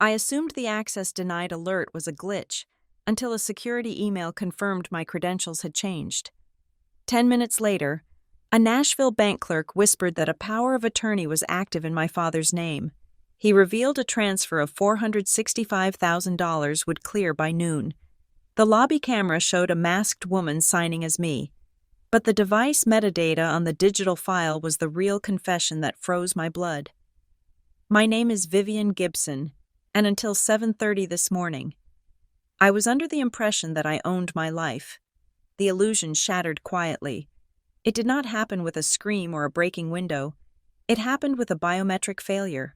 I assumed the access denied alert was a glitch until a security email confirmed my credentials had changed. 10 minutes later, a Nashville bank clerk whispered that a power of attorney was active in my father's name. He revealed a transfer of $465,000 would clear by noon. The lobby camera showed a masked woman signing as me, but the device metadata on the digital file was the real confession that froze my blood. My name is Vivian Gibson, and until 7:30 this morning, I was under the impression that I owned my life. The illusion shattered quietly. It did not happen with a scream or a breaking window. It happened with a biometric failure.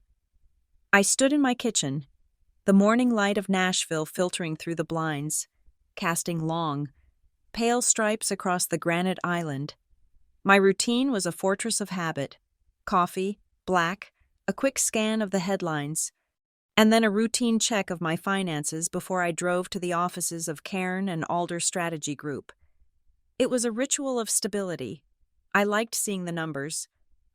I stood in my kitchen, the morning light of Nashville filtering through the blinds, casting long, pale stripes across the granite island. My routine was a fortress of habit: coffee, black, a quick scan of the headlines, and then a routine check of my finances before I drove to the offices of Cairn and Alder Strategy Group. It was a ritual of stability. I liked seeing the numbers.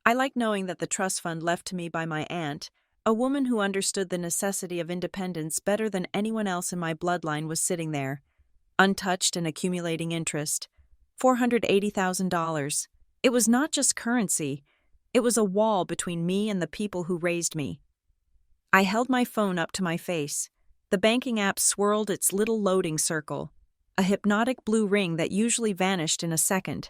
I liked knowing that the trust fund left to me by my aunt, a woman who understood the necessity of independence better than anyone else in my bloodline, was sitting there, untouched and accumulating interest. $480,000. It was not just currency. It was a wall between me and the people who raised me. I held my phone up to my face. The banking app swirled its little loading circle, a hypnotic blue ring that usually vanished in a second.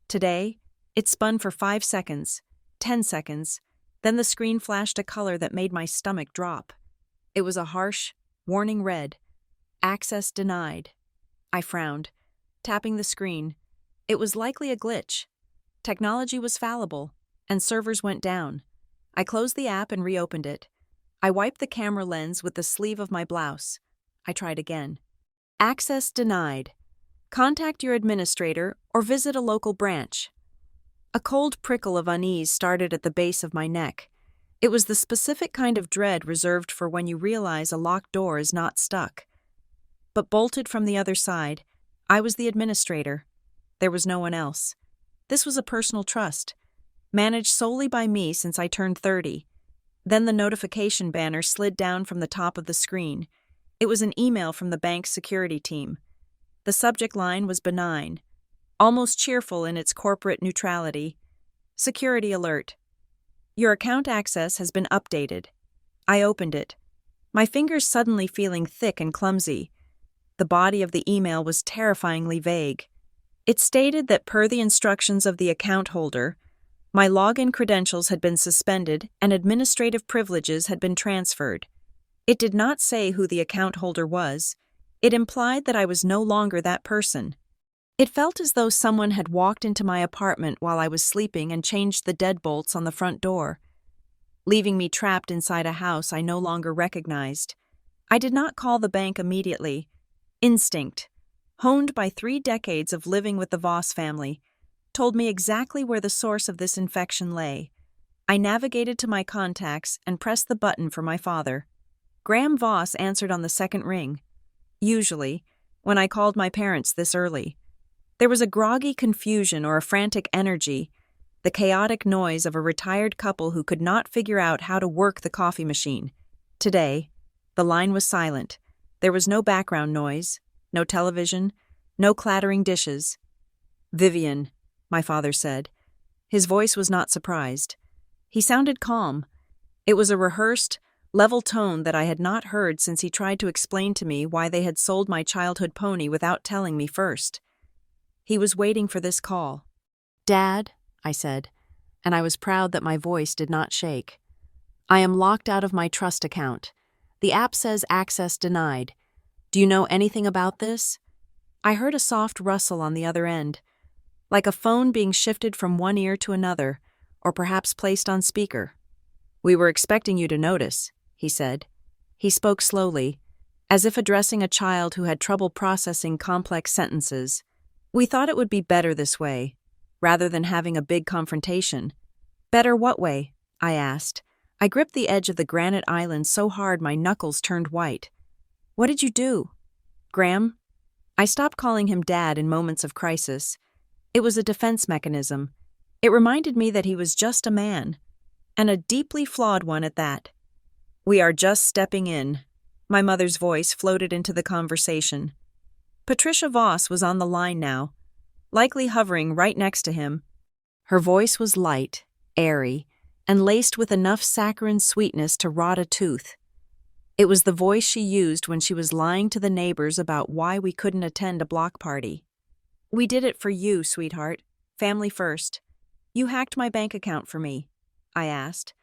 Today, it spun for 5 seconds, 10 seconds, then the screen flashed a color that made my stomach drop. It was a harsh, warning red. Access denied. I frowned, tapping the screen. It was likely a glitch. Technology was fallible, and servers went down. I closed the app and reopened it. I wiped the camera lens with the sleeve of my blouse. I tried again. Access denied. Contact your administrator or visit a local branch. A cold prickle of unease started at the base of my neck. It was the specific kind of dread reserved for when you realize a locked door is not stuck. But bolted from the other side, I was the administrator. There was no one else. This was a personal trust, managed solely by me since I turned 30. Then the notification banner slid down from the top of the screen. It was an email from the bank's security team. The subject line was benign, almost cheerful in its corporate neutrality. Security alert. Your account access has been updated. I opened it, my fingers suddenly feeling thick and clumsy. The body of the email was terrifyingly vague. It stated that per the instructions of the account holder, my login credentials had been suspended and administrative privileges had been transferred. It did not say who the account holder was. It implied that I was no longer that person. It felt as though someone had walked into my apartment while I was sleeping and changed the deadbolts on the front door, leaving me trapped inside a house I no longer recognized. I did not call the bank immediately. Instinct, honed by 3 decades of living with the Voss family, told me exactly where the source of this infection lay. I navigated to my contacts and pressed the button for my father. Graham Voss answered on the second ring. Usually, when I called my parents this early, there was a groggy confusion or a frantic energy, the chaotic noise of a retired couple who could not figure out how to work the coffee machine. Today, the line was silent. There was no background noise, no television, no clattering dishes. "Vivian," my father said. His voice was not surprised. He sounded calm. It was a rehearsed, level tone that I had not heard since he tried to explain to me why they had sold my childhood pony without telling me first. He was waiting for this call. "Dad," I said, and I was proud that my voice did not shake. "I am locked out of my trust account. The app says access denied. Do you know anything about this?" I heard a soft rustle on the other end, like a phone being shifted from one ear to another, or perhaps placed on speaker. "We were expecting you to notice," he said. He spoke slowly, as if addressing a child who had trouble processing complex sentences. "We thought it would be better this way, rather than having a big confrontation." "Better what way?" I asked. I gripped the edge of the granite island so hard my knuckles turned white. "What did you do?" "Graham?" I stopped calling him Dad in moments of crisis. It was a defense mechanism. It reminded me that he was just a man, and a deeply flawed one at that. We are just stepping in. My mother's voice floated into the conversation. Patricia Voss was on the line now, likely hovering right next to him. Her voice was light, airy, and laced with enough saccharine sweetness to rot a tooth. It was the voice she used when she was lying to the neighbors about why we couldn't attend a block party. "We did it for you, sweetheart. Family first. You hacked my bank account for me," I asked.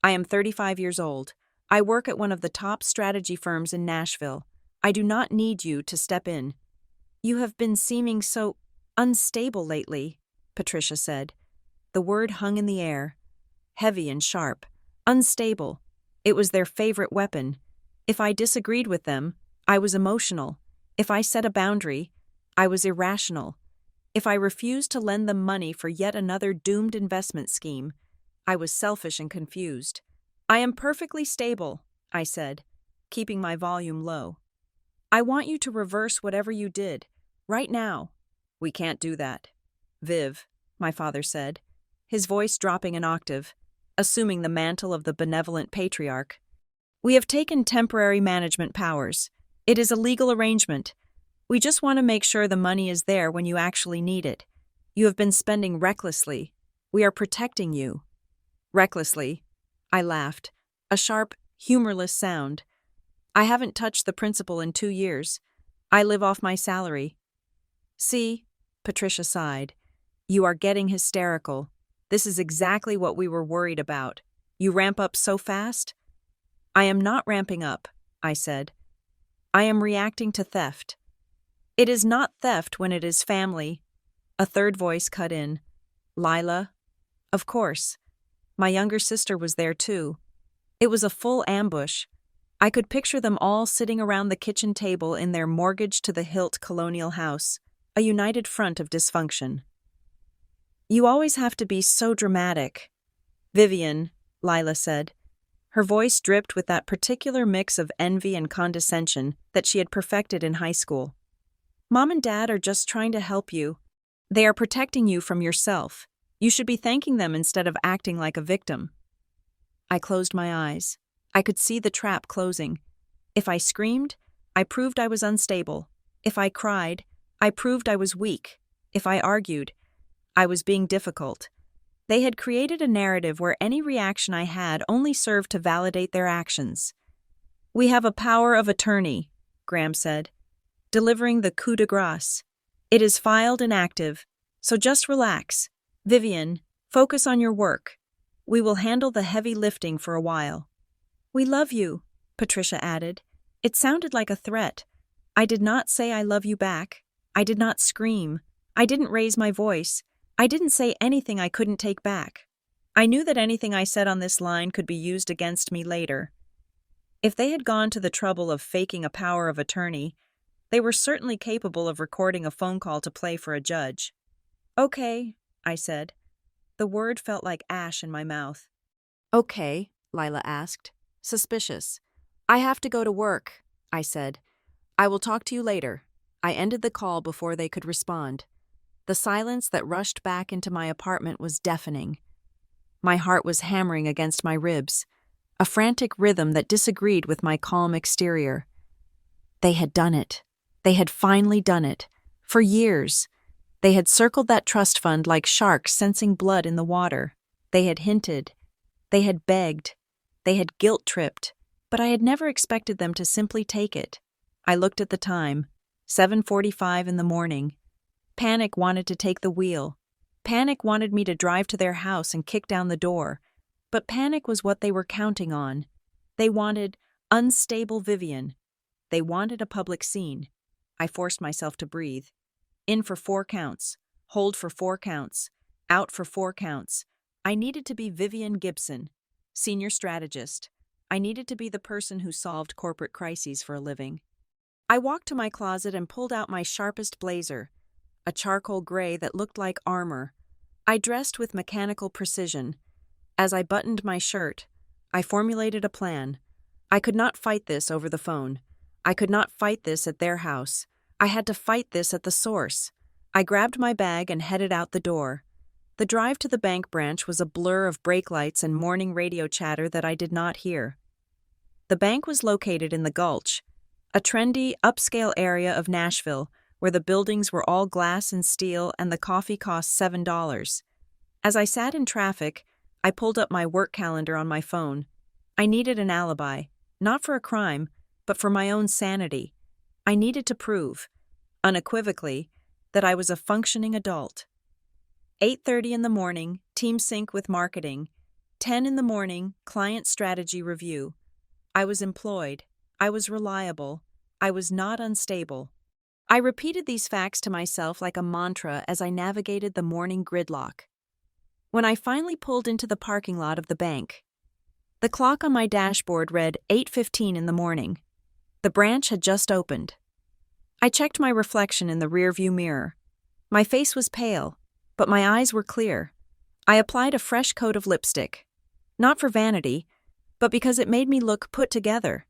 "I am 35 years old. I work at one of the top strategy firms in Nashville. I do not need you to step in." "You have been seeming so unstable lately," Patricia said. The word hung in the air, heavy and sharp. Unstable. It was their favorite weapon. If I disagreed with them, I was emotional. If I set a boundary, I was irrational. If I refused to lend them money for yet another doomed investment scheme, I was selfish and confused. "I am perfectly stable," I said, keeping my volume low. "I want you to reverse whatever you did, right now." "We can't do that, Viv," my father said, his voice dropping an octave, assuming the mantle of the benevolent patriarch. "We have taken temporary management powers. It is a legal arrangement. We just want to make sure the money is there when you actually need it. You have been spending recklessly. We are protecting you." "Recklessly?" I laughed, a sharp, humorless sound. "I haven't touched the principal in 2 years. I live off my salary." "See," Patricia sighed, "you are getting hysterical. This is exactly what we were worried about. You ramp up so fast?" "I am not ramping up," I said. "I am reacting to theft." "It is not theft when it is family." A third voice cut in. "Lila?" "Of course. My younger sister was there too." It was a full ambush. I could picture them all sitting around the kitchen table in their mortgage-to-the-hilt colonial house, a united front of dysfunction. "You always have to be so dramatic." "Vivian," Lila said. Her voice dripped with that particular mix of envy and condescension that she had perfected in high school. "Mom and Dad are just trying to help you. They are protecting you from yourself. You should be thanking them instead of acting like a victim." I closed my eyes. I could see the trap closing. If I screamed, I proved I was unstable. If I cried, I proved I was weak. If I argued, I was being difficult. They had created a narrative where any reaction I had only served to validate their actions. "We have a power of attorney," Graham said, delivering the coup de grace. "It is filed and active, so just relax. Vivian, focus on your work. We will handle the heavy lifting for a while." "We love you," Patricia added. It sounded like a threat. I did not say I love you back. I did not scream. I didn't raise my voice. I didn't say anything I couldn't take back. I knew that anything I said on this line could be used against me later. If they had gone to the trouble of faking a power of attorney, they were certainly capable of recording a phone call to play for a judge. "Okay," I said. The word felt like ash in my mouth. "Okay," Lila asked, suspicious. "I have to go to work," I said. "I will talk to you later." I ended the call before they could respond. The silence that rushed back into my apartment was deafening. My heart was hammering against my ribs, a frantic rhythm that disagreed with my calm exterior. They had done it. They had finally done it. For years. They had circled that trust fund like sharks sensing blood in the water. They had hinted. They had begged. They had guilt-tripped. But I had never expected them to simply take it. I looked at the time. 7:45 in the morning. Panic wanted to take the wheel. Panic wanted me to drive to their house and kick down the door. But panic was what they were counting on. They wanted unstable Vivian. They wanted a public scene. I forced myself to breathe. In for 4 counts. Hold for 4 counts. Out for 4 counts. I needed to be Vivian Gibson, senior strategist. I needed to be the person who solved corporate crises for a living. I walked to my closet and pulled out my sharpest blazer, a charcoal gray that looked like armor. I dressed with mechanical precision. As I buttoned my shirt, I formulated a plan. I could not fight this over the phone. I could not fight this at their house. I had to fight this at the source. I grabbed my bag and headed out the door. The drive to the bank branch was a blur of brake lights and morning radio chatter that I did not hear. The bank was located in the Gulch, a trendy, upscale area of Nashville where the buildings were all glass and steel and the coffee cost $7. As I sat in traffic, I pulled up my work calendar on my phone. I needed an alibi, not for a crime, but for my own sanity. I needed to prove, unequivocally, that I was a functioning adult. 8:30 in the morning, team sync with marketing. 10 in the morning, client strategy review. I was employed. I was reliable. I was not unstable. I repeated these facts to myself like a mantra as I navigated the morning gridlock. When I finally pulled into the parking lot of the bank, the clock on my dashboard read 8:15 in the morning. The branch had just opened. I checked my reflection in the rearview mirror. My face was pale, but my eyes were clear. I applied a fresh coat of lipstick. Not for vanity, but because it made me look put together.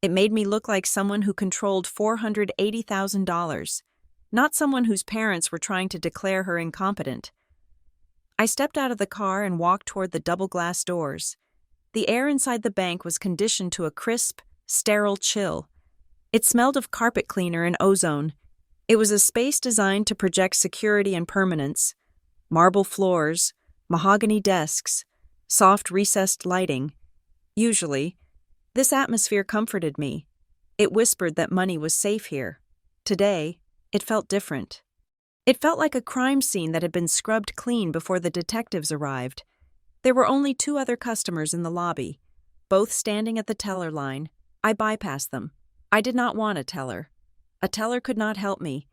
It made me look like someone who controlled $480,000, not someone whose parents were trying to declare her incompetent. I stepped out of the car and walked toward the double-glass doors. The air inside the bank was conditioned to a crisp, sterile chill. It smelled of carpet cleaner and ozone. It was a space designed to project security and permanence. Marble floors, mahogany desks, soft recessed lighting. Usually, this atmosphere comforted me. It whispered that money was safe here. Today, it felt different. It felt like a crime scene that had been scrubbed clean before the detectives arrived. There were only 2 other customers in the lobby, both standing at the teller line. I bypassed them. I did not want a teller. A teller could not help me.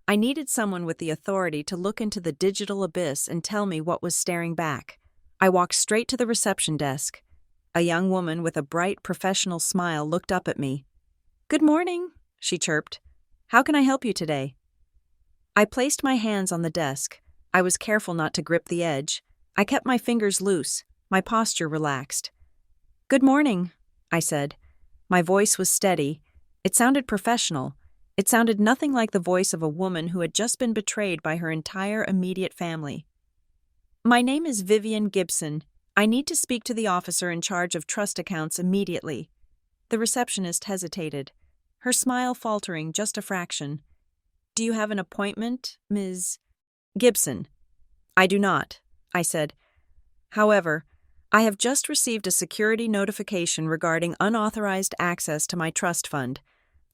I needed someone with the authority to look into the digital abyss and tell me what was staring back. I walked straight to the reception desk. A young woman with a bright, professional smile looked up at me. "Good morning," she chirped. "How can I help you today?" I placed my hands on the desk. I was careful not to grip the edge. I kept my fingers loose, my posture relaxed. "Good morning," I said. My voice was steady. It sounded professional. It sounded nothing like the voice of a woman who had just been betrayed by her entire immediate family. "My name is Vivian Gibson. I need to speak to the officer in charge of trust accounts immediately." The receptionist hesitated, her smile faltering just a fraction. "Do you have an appointment, Ms. Gibson?" "I do not," I said. "However, I have just received a security notification regarding unauthorized access to my trust fund.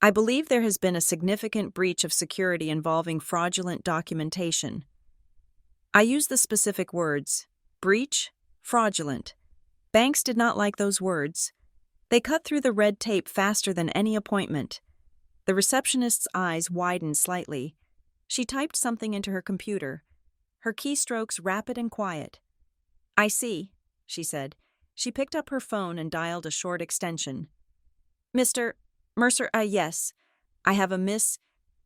I believe there has been a significant breach of security involving fraudulent documentation." I used the specific words, breach, fraudulent. Banks did not like those words. They cut through the red tape faster than any appointment. The receptionist's eyes widened slightly. She typed something into her computer, her keystrokes rapid and quiet. "I see," she said. She picked up her phone and dialed a short extension. "Mr. Mercer, yes. I have a Miss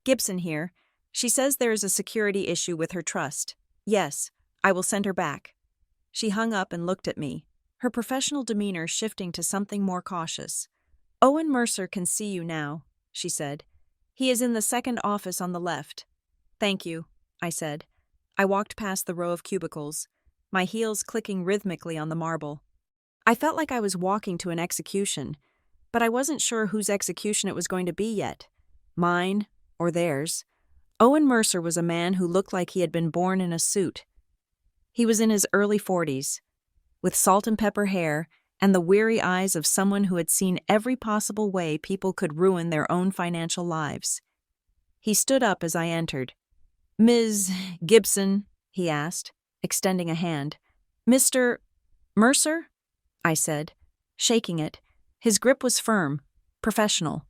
Gibson here. She says there is a security issue with her trust. Yes, I will send her back." She hung up and looked at me, her professional demeanor shifting to something more cautious. "Owen Mercer can see you now," she said. "He is in the second office on the left." "Thank you," I said. I walked past the row of cubicles, my heels clicking rhythmically on the marble. I felt like I was walking to an execution, but I wasn't sure whose execution it was going to be yet. Mine or theirs. Owen Mercer was a man who looked like he had been born in a suit. He was in his early 40s, with salt and pepper hair and the weary eyes of someone who had seen every possible way people could ruin their own financial lives. He stood up as I entered. "Ms. Gibson?" he asked, extending a hand. "Mr. Mercer?" I said, shaking it. His grip was firm, professional.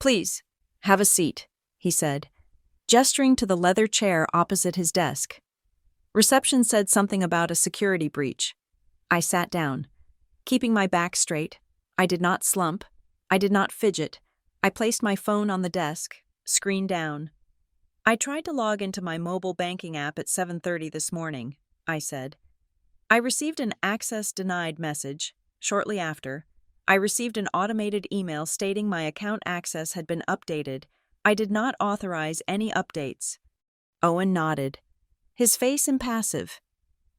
"Please, have a seat," he said, gesturing to the leather chair opposite his desk. Reception said something about a security breach. I sat down, keeping my back straight. I did not slump. I did not fidget. I placed my phone on the desk, screen down. "I tried to log into my mobile banking app at 7:30 this morning," I said. I received an access denied message. Shortly after, I received an automated email stating my account access had been updated. I did not authorize any updates. Owen nodded, his face impassive.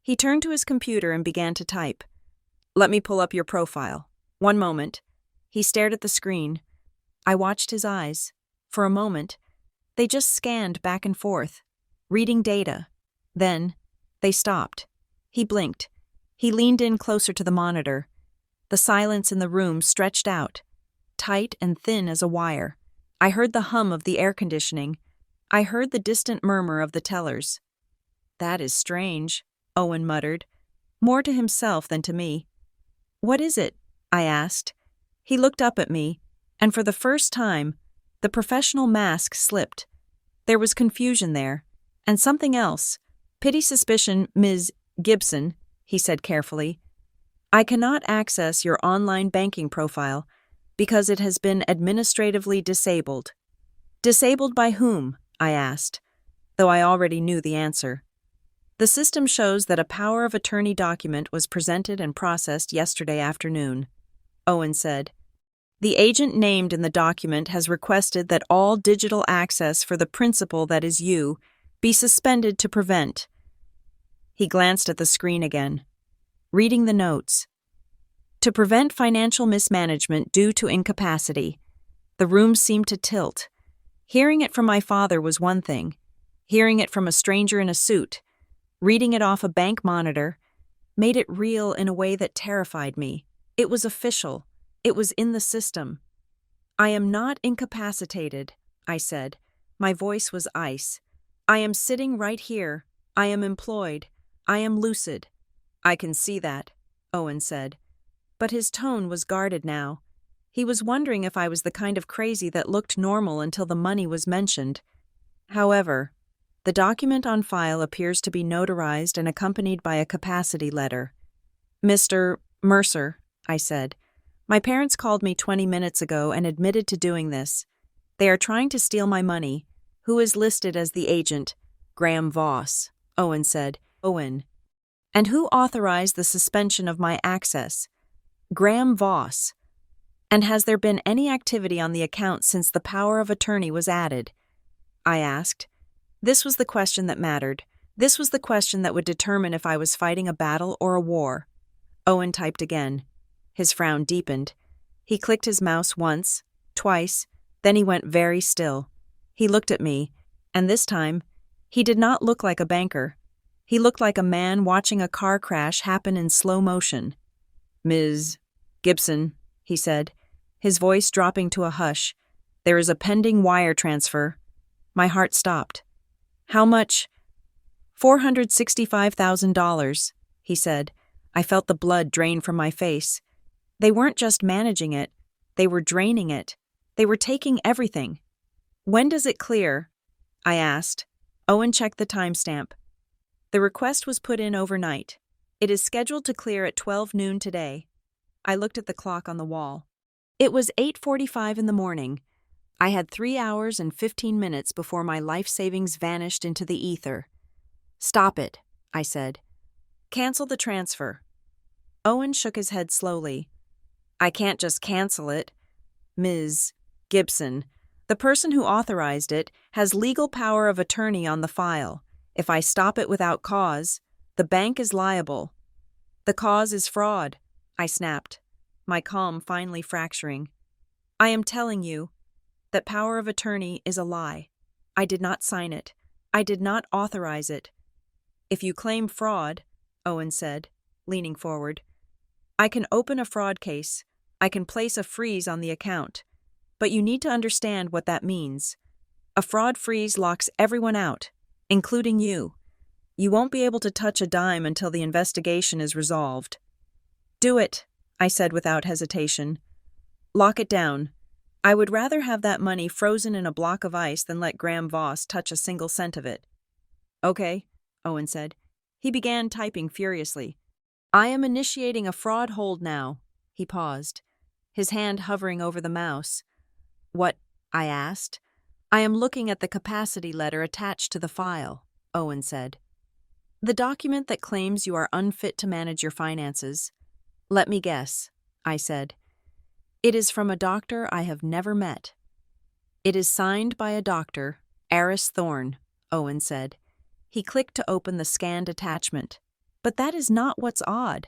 He turned to his computer and began to type. "Let me pull up your profile. One moment." He stared at the screen. I watched his eyes. For a moment, they just scanned back and forth, reading data. Then, they stopped. He blinked. He leaned in closer to the monitor. The silence in the room stretched out, tight and thin as a wire. I heard the hum of the air conditioning. I heard the distant murmur of the tellers. "That is strange," Owen muttered, more to himself than to me. "What is it?" I asked. He looked up at me, and for the first time, the professional mask slipped. There was confusion there, and something else. "Pity suspicion, Ms. Gibson," he said carefully. "I cannot access your online banking profile because it has been administratively disabled." "Disabled by whom?" I asked, though I already knew the answer. "The system shows that a power of attorney document was presented and processed yesterday afternoon," Owen said. "The agent named in the document has requested that all digital access for the principal that is you be suspended to prevent." He glanced at the screen again, reading the notes. "To prevent financial mismanagement due to incapacity." The room seemed to tilt. Hearing it from my father was one thing. Hearing it from a stranger in a suit, reading it off a bank monitor, made it real in a way that terrified me. It was official. It was in the system. "I am not incapacitated," I said. My voice was ice. "I am sitting right here. I am employed. I am lucid." "I can see that," Owen said. But his tone was guarded now. He was wondering if I was the kind of crazy that looked normal until the money was mentioned. "However, the document on file appears to be notarized and accompanied by a capacity letter." "Mr. Mercer," I said. "My parents called me 20 minutes ago and admitted to doing this. They are trying to steal my money. Who is listed as the agent?" "Graham Voss," Owen said. "Owen. And who authorized the suspension of my access?" "Graham Voss." "And has there been any activity on the account since the power of attorney was added?" I asked. This was the question that mattered. This was the question that would determine if I was fighting a battle or a war. Owen typed again. His frown deepened. He clicked his mouse once, twice, then he went very still. He looked at me, and this time, he did not look like a banker. He looked like a man watching a car crash happen in slow motion. "Ms. Gibson," he said, his voice dropping to a hush, "there is a pending wire transfer." My heart stopped. "How much?" $465,000, he said. I felt the blood drain from my face. They weren't just managing it, they were draining it. They were taking everything. "When does it clear?" I asked. Owen checked the timestamp. "The request was put in overnight. It is scheduled to clear at 12 noon today." I looked at the clock on the wall. It was 8:45 in the morning. I had 3 hours and 15 minutes before my life savings vanished into the ether. "Stop it," I said. "Cancel the transfer." Owen shook his head slowly. "I can't just cancel it. Ms. Gibson, the person who authorized it has legal power of attorney on the file. If I stop it without cause, the bank is liable." "The cause is fraud," I snapped, my calm finally fracturing. "I am telling you that power of attorney is a lie. I did not sign it. I did not authorize it." "If you claim fraud," Owen said, leaning forward, "I can open a fraud case. I can place a freeze on the account. But you need to understand what that means. A fraud freeze locks everyone out, including you. You won't be able to touch a dime until the investigation is resolved." "Do it," I said without hesitation. "Lock it down. I would rather have that money frozen in a block of ice than let Graham Voss touch a single cent of it." "Okay," Owen said. He began typing furiously. "I am initiating a fraud hold now." He paused, his hand hovering over the mouse. "What?" I asked. "I am looking at the capacity letter attached to the file," Owen said. "The document that claims you are unfit to manage your finances." "Let me guess," I said. "It is from a doctor I have never met." "It is signed by a doctor, Eris Thorne," Owen said. He clicked to open the scanned attachment. "But that is not what's odd."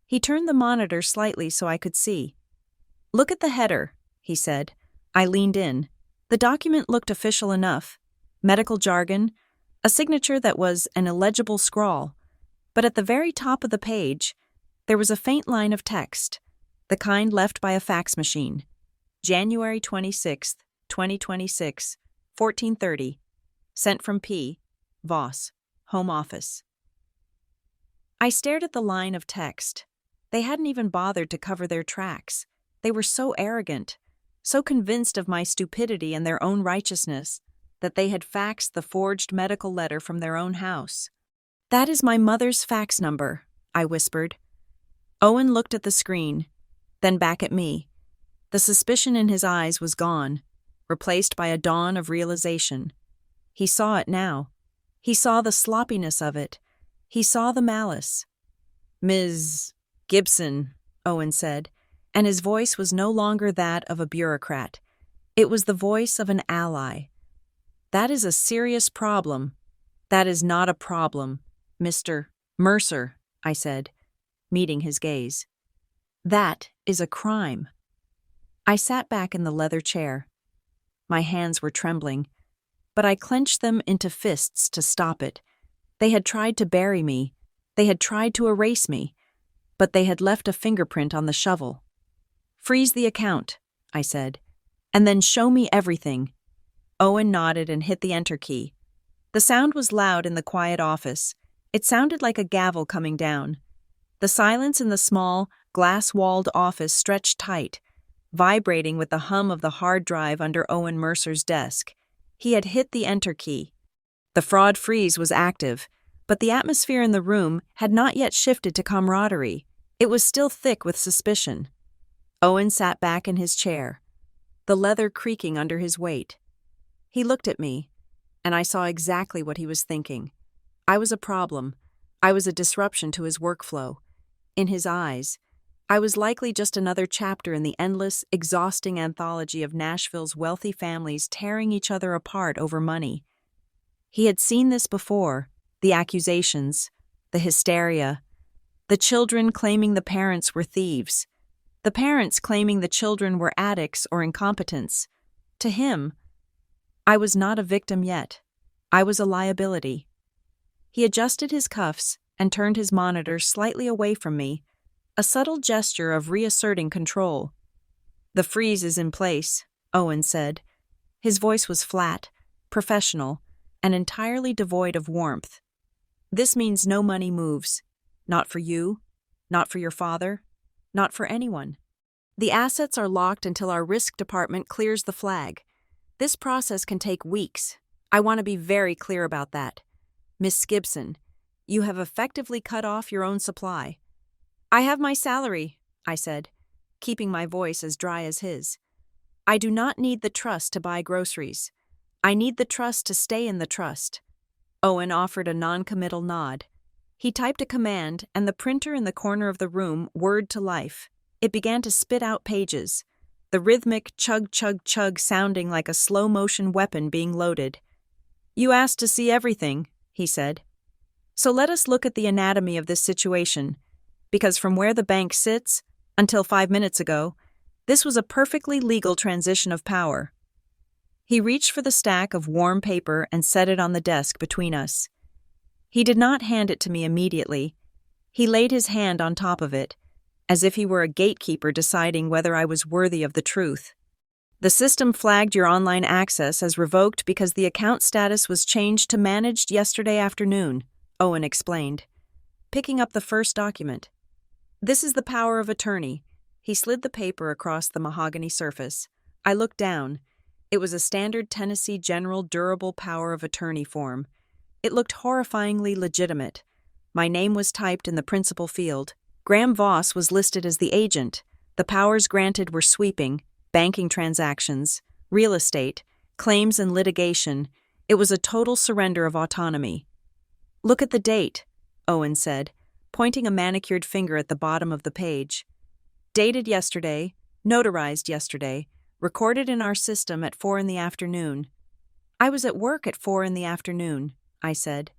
He turned the monitor slightly so I could see. Look at the header, he said. I leaned in. The document looked official enough. Medical jargon, a signature that was an illegible scrawl. But at the very top of the page, there was a faint line of text, the kind left by a fax machine. January 26th, 2026, 14:30. Sent from P. Voss, Home Office. I stared at the line of text. They hadn't even bothered to cover their tracks. They were so arrogant, so convinced of my stupidity and their own righteousness, that they had faxed the forged medical letter from their own house. "That is my mother's fax number," I whispered. Owen looked at the screen, then back at me. The suspicion in his eyes was gone, replaced by a dawn of realization. He saw it now. He saw the sloppiness of it. He saw the malice. "Ms. Gibson," Owen said, and his voice was no longer that of a bureaucrat. It was the voice of an ally. "That is a serious problem." "That is not a problem, Mr. Mercer," I said, meeting his gaze. "That is a crime." I sat back in the leather chair. My hands were trembling, but I clenched them into fists to stop it. They had tried to bury me. They had tried to erase me, but they had left a fingerprint on the shovel. "Freeze the account," I said, "and then show me everything." Owen nodded and hit the enter key. The sound was loud in the quiet office. It sounded like a gavel coming down. The silence in the small, glass-walled office stretched tight, vibrating with the hum of the hard drive under Owen Mercer's desk. He had hit the enter key. The fraud freeze was active, but the atmosphere in the room had not yet shifted to camaraderie. It was still thick with suspicion. Owen sat back in his chair, the leather creaking under his weight. He looked at me, and I saw exactly what he was thinking. I was a problem. I was a disruption to his workflow. In his eyes, I was likely just another chapter in the endless, exhausting anthology of Nashville's wealthy families tearing each other apart over money. He had seen this before, the accusations, the hysteria, the children claiming the parents were thieves, the parents claiming the children were addicts or incompetents. To him, I was not a victim yet. I was a liability. He adjusted his cuffs and turned his monitor slightly away from me, a subtle gesture of reasserting control. "The freeze is in place," Owen said. His voice was flat, professional, and entirely devoid of warmth. "This means no money moves. Not for you, not for your father, not for anyone. The assets are locked until our risk department clears the flag. This process can take weeks. I want to be very clear about that. Miss Gibson, you have effectively cut off your own supply." "I have my salary," I said, keeping my voice as dry as his. "I do not need the trust to buy groceries. I need the trust to stay in the trust." Owen offered a non-committal nod. He typed a command, and the printer in the corner of the room whirred to life. It began to spit out pages, the rhythmic chug-chug-chug sounding like a slow-motion weapon being loaded. "You asked to see everything," he said. "So let us look at the anatomy of this situation, because from where the bank sits, until 5 minutes ago, this was a perfectly legal transition of power." He reached for the stack of warm paper and set it on the desk between us. He did not hand it to me immediately. He laid his hand on top of it, as if he were a gatekeeper deciding whether I was worthy of the truth. "The system flagged your online access as revoked because the account status was changed to managed yesterday afternoon," Owen explained, picking up the first document. "This is the power of attorney." He slid the paper across the mahogany surface. I looked down. It was a standard Tennessee General Durable Power of Attorney form. It looked horrifyingly legitimate. My name was typed in the principal field. Graham Voss was listed as the agent. The powers granted were sweeping: banking transactions, real estate, claims and litigation. It was a total surrender of autonomy. "Look at the date," Owen said, pointing a manicured finger at the bottom of the page. "Dated yesterday, notarized yesterday, recorded in our system at 4 in the afternoon." "I was at work at 4 in the afternoon," I said.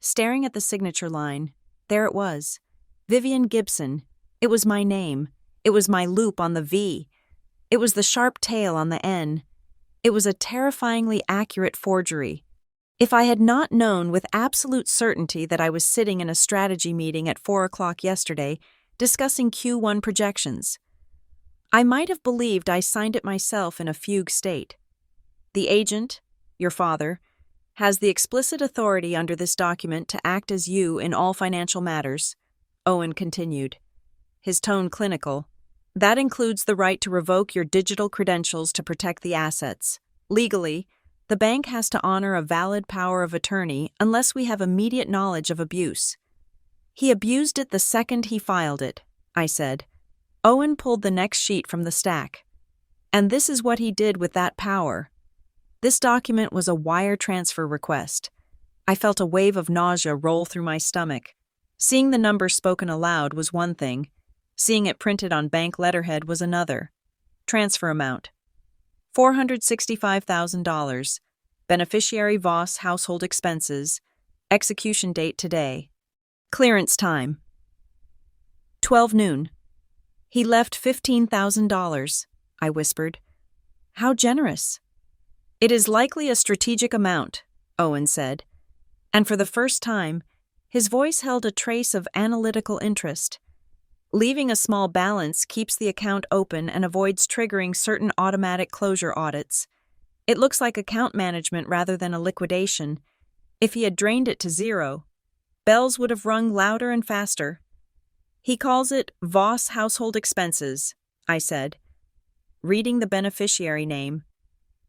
Staring at the signature line, there it was. Vivian Gibson. It was my name. It was my loop on the V. It was the sharp tail on the N. It was a terrifyingly accurate forgery. If I had not known with absolute certainty that I was sitting in a strategy meeting at 4 o'clock yesterday, discussing Q1 projections, I might have believed I signed it myself in a fugue state. The agent, your father, has the explicit authority under this document to act as you in all financial matters, Owen continued, his tone clinical. That includes the right to revoke your digital credentials to protect the assets. Legally, the bank has to honor a valid power of attorney unless we have immediate knowledge of abuse. He abused it the second he filed it, I said. Owen pulled the next sheet from the stack. And this is what he did with that power. This document was a wire transfer request. I felt a wave of nausea roll through my stomach. Seeing the number spoken aloud was one thing. Seeing it printed on bank letterhead was another. Transfer amount: $465,000. Beneficiary Voss household expenses. Execution date today. Clearance time: 12 noon. He left $15,000, I whispered. How generous. It is likely a strategic amount, Owen said. And for the first time, his voice held a trace of analytical interest. Leaving a small balance keeps the account open and avoids triggering certain automatic closure audits. It looks like account management rather than a liquidation. If he had drained it to zero, bells would have rung louder and faster. He calls it Voss household expenses, I said, reading the beneficiary name.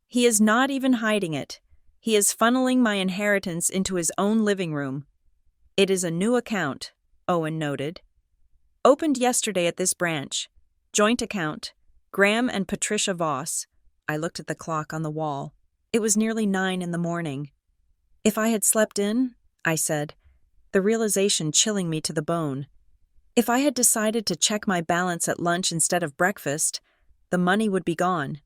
He is not even hiding it. He is funneling my inheritance into his own living room. It is a new account, Owen noted. Opened yesterday at this branch. Joint account. Graham and Patricia Voss. I looked at the clock on the wall. It was nearly 9 in the morning. If I had slept in, I said, the realization chilling me to the bone. If I had decided to check my balance at lunch instead of breakfast, the money would be gone.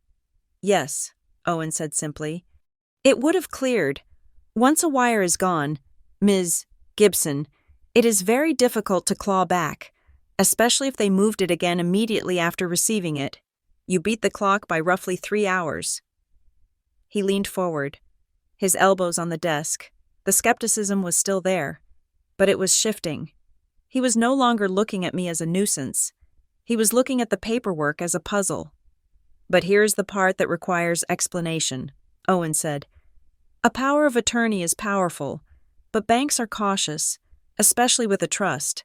Yes, Owen said simply. It would have cleared. Once a wire is gone, Ms. Gibson, it is very difficult to claw back, especially if they moved it again immediately after receiving it. You beat the clock by roughly 3 hours. He leaned forward, his elbows on the desk. The skepticism was still there, but it was shifting. He was no longer looking at me as a nuisance. He was looking at the paperwork as a puzzle. But here's the part that requires explanation, Owen said. A power of attorney is powerful, but banks are cautious, especially with a trust.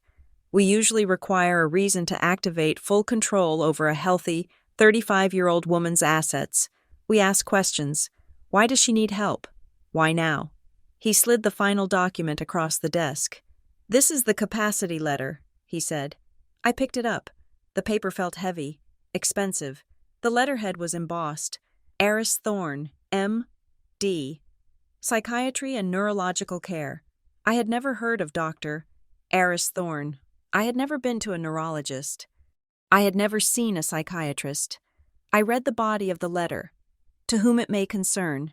We usually require a reason to activate full control over a healthy, 35-year-old woman's assets. We ask questions. Why does she need help? Why now? He slid the final document across the desk. This is the capacity letter, he said. I picked it up. The paper felt heavy, expensive. The letterhead was embossed. Eris Thorne, M.D. Psychiatry and Neurological Care. I had never heard of Dr. Eris Thorne. I had never been to a neurologist. I had never seen a psychiatrist. I read the body of the letter. To whom it may concern.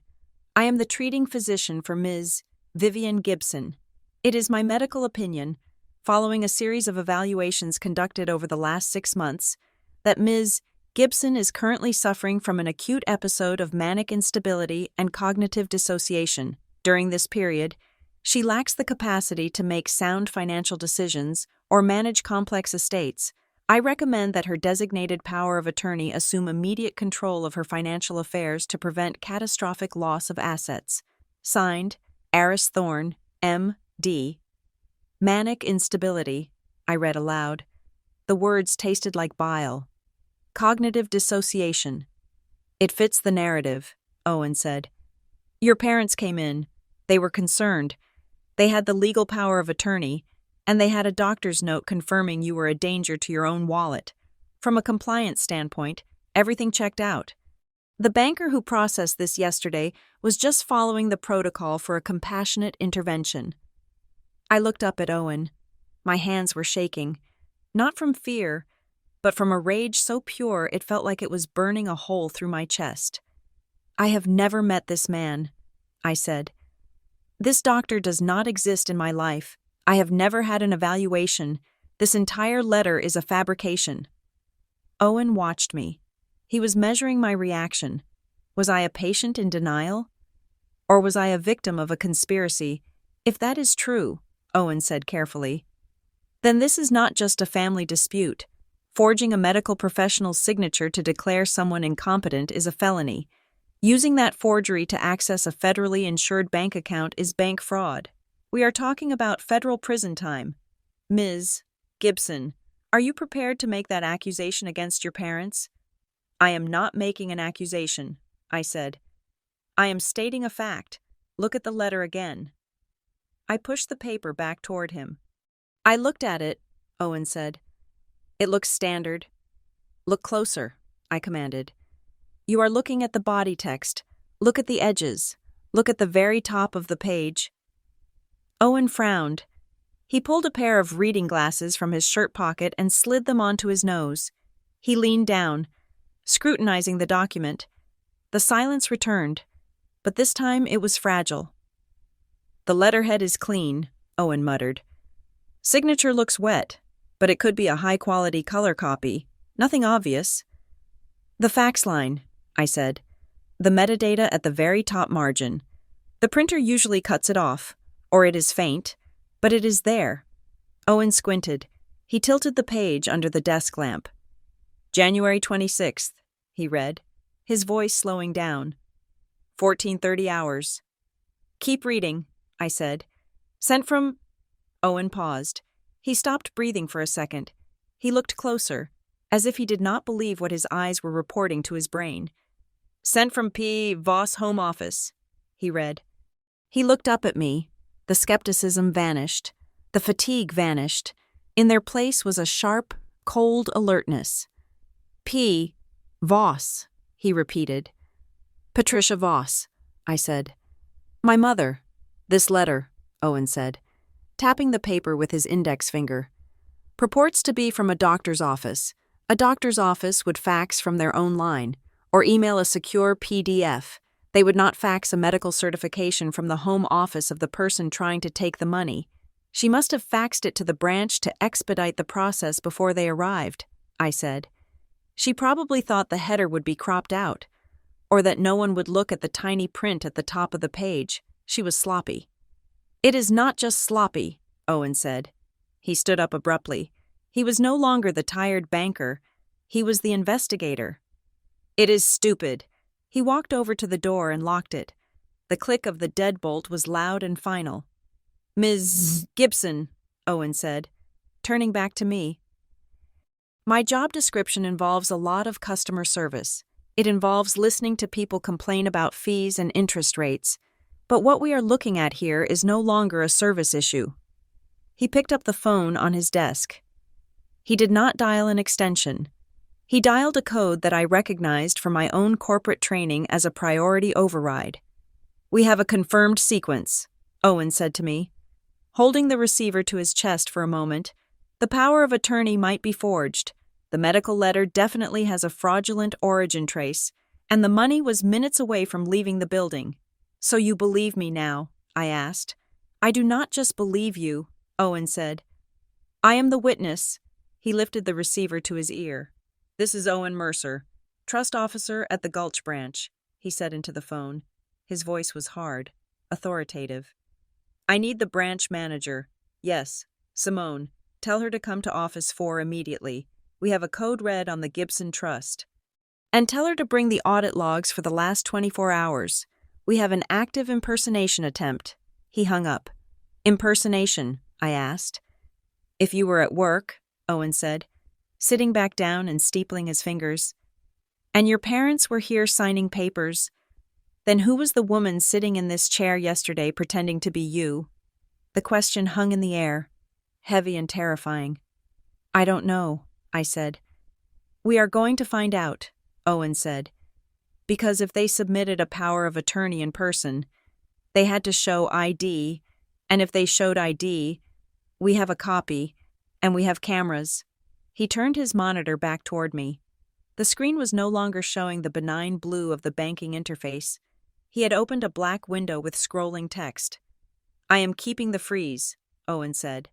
I am the treating physician for Ms. Vivian Gibson. It is my medical opinion, following a series of evaluations conducted over the last 6 months, that Ms. Gibson is currently suffering from an acute episode of manic instability and cognitive dissociation. During this period, she lacks the capacity to make sound financial decisions or manage complex estates. I recommend that her designated power of attorney assume immediate control of her financial affairs to prevent catastrophic loss of assets. Signed, Eris Thorne, M.D. Manic instability, I read aloud. The words tasted like bile. Cognitive dissociation. It fits the narrative, Owen said. Your parents came in. They were concerned. They had the legal power of attorney, and they had a doctor's note confirming you were a danger to your own wallet. From a compliance standpoint, everything checked out. The banker who processed this yesterday was just following the protocol for a compassionate intervention. I looked up at Owen. My hands were shaking, not from fear, but from a rage so pure it felt like it was burning a hole through my chest. I have never met this man, I said. This doctor does not exist in my life. I have never had an evaluation. This entire letter is a fabrication. Owen watched me. He was measuring my reaction. Was I a patient in denial? Or was I a victim of a conspiracy? If that is true, Owen said carefully, then this is not just a family dispute. Forging a medical professional's signature to declare someone incompetent is a felony. Using that forgery to access a federally insured bank account is bank fraud. We are talking about federal prison time. Ms. Gibson, are you prepared to make that accusation against your parents? I am not making an accusation, I said. I am stating a fact. Look at the letter again. I pushed the paper back toward him. I looked at it, Owen said. It looks standard. Look closer, I commanded. You are looking at the body text. Look at the edges. Look at the very top of the page. Owen frowned. He pulled a pair of reading glasses from his shirt pocket and slid them onto his nose. He leaned down, scrutinizing the document. The silence returned, but this time it was fragile. The letterhead is clean, Owen muttered. Signature looks wet, but it could be a high-quality color copy. Nothing obvious. The fax line, I said. The metadata at the very top margin. The printer usually cuts it off, or it is faint, but it is there. Owen squinted. He tilted the page under the desk lamp. January 26th, he read, his voice slowing down. 14:30 hours. Keep reading, I said. Sent from... Owen paused. He stopped breathing for a second. He looked closer, as if he did not believe what his eyes were reporting to his brain. Sent from P. Voss Home Office, he read. He looked up at me. The skepticism vanished. The fatigue vanished. In their place was a sharp, cold alertness. P. Voss, he repeated. Patricia Voss, I said. My mother. This letter, Owen said, tapping the paper with his index finger. Purports to be from a doctor's office. A doctor's office would fax from their own line, or email a secure PDF. They would not fax a medical certification from the home office of the person trying to take the money. She must have faxed it to the branch to expedite the process before they arrived, I said. She probably thought the header would be cropped out, or that no one would look at the tiny print at the top of the page. She was sloppy. It is not just sloppy, Owen said. He stood up abruptly. He was no longer the tired banker. He was the investigator. It is stupid. He walked over to the door and locked it. The click of the deadbolt was loud and final. Ms. Gibson, Owen said, turning back to me. My job description involves a lot of customer service. It involves listening to people complain about fees and interest rates. But what we are looking at here is no longer a service issue. He picked up the phone on his desk. He did not dial an extension. He dialed a code that I recognized from my own corporate training as a priority override. We have a confirmed sequence, Owen said to me. Holding the receiver to his chest for a moment, the power of attorney might be forged. The medical letter definitely has a fraudulent origin trace, and the money was minutes away from leaving the building. So you believe me now? I asked. I do not just believe you, Owen said. I am the witness. He lifted the receiver to his ear. This is Owen Mercer, trust officer at the Gulch branch, he said into the phone. His voice was hard, authoritative. I need the branch manager. Yes, Simone. Tell her to come to office 4 immediately. We have a code red on the Gibson Trust. And tell her to bring the audit logs for the last 24 hours. We have an active impersonation attempt. He hung up. Impersonation, I asked. If you were at work, Owen said, sitting back down and steepling his fingers. And your parents were here signing papers. Then who was the woman sitting in this chair yesterday pretending to be you? The question hung in the air, heavy and terrifying. I don't know, I said. We are going to find out, Owen said. Because if they submitted a power of attorney in person, they had to show ID, and if they showed ID, we have a copy, and we have cameras. He turned his monitor back toward me. The screen was no longer showing the benign blue of the banking interface. He had opened a black window with scrolling text. I am keeping the freeze, Owen said.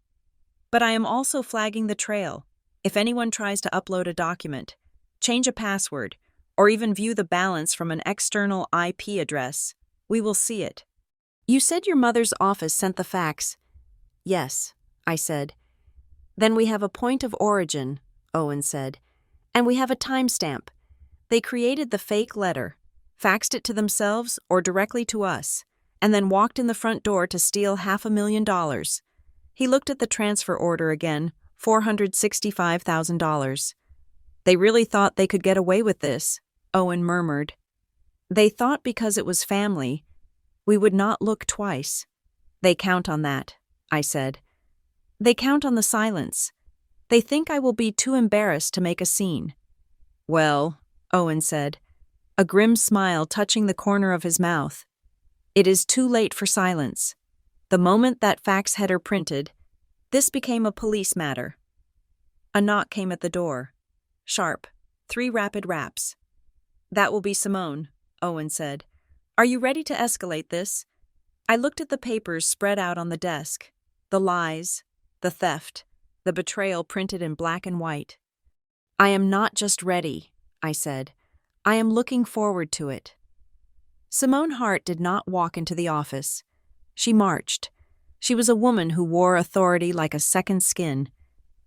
But I am also flagging the trail. If anyone tries to upload a document, change a password, or even view the balance from an external IP address. We will see it. You said your mother's office sent the fax. Yes, I said. Then we have a point of origin, Owen said. And we have a timestamp. They created the fake letter, faxed it to themselves or directly to us, and then walked in the front door to steal $500,000. He looked at the transfer order again, $465,000. They really thought they could get away with this, Owen murmured. They thought because it was family, we would not look twice. They count on that, I said. They count on the silence. They think I will be too embarrassed to make a scene. Well, Owen said, a grim smile touching the corner of his mouth. It is too late for silence. The moment that fax header printed, this became a police matter. A knock came at the door. Sharp. 3 rapid raps. That will be Simone, Owen said. Are you ready to escalate this? I looked at the papers spread out on the desk. The lies, the theft, the betrayal printed in black and white. I am not just ready, I said. I am looking forward to it. Simone Hart did not walk into the office. She marched. She was a woman who wore authority like a second skin,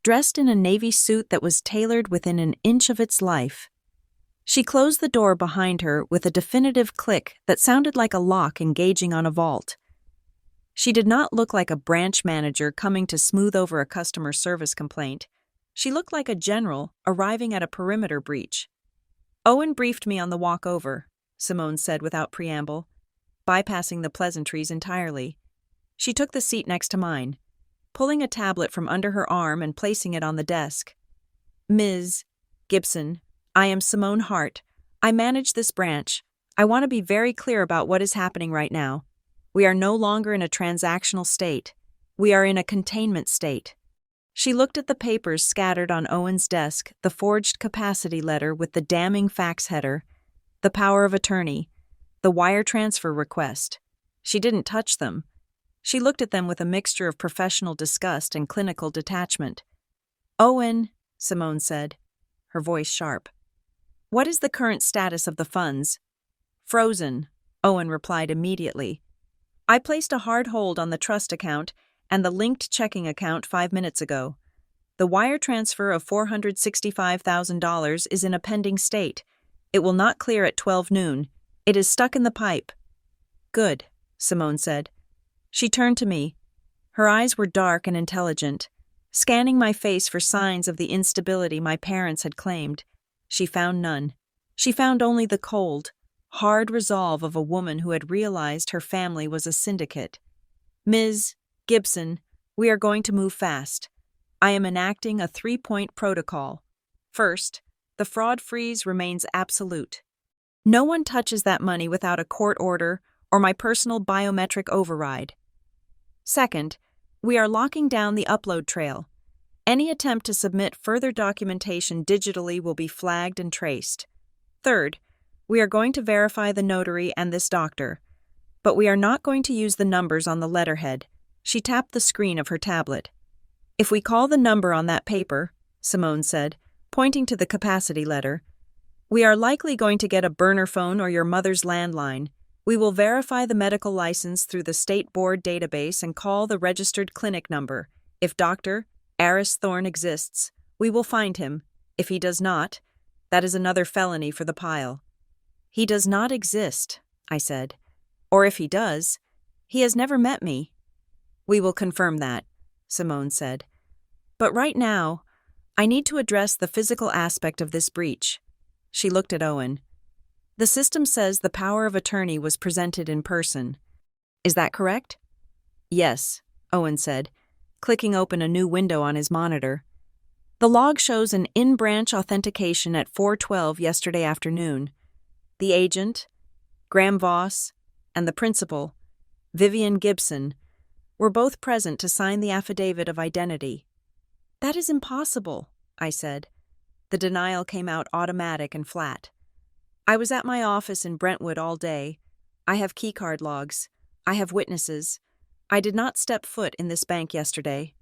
dressed in a navy suit that was tailored within an inch of its life. She closed the door behind her with a definitive click that sounded like a lock engaging on a vault. She did not look like a branch manager coming to smooth over a customer service complaint. She looked like a general arriving at a perimeter breach. Owen briefed me on the walk over, Simone said without preamble, bypassing the pleasantries entirely. She took the seat next to mine, pulling a tablet from under her arm and placing it on the desk. Ms. Gibson, I am Simone Hart. I manage this branch. I want to be very clear about what is happening right now. We are no longer in a transactional state. We are in a containment state. She looked at the papers scattered on Owen's desk, the forged capacity letter with the damning fax header, the power of attorney, the wire transfer request. She didn't touch them. She looked at them with a mixture of professional disgust and clinical detachment. Owen, Simone said, her voice sharp. What is the current status of the funds? Frozen, Owen replied immediately. I placed a hard hold on the trust account and the linked checking account 5 minutes ago. The wire transfer of $465,000 is in a pending state. It will not clear at 12 noon. It is stuck in the pipe. Good, Simone said. She turned to me. Her eyes were dark and intelligent, scanning my face for signs of the instability my parents had claimed. She found none. She found only the cold, hard resolve of a woman who had realized her family was a syndicate. Ms. Gibson, we are going to move fast. I am enacting a 3-point protocol. First, the fraud freeze remains absolute. No one touches that money without a court order or my personal biometric override. Second, we are locking down the upload trail. Any attempt to submit further documentation digitally will be flagged and traced. Third, we are going to verify the notary and this doctor, but we are not going to use the numbers on the letterhead. She tapped the screen of her tablet. If we call the number on that paper, Simone said, pointing to the capacity letter, we are likely going to get a burner phone or your mother's landline. We will verify the medical license through the state board database and call the registered clinic number. If Dr. Aris Thorne exists, we will find him. If he does not, that is another felony for the pile. He does not exist, I said. Or if he does, he has never met me. We will confirm that, Simone said. But right now, I need to address the physical aspect of this breach. She looked at Owen. The system says the power of attorney was presented in person. Is that correct? Yes, Owen said, clicking open a new window on his monitor. The log shows an in-branch authentication at 4:12 yesterday afternoon. The agent, Graham Voss, and the principal, Vivian Gibson, were both present to sign the affidavit of identity. That is impossible, I said. The denial came out automatic and flat. I was at my office in Brentwood all day. I have keycard logs. I have witnesses. I did not step foot in this bank yesterday.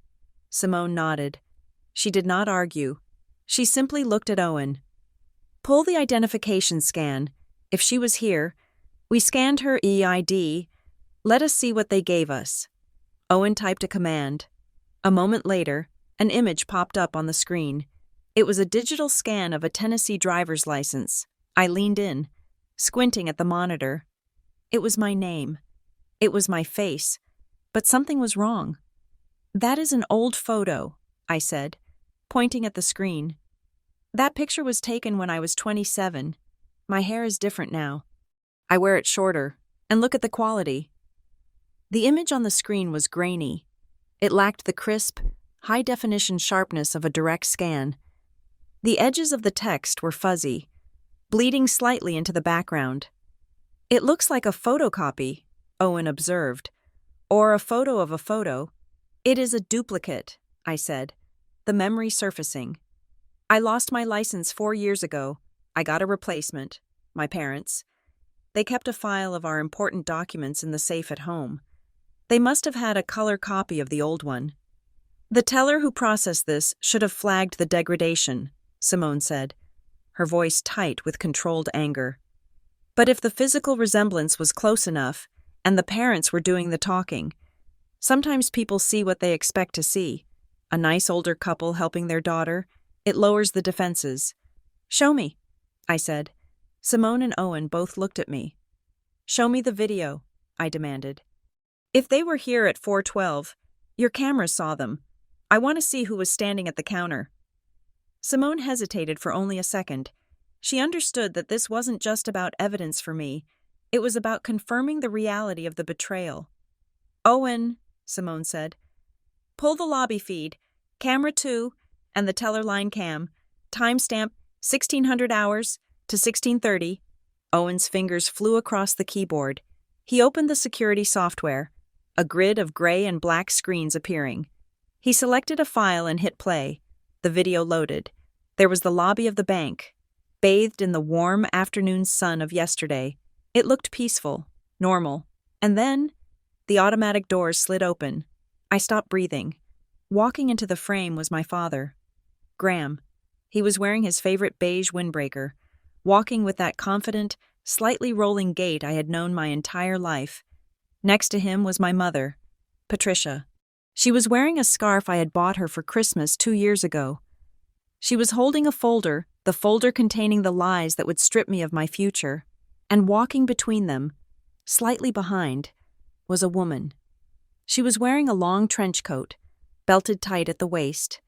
Simone nodded. She did not argue. She simply looked at Owen. Pull the identification scan. If she was here, we scanned her EID. Let us see what they gave us. Owen typed a command. A moment later, an image popped up on the screen. It was a digital scan of a Tennessee driver's license. I leaned in, squinting at the monitor. It was my name. It was my face. But something was wrong. That is an old photo, I said, pointing at the screen. That picture was taken when I was 27. My hair is different now. I wear it shorter, and look at the quality. The image on the screen was grainy. It lacked the crisp, high-definition sharpness of a direct scan. The edges of the text were fuzzy, bleeding slightly into the background. It looks like a photocopy, Owen observed, or a photo of a photo. It is a duplicate, I said, the memory surfacing. I lost my license 4 years ago. I got a replacement. My parents. They kept a file of our important documents in the safe at home. They must have had a color copy of the old one. The teller who processed this should have flagged the degradation, Simone said, her voice tight with controlled anger. But if the physical resemblance was close enough, and the parents were doing the talking, sometimes people see what they expect to see. A nice older couple helping their daughter, it lowers the defenses. Show me, I said. Simone and Owen both looked at me. Show me the video, I demanded. If they were here at 4:12, your cameras saw them. I want to see who was standing at the counter. Simone hesitated for only a second. She understood that this wasn't just about evidence for me. It was about confirming the reality of the betrayal. Owen, Simone said, pull the lobby feed, camera 2, and the teller line cam. Timestamp 1600 hours to 1630. Owen's fingers flew across the keyboard. He opened the security software, a grid of gray and black screens appearing. He selected a file and hit play. The video loaded. There was the lobby of the bank, bathed in the warm afternoon sun of yesterday. It looked peaceful, normal. And then, the automatic doors slid open. I stopped breathing. Walking into the frame was my father, Graham. He was wearing his favorite beige windbreaker, walking with that confident, slightly rolling gait I had known my entire life. Next to him was my mother, Patricia. She was wearing a scarf I had bought her for Christmas 2 years ago. She was holding a folder, the folder containing the lies that would strip me of my future, and walking between them, slightly behind, was a woman. She was wearing a long trench coat, belted tight at the waist.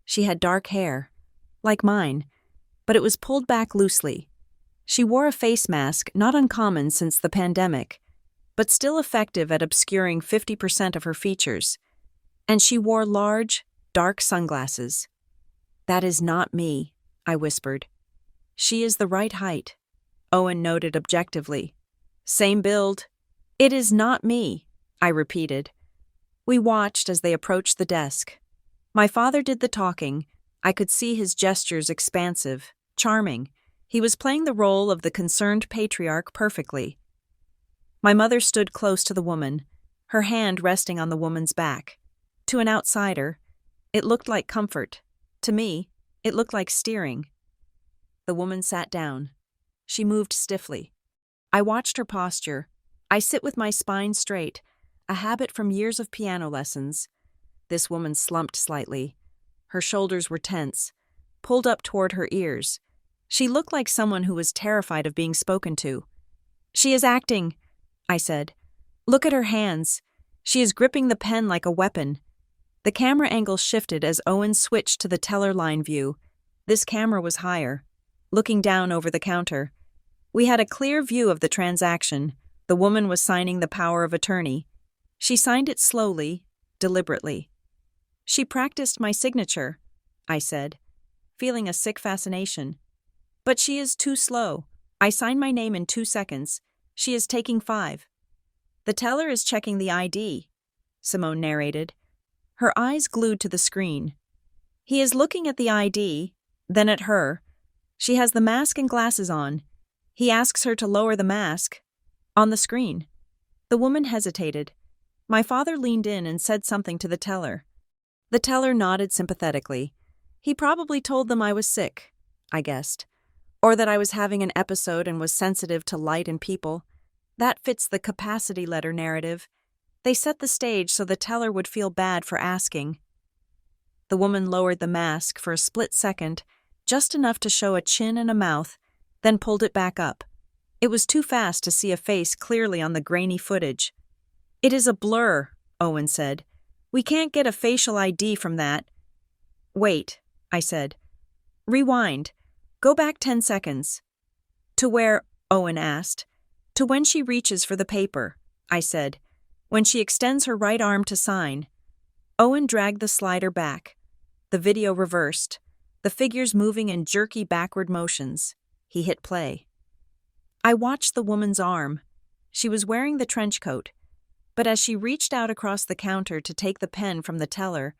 She had dark hair, like mine, but it was pulled back loosely. She wore a face mask not uncommon since the pandemic, but still effective at obscuring 50% of her features. And she wore large, dark sunglasses. That is not me, I whispered. She is the right height, Owen noted objectively. Same build. It is not me, I repeated. We watched as they approached the desk. My father did the talking. I could see his gestures expansive, charming. He was playing the role of the concerned patriarch perfectly. My mother stood close to the woman, her hand resting on the woman's back. To an outsider, it looked like comfort. To me, it looked like steering. The woman sat down. She moved stiffly. I watched her posture. I sit with my spine straight, a habit from years of piano lessons. This woman slumped slightly. Her shoulders were tense, pulled up toward her ears. She looked like someone who was terrified of being spoken to. She is acting, I said. Look at her hands. She is gripping the pen like a weapon. The camera angle shifted as Owen switched to the teller line view. This camera was higher, looking down over the counter. We had a clear view of the transaction. The woman was signing the power of attorney. She signed it slowly, deliberately. She practiced my signature, I said, feeling a sick fascination. But she is too slow. I signed my name in 2 seconds. She is taking 5. The teller is checking the ID, Simone narrated, her eyes glued to the screen. He is looking at the ID, then at her. She has the mask and glasses on. He asks her to lower the mask. On the screen. The woman hesitated. My father leaned in and said something to the teller. The teller nodded sympathetically. He probably told them I was sick, I guessed. Or that I was having an episode and was sensitive to light and people. That fits the capacity letter narrative. They set the stage so the teller would feel bad for asking. The woman lowered the mask for a split second, just enough to show a chin and a mouth, then pulled it back up. It was too fast to see a face clearly on the grainy footage. "It is a blur," Owen said. "We can't get a facial ID from that." "Wait," I said. "Rewind. Go back 10 seconds. "To where?" Owen asked. "To when she reaches for the paper," I said. "When she extends her right arm to sign." Owen dragged the slider back. The video reversed, the figures moving in jerky backward motions. He hit play. I watched the woman's arm. She was wearing the trench coat, but as she reached out across the counter to take the pen from the teller,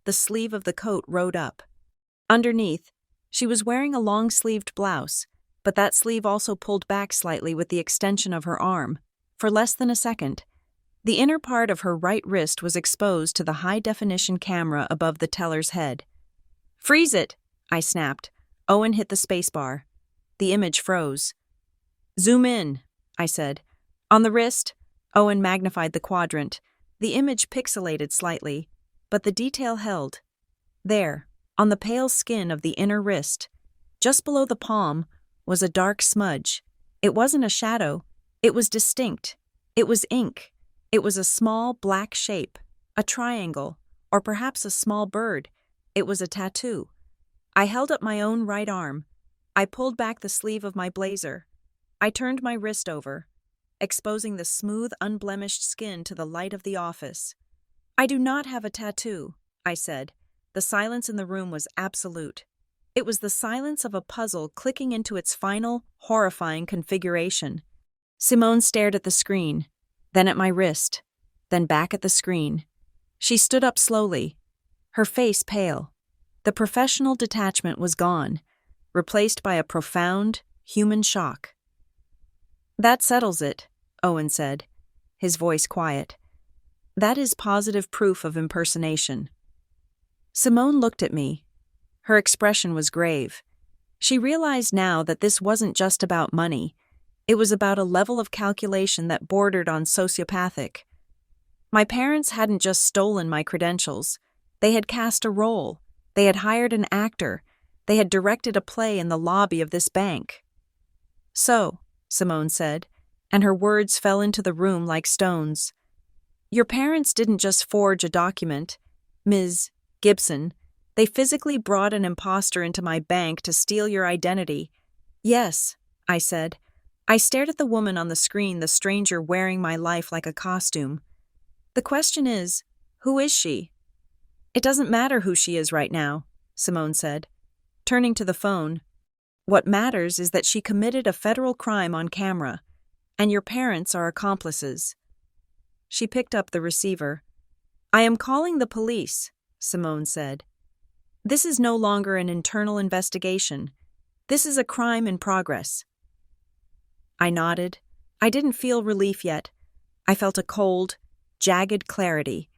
the sleeve of the coat rode up. Underneath, she was wearing a long-sleeved blouse, but that sleeve also pulled back slightly with the extension of her arm. For less than a second, the inner part of her right wrist was exposed to the high-definition camera above the teller's head. "Freeze it!" I snapped. Owen hit the spacebar. The image froze. "Zoom in," I said. On the wrist, Owen magnified the quadrant. The image pixelated slightly, but the detail held. There, on the pale skin of the inner wrist, just below the palm, was a dark smudge. It wasn't a shadow. It was distinct. It was ink. It was a small black shape, a triangle, or perhaps a small bird. It was a tattoo. I held up my own right arm. I pulled back the sleeve of my blazer. I turned my wrist over, exposing the smooth, unblemished skin to the light of the office. "I do not have a tattoo," I said. The silence in the room was absolute. It was the silence of a puzzle clicking into its final, horrifying configuration. Simone stared at the screen, then at my wrist, then back at the screen. She stood up slowly, her face pale. The professional detachment was gone, replaced by a profound, human shock. "That settles it," Owen said, his voice quiet. "That is positive proof of impersonation." Simone looked at me. Her expression was grave. She realized now that this wasn't just about money. It was about a level of calculation that bordered on sociopathic. My parents hadn't just stolen my credentials. They had cast a role. They had hired an actor. They had directed a play in the lobby of this bank. "So," Simone said, and her words fell into the room like stones. "Your parents didn't just forge a document, Ms. Gibson. They physically brought an imposter into my bank to steal your identity." "Yes," I said. I stared at the woman on the screen, the stranger wearing my life like a costume. "The question is, who is she?" "It doesn't matter who she is right now," Simone said, turning to the phone. "What matters is that she committed a federal crime on camera, and your parents are accomplices." She picked up the receiver. "I am calling the police," Simone said. "This is no longer an internal investigation. This is a crime in progress." I nodded. I didn't feel relief yet. I felt a cold, jagged clarity.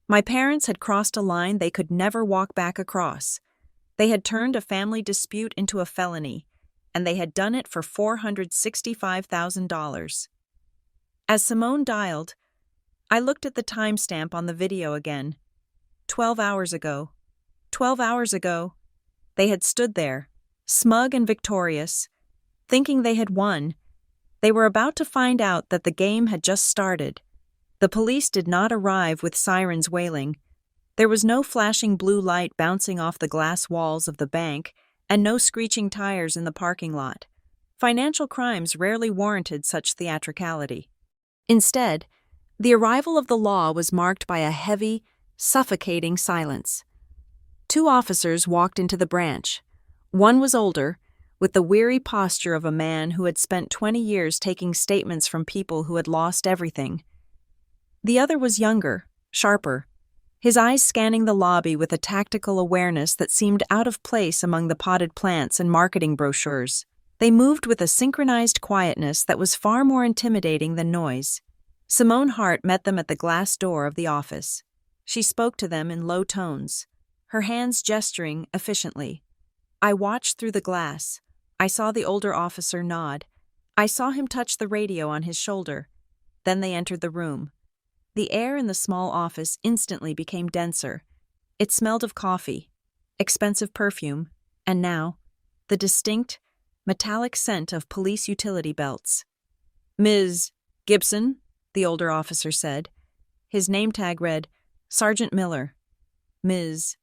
My parents had crossed a line they could never walk back across. They had turned a family dispute into a felony, and they had done it for $465,000. As Simone dialed, I looked at the timestamp on the video again. 12 hours ago. 12 hours ago. They had stood there, smug and victorious, thinking they had won. They were about to find out that the game had just started. The police did not arrive with sirens wailing. There was no flashing blue light bouncing off the glass walls of the bank, and no screeching tires in the parking lot. Financial crimes rarely warranted such theatricality. Instead, the arrival of the law was marked by a heavy, suffocating silence. 2 officers walked into the branch. One was older, with the weary posture of a man who had spent 20 years taking statements from people who had lost everything. The other was younger, sharper, his eyes scanning the lobby with a tactical awareness that seemed out of place among the potted plants and marketing brochures. They moved with a synchronized quietness that was far more intimidating than noise. Simone Hart met them at the glass door of the office. She spoke to them in low tones, her hands gesturing efficiently. I watched through the glass, I saw the older officer nod. I saw him touch the radio on his shoulder. Then they entered the room. The air in the small office instantly became denser. It smelled of coffee, expensive perfume, and now, the distinct, metallic scent of police utility belts. "Ms. Gibson," the older officer said. His name tag read, "Sergeant Miller." "Ms.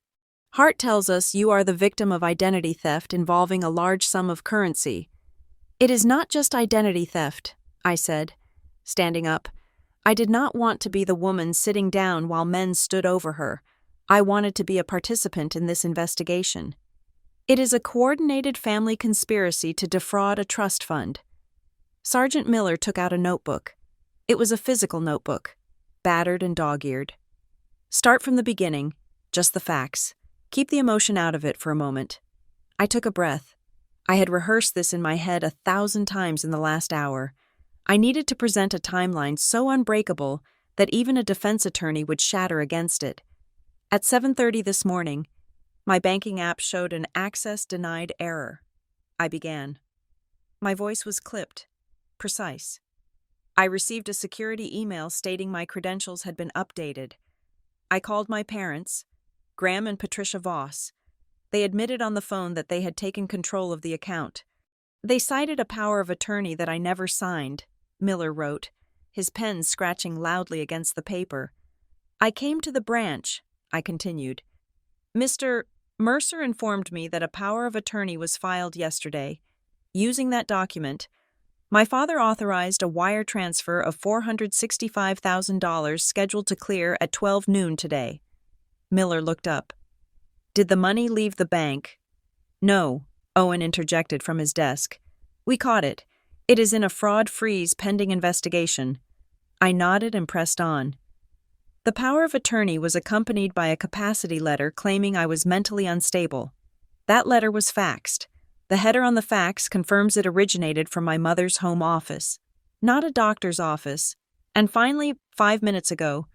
Hart tells us you are the victim of identity theft involving a large sum of currency." "It is not just identity theft," I said, standing up. I did not want to be the woman sitting down while men stood over her. I wanted to be a participant in this investigation. "It is a coordinated family conspiracy to defraud a trust fund." Sergeant Miller took out a notebook. It was a physical notebook, battered and dog-eared. "Start from the beginning, just the facts. Keep the emotion out of it for a moment." I took a breath. I had rehearsed this in my head 1,000 times in the last hour. I needed to present a timeline so unbreakable that even a defense attorney would shatter against it. At 7:30 this morning, my banking app showed an access denied error. I began. My voice was clipped, precise. I received a security email stating my credentials had been updated. I called my parents, Graham and Patricia Voss. They admitted on the phone that they had taken control of the account. They cited a power of attorney that I never signed, Miller wrote, his pen scratching loudly against the paper. "I came to the branch," I continued. "Mr. Mercer informed me that a power of attorney was filed yesterday. Using that document, my father authorized a wire transfer of $465,000 scheduled to clear at 12 noon today." Miller looked up. "Did the money leave the bank?" "No," Owen interjected from his desk. "We caught it. It is in a fraud freeze pending investigation." I nodded and pressed on. The power of attorney was accompanied by a capacity letter claiming I was mentally unstable. That letter was faxed. The header on the fax confirms it originated from my mother's home office, not a doctor's office. And finally, 5 minutes ago,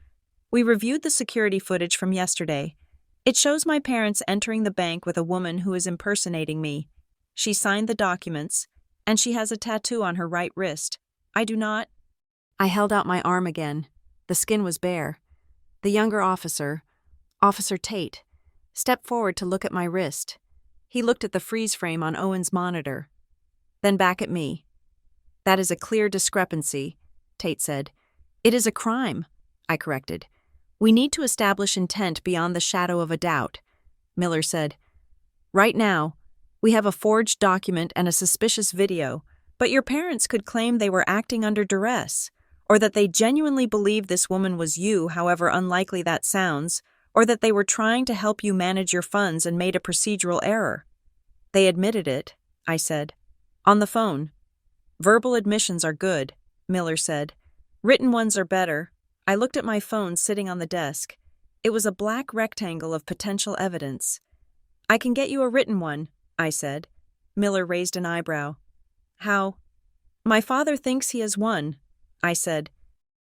we reviewed the security footage from yesterday. It shows my parents entering the bank with a woman who is impersonating me. She signed the documents, and she has a tattoo on her right wrist. I do not. I held out my arm again. The skin was bare. The younger officer, Officer Tate, stepped forward to look at my wrist. He looked at the freeze frame on Owen's monitor, then back at me. "That is a clear discrepancy," Tate said. "It is a crime," I corrected. "We need to establish intent beyond the shadow of a doubt," Miller said. "Right now, we have a forged document and a suspicious video, but your parents could claim they were acting under duress, or that they genuinely believed this woman was you, however unlikely that sounds, or that they were trying to help you manage your funds and made a procedural error." "They admitted it," I said. "On the phone." "Verbal admissions are good," Miller said. "Written ones are better." I looked at my phone sitting on the desk. It was a black rectangle of potential evidence. "I can get you a written one," I said. Miller raised an eyebrow. "How?" "My father thinks he has won," I said.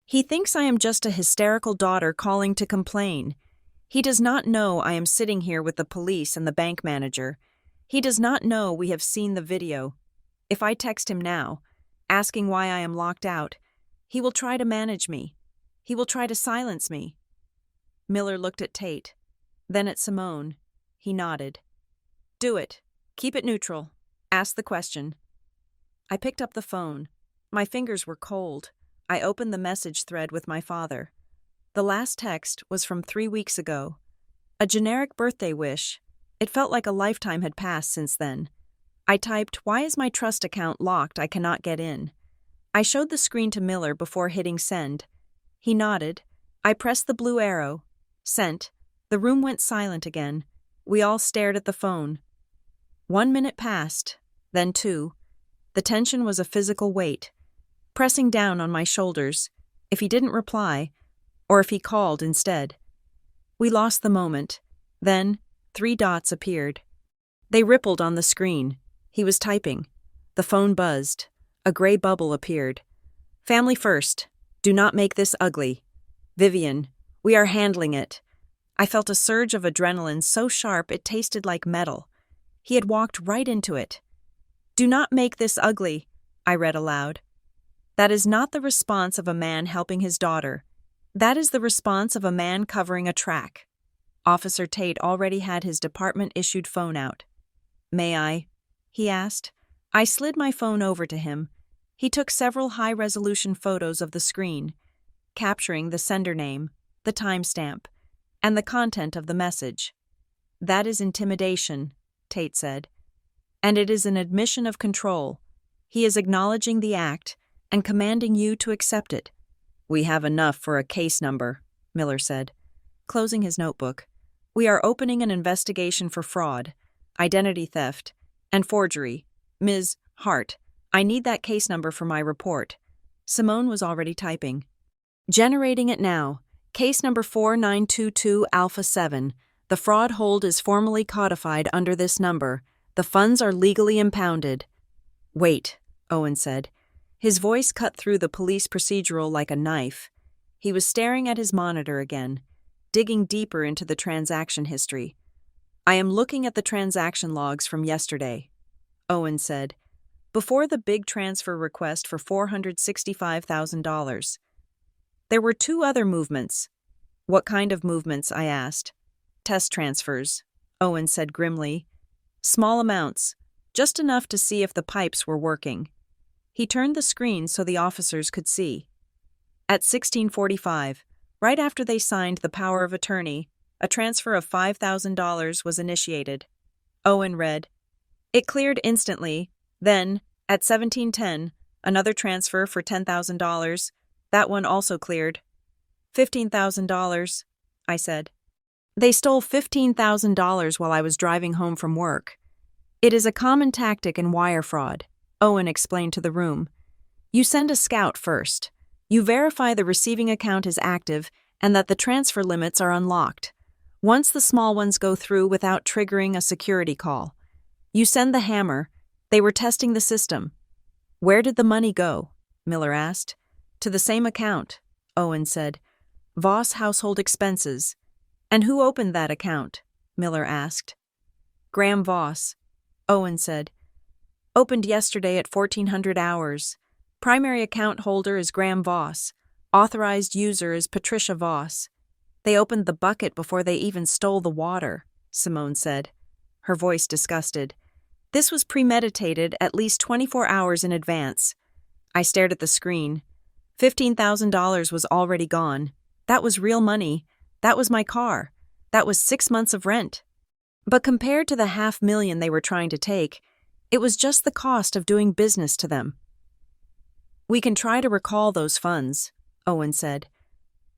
"He thinks I am just a hysterical daughter calling to complain. He does not know I am sitting here with the police and the bank manager. He does not know we have seen the video. If I text him now, asking why I am locked out, he will try to manage me. He will try to silence me." Miller looked at Tate, then at Simone. He nodded. "Do it. Keep it neutral. Ask the question." I picked up the phone. My fingers were cold. I opened the message thread with my father. The last text was from 3 weeks ago. A generic birthday wish. It felt like a lifetime had passed since then. I typed, "Why is my trust account locked? I cannot get in." I showed the screen to Miller before hitting send. He nodded. I pressed the blue arrow. Sent. The room went silent again. We all stared at the phone. 1 minute passed, then 2. The tension was a physical weight, pressing down on my shoulders. If he didn't reply, or if he called instead. We lost the moment. Then, 3 dots appeared. They rippled on the screen. He was typing. The phone buzzed. A gray bubble appeared. "Family first. Do not make this ugly. Vivian, we are handling it." I felt a surge of adrenaline so sharp it tasted like metal. He had walked right into it. "Do not make this ugly," I read aloud. "That is not the response of a man helping his daughter. That is the response of a man covering a track." Officer Tate already had his department-issued phone out. "May I?" he asked. I slid my phone over to him. He took several high-resolution photos of the screen, capturing the sender name, the timestamp, and the content of the message. "That is intimidation," Tate said. "And it is an admission of control. He is acknowledging the act and commanding you to accept it." "We have enough for a case number," Miller said, closing his notebook. "We are opening an investigation for fraud, identity theft, and forgery. Ms. Hart, I need that case number for my report." Simone was already typing. "Generating it now. Case number 4922 Alpha 7. The fraud hold is formally codified under this number. The funds are legally impounded." "Wait," Owen said. His voice cut through the police procedural like a knife. He was staring at his monitor again, digging deeper into the transaction history. "I am looking at the transaction logs from yesterday," Owen said, "before the big transfer request for $465,000. There were 2 other movements." "What kind of movements?" I asked. "Test transfers," Owen said grimly. "Small amounts, just enough to see if the pipes were working." He turned the screen so the officers could see. At 16:45, right after they signed the power of attorney, a transfer of $5,000 was initiated. Owen read. It cleared instantly. Then, at 17:10, another transfer for $10,000. That one also cleared. $15,000, I said. "They stole $15,000 while I was driving home from work. It is a common tactic in wire fraud," Owen explained to the room. "You send a scout first. You verify the receiving account is active and that the transfer limits are unlocked. Once the small ones go through without triggering a security call, you send the hammer. They were testing the system." "Where did the money go?" Miller asked. "To the same account," Owen said. "Voss Household Expenses." "And who opened that account?" Miller asked. "Graham Voss," Owen said. "Opened yesterday at 1400 hours. Primary account holder is Graham Voss. Authorized user is Patricia Voss. They opened the bucket before they even stole the water," Simone said, her voice disgusted. "This was premeditated at least 24 hours in advance." I stared at the screen. $15,000 was already gone. That was real money. That was my car. That was 6 months of rent. But compared to the $500,000 they were trying to take, it was just the cost of doing business to them. "We can try to recall those funds," Owen said.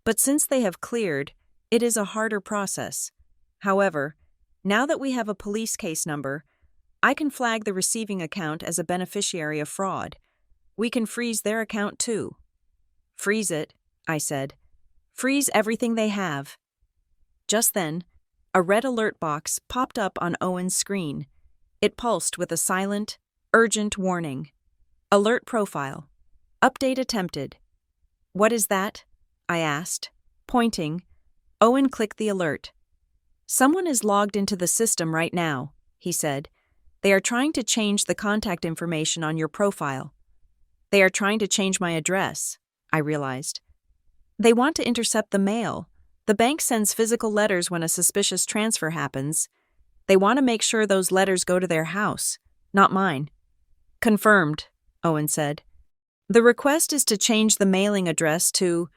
"But since they have cleared, it is a harder process. However, now that we have a police case number, I can flag the receiving account as a beneficiary of fraud. We can freeze their account too." "Freeze it," I said. "Freeze everything they have." Just then, a red alert box popped up on Owen's screen. It pulsed with a silent, urgent warning. "Alert profile. Update attempted." "What is that?" I asked, pointing. Owen clicked the alert. "Someone is logged into the system right now," he said. "They are trying to change the contact information on your profile." "They are trying to change my address," I realized. "They want to intercept the mail. The bank sends physical letters when a suspicious transfer happens. They want to make sure those letters go to their house, not mine." "Confirmed," Owen said. "The request is to change the mailing address to—"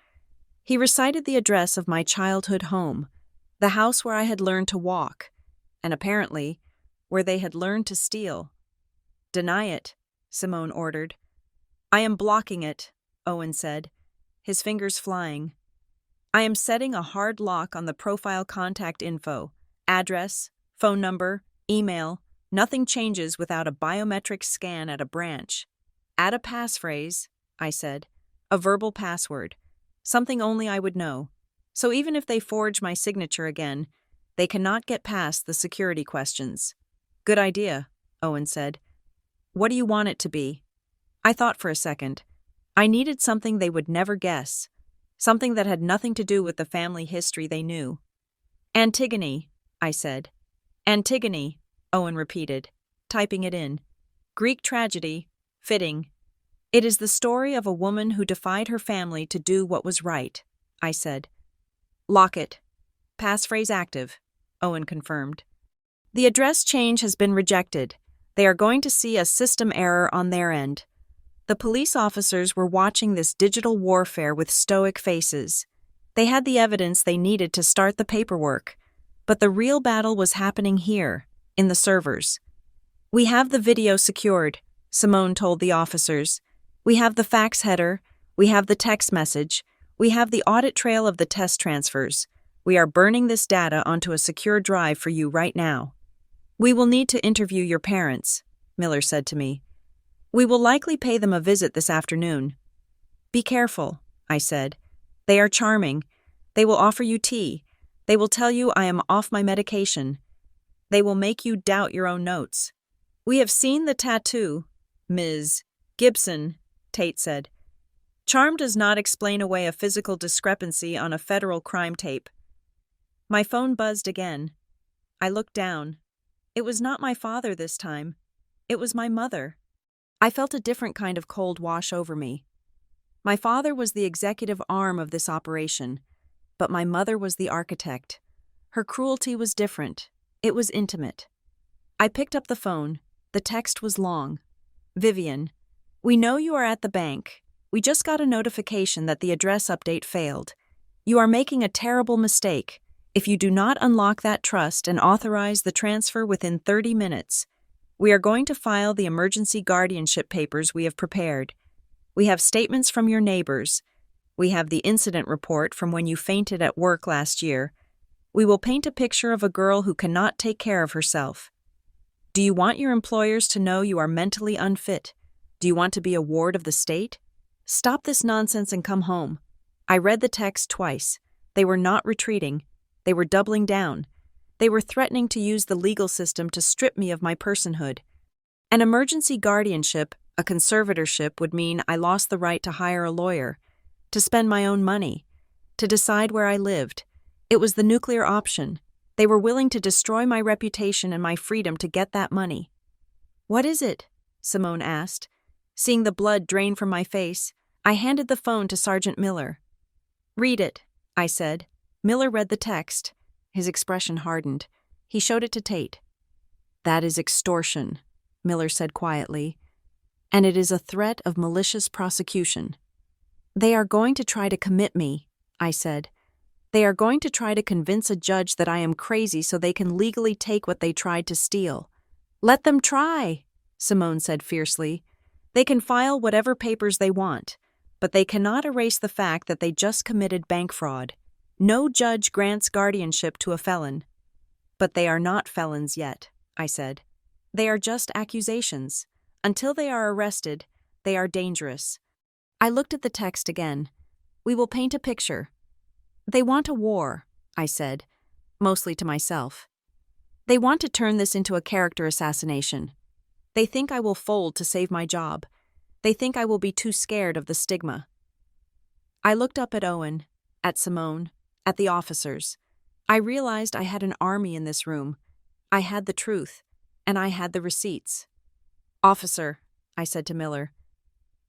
He recited the address of my childhood home, the house where I had learned to walk, and apparently, where they had learned to steal. "Deny it," Simone ordered. "I am blocking it," Owen said, his fingers flying. "I am setting a hard lock on the profile contact info, address, phone number, email. Nothing changes without a biometric scan at a branch. Add a passphrase," I said, "a verbal password, something only I would know. So even if they forge my signature again, they cannot get past the security questions." "Good idea," Owen said. "What do you want it to be?" I thought for a second. I needed something they would never guess, something that had nothing to do with the family history they knew. "Antigone," I said. "Antigone," Owen repeated, typing it in. Greek tragedy, fitting. It is the story of a woman who defied her family to do what was right, I said. Lock it. Passphrase active, Owen confirmed. The address change has been rejected. They are going to see a system error on their end. The police officers were watching this digital warfare with stoic faces. They had the evidence they needed to start the paperwork. But the real battle was happening here, in the servers. We have the video secured, Simone told the officers. We have the fax header. We have the text message. We have the audit trail of the test transfers. We are burning this data onto a secure drive for you right now. We will need to interview your parents, Miller said to me. We will likely pay them a visit this afternoon. Be careful, I said. They are charming. They will offer you tea. They will tell you I am off my medication. They will make you doubt your own notes. We have seen the tattoo, Ms. Gibson, Tate said. Charm does not explain away a physical discrepancy on a federal crime tape. My phone buzzed again. I looked down. It was not my father this time. It was my mother. I felt a different kind of cold wash over me. My father was the executive arm of this operation, but my mother was the architect. Her cruelty was different. It was intimate. I picked up the phone. The text was long. Vivian, we know you are at the bank. We just got a notification that the address update failed. You are making a terrible mistake. If you do not unlock that trust and authorize the transfer within 30 minutes, we are going to file the emergency guardianship papers we have prepared. We have statements from your neighbors. We have the incident report from when you fainted at work last year. We will paint a picture of a girl who cannot take care of herself. Do you want your employers to know you are mentally unfit? Do you want to be a ward of the state? Stop this nonsense and come home. I read the text twice. They were not retreating. They were doubling down. They were threatening to use the legal system to strip me of my personhood. An emergency guardianship, a conservatorship, would mean I lost the right to hire a lawyer, to spend my own money, to decide where I lived. It was the nuclear option. They were willing to destroy my reputation and my freedom to get that money. What is it? Simone asked. Seeing the blood drain from my face, I handed the phone to Sergeant Miller. Read it, I said. Miller read the text. His expression hardened. He showed it to Tate. That is extortion, Miller said quietly, and it is a threat of malicious prosecution. They are going to try to commit me, I said. They are going to try to convince a judge that I am crazy so they can legally take what they tried to steal. Let them try, Simone said fiercely. They can file whatever papers they want, but they cannot erase the fact that they just committed bank fraud. No judge grants guardianship to a felon. But they are not felons yet, I said. They are just accusations. Until they are arrested, they are dangerous. I looked at the text again. We will paint a picture. They want a war, I said, mostly to myself. They want to turn this into a character assassination. They think I will fold to save my job. They think I will be too scared of the stigma. I looked up at Owen, at Simone, at the officers. I realized I had an army in this room. I had the truth, and I had the receipts. Officer, I said to Miller,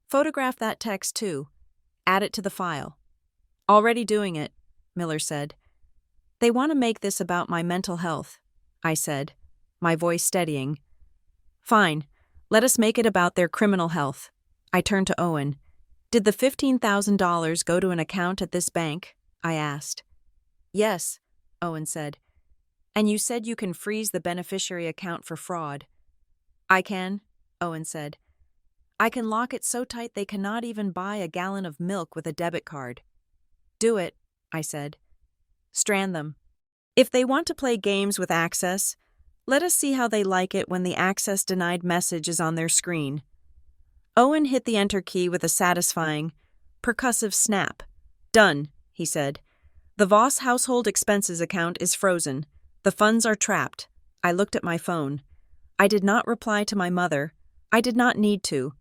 photograph that text too. Add it to the file. Already doing it, Miller said. They want to make this about my mental health, I said, my voice steadying. Fine, let us make it about their criminal health. I turned to Owen. Did the $15,000 go to an account at this bank? I asked. Yes, Owen said. And you said you can freeze the beneficiary account for fraud. I can, Owen said. I can lock it so tight they cannot even buy a gallon of milk with a debit card. Do it, I said. Strand them. If they want to play games with access, let us see how they like it when the access denied message is on their screen. Owen hit the enter key with a satisfying, percussive snap. Done, he said. The Voss household expenses account is frozen. The funds are trapped. I looked at my phone. I did not reply to my mother. I did not need to.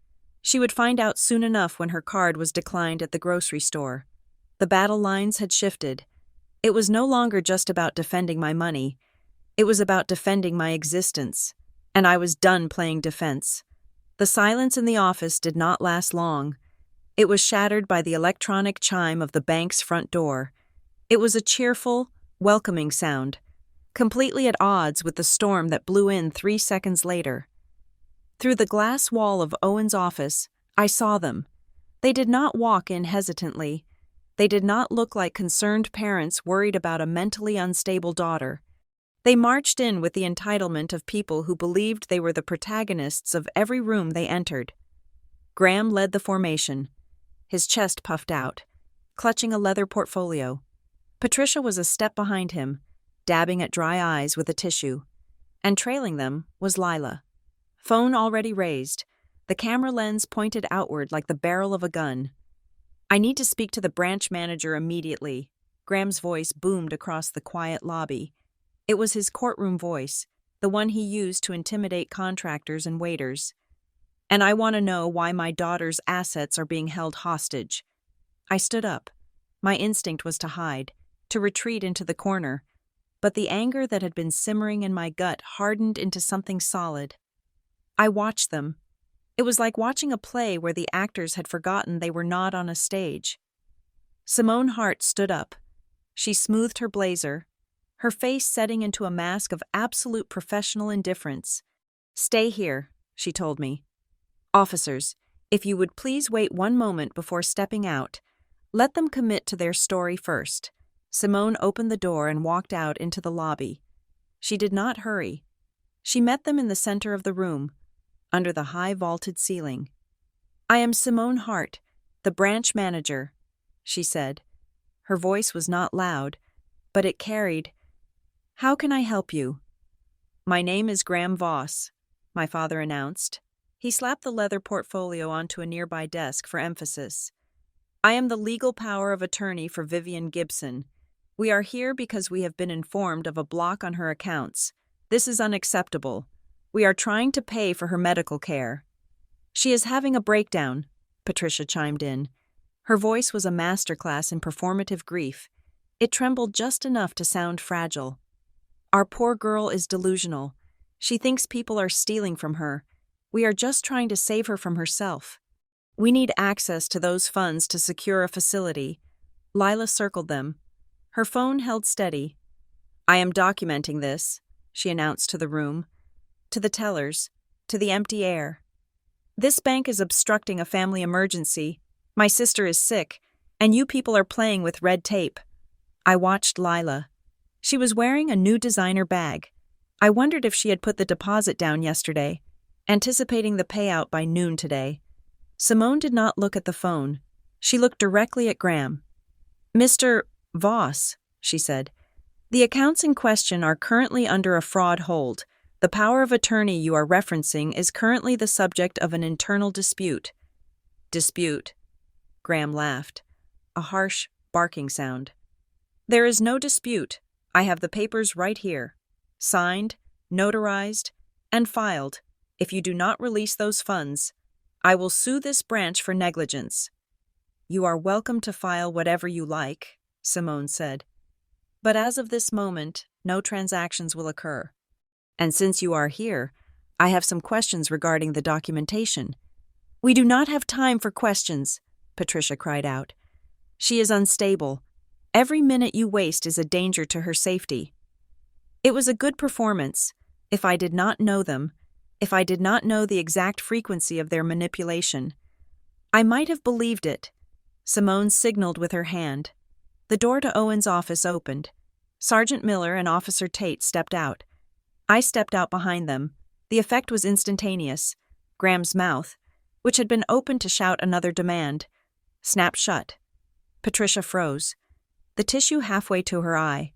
She would find out soon enough when her card was declined at the grocery store. The battle lines had shifted. It was no longer just about defending my money. It was about defending my existence. And I was done playing defense. The silence in the office did not last long. It was shattered by the electronic chime of the bank's front door. It was a cheerful, welcoming sound, completely at odds with the storm that blew in 3 seconds later. Through the glass wall of Owen's office, I saw them. They did not walk in hesitantly. They did not look like concerned parents worried about a mentally unstable daughter. They marched in with the entitlement of people who believed they were the protagonists of every room they entered. Graham led the formation, his chest puffed out, clutching a leather portfolio. Patricia was a step behind him, dabbing at dry eyes with a tissue. And trailing them was Lila. Phone already raised, the camera lens pointed outward like the barrel of a gun. "I need to speak to the branch manager immediately." Graham's voice boomed across the quiet lobby. It was his courtroom voice, the one he used to intimidate contractors and waiters. "And I want to know why my daughter's assets are being held hostage." I stood up. My instinct was to hide, to retreat into the corner, but the anger that had been simmering in my gut hardened into something solid. I watched them. It was like watching a play where the actors had forgotten they were not on a stage. Simone Hart stood up. She smoothed her blazer, her face setting into a mask of absolute professional indifference. "Stay here," she told me. "Officers, if you would please wait 1 moment before stepping out. Let them commit to their story first." Simone opened the door and walked out into the lobby. She did not hurry. She met them in the center of the room, under the high vaulted ceiling. "I am Simone Hart, the branch manager," she said. Her voice was not loud, but it carried. "How can I help you?" "My name is Graham Voss," my father announced. He slapped the leather portfolio onto a nearby desk for emphasis. "I am the legal power of attorney for Vivian Gibson. We are here because we have been informed of a block on her accounts. This is unacceptable. We are trying to pay for her medical care." "She is having a breakdown," Patricia chimed in. Her voice was a masterclass in performative grief. It trembled just enough to sound fragile. "Our poor girl is delusional. She thinks people are stealing from her. We are just trying to save her from herself. We need access to those funds to secure a facility." Lila circled them. Her phone held steady. "I am documenting this," she announced to the room, to the tellers, to the empty air. "This bank is obstructing a family emergency. My sister is sick, and you people are playing with red tape." I watched Lila. She was wearing a new designer bag. I wondered if she had put the deposit down yesterday, anticipating the payout by noon today. Simone did not look at the phone. She looked directly at Graham. "Mr. Voss," she said, "the accounts in question are currently under a fraud hold. The power of attorney you are referencing is currently the subject of an internal dispute." "Dispute?" Graham laughed, a harsh, barking sound. "There is no dispute. I have the papers right here. Signed, notarized, and filed. If you do not release those funds, I will sue this branch for negligence." "You are welcome to file whatever you like," Simone said. "But as of this moment, no transactions will occur. And since you are here, I have some questions regarding the documentation." "We do not have time for questions," Patricia cried out. "She is unstable. Every minute you waste is a danger to her safety." It was a good performance, if I did not know them, if I did not know the exact frequency of their manipulation. I might have believed it. Simone signaled with her hand. The door to Owen's office opened. Sergeant Miller and Officer Tate stepped out. I stepped out behind them. The effect was instantaneous. Graham's mouth, which had been open to shout another demand, snapped shut. Patricia froze, the tissue halfway to her eye.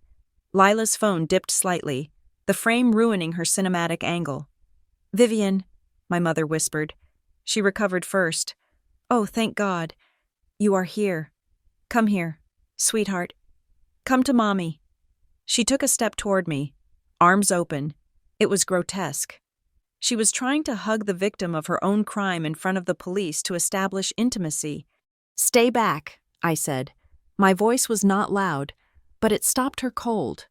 Lila's phone dipped slightly, the frame ruining her cinematic angle. "Vivian," my mother whispered. She recovered first. "Oh, thank God. You are here. Come here, sweetheart. Come to Mommy." She took a step toward me, arms open. It was grotesque. She was trying to hug the victim of her own crime in front of the police to establish intimacy. "Stay back," I said. My voice was not loud, but it stopped her cold.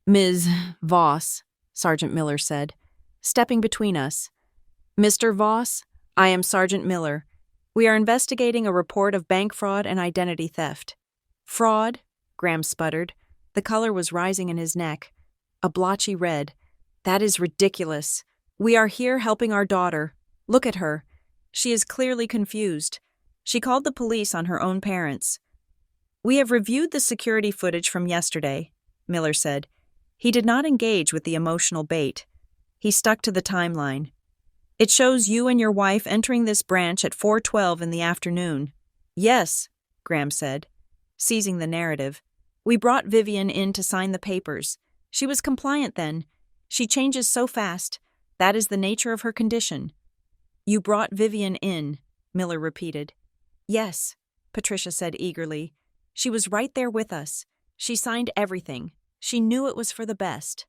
"Ms. Voss," Sergeant Miller said, stepping between us. "Mr. Voss, I am Sergeant Miller. We are investigating a report of bank fraud and identity theft. Fraud? Graham sputtered. The color was rising in his neck. A blotchy red. That is ridiculous. We are here helping our daughter. Look at her. She is clearly confused. She called the police on her own parents. We have reviewed the security footage from yesterday, Miller said. He did not engage with the emotional bait. He stuck to the timeline. It shows you and your wife entering this branch at 4:12 in the afternoon. Yes, Graham said, seizing the narrative. We brought Vivian in to sign the papers. She was compliant then. She changes so fast. That is the nature of her condition. You brought Vivian in, Miller repeated. Yes, Patricia said eagerly. She was right there with us. She signed everything. She knew it was for the best.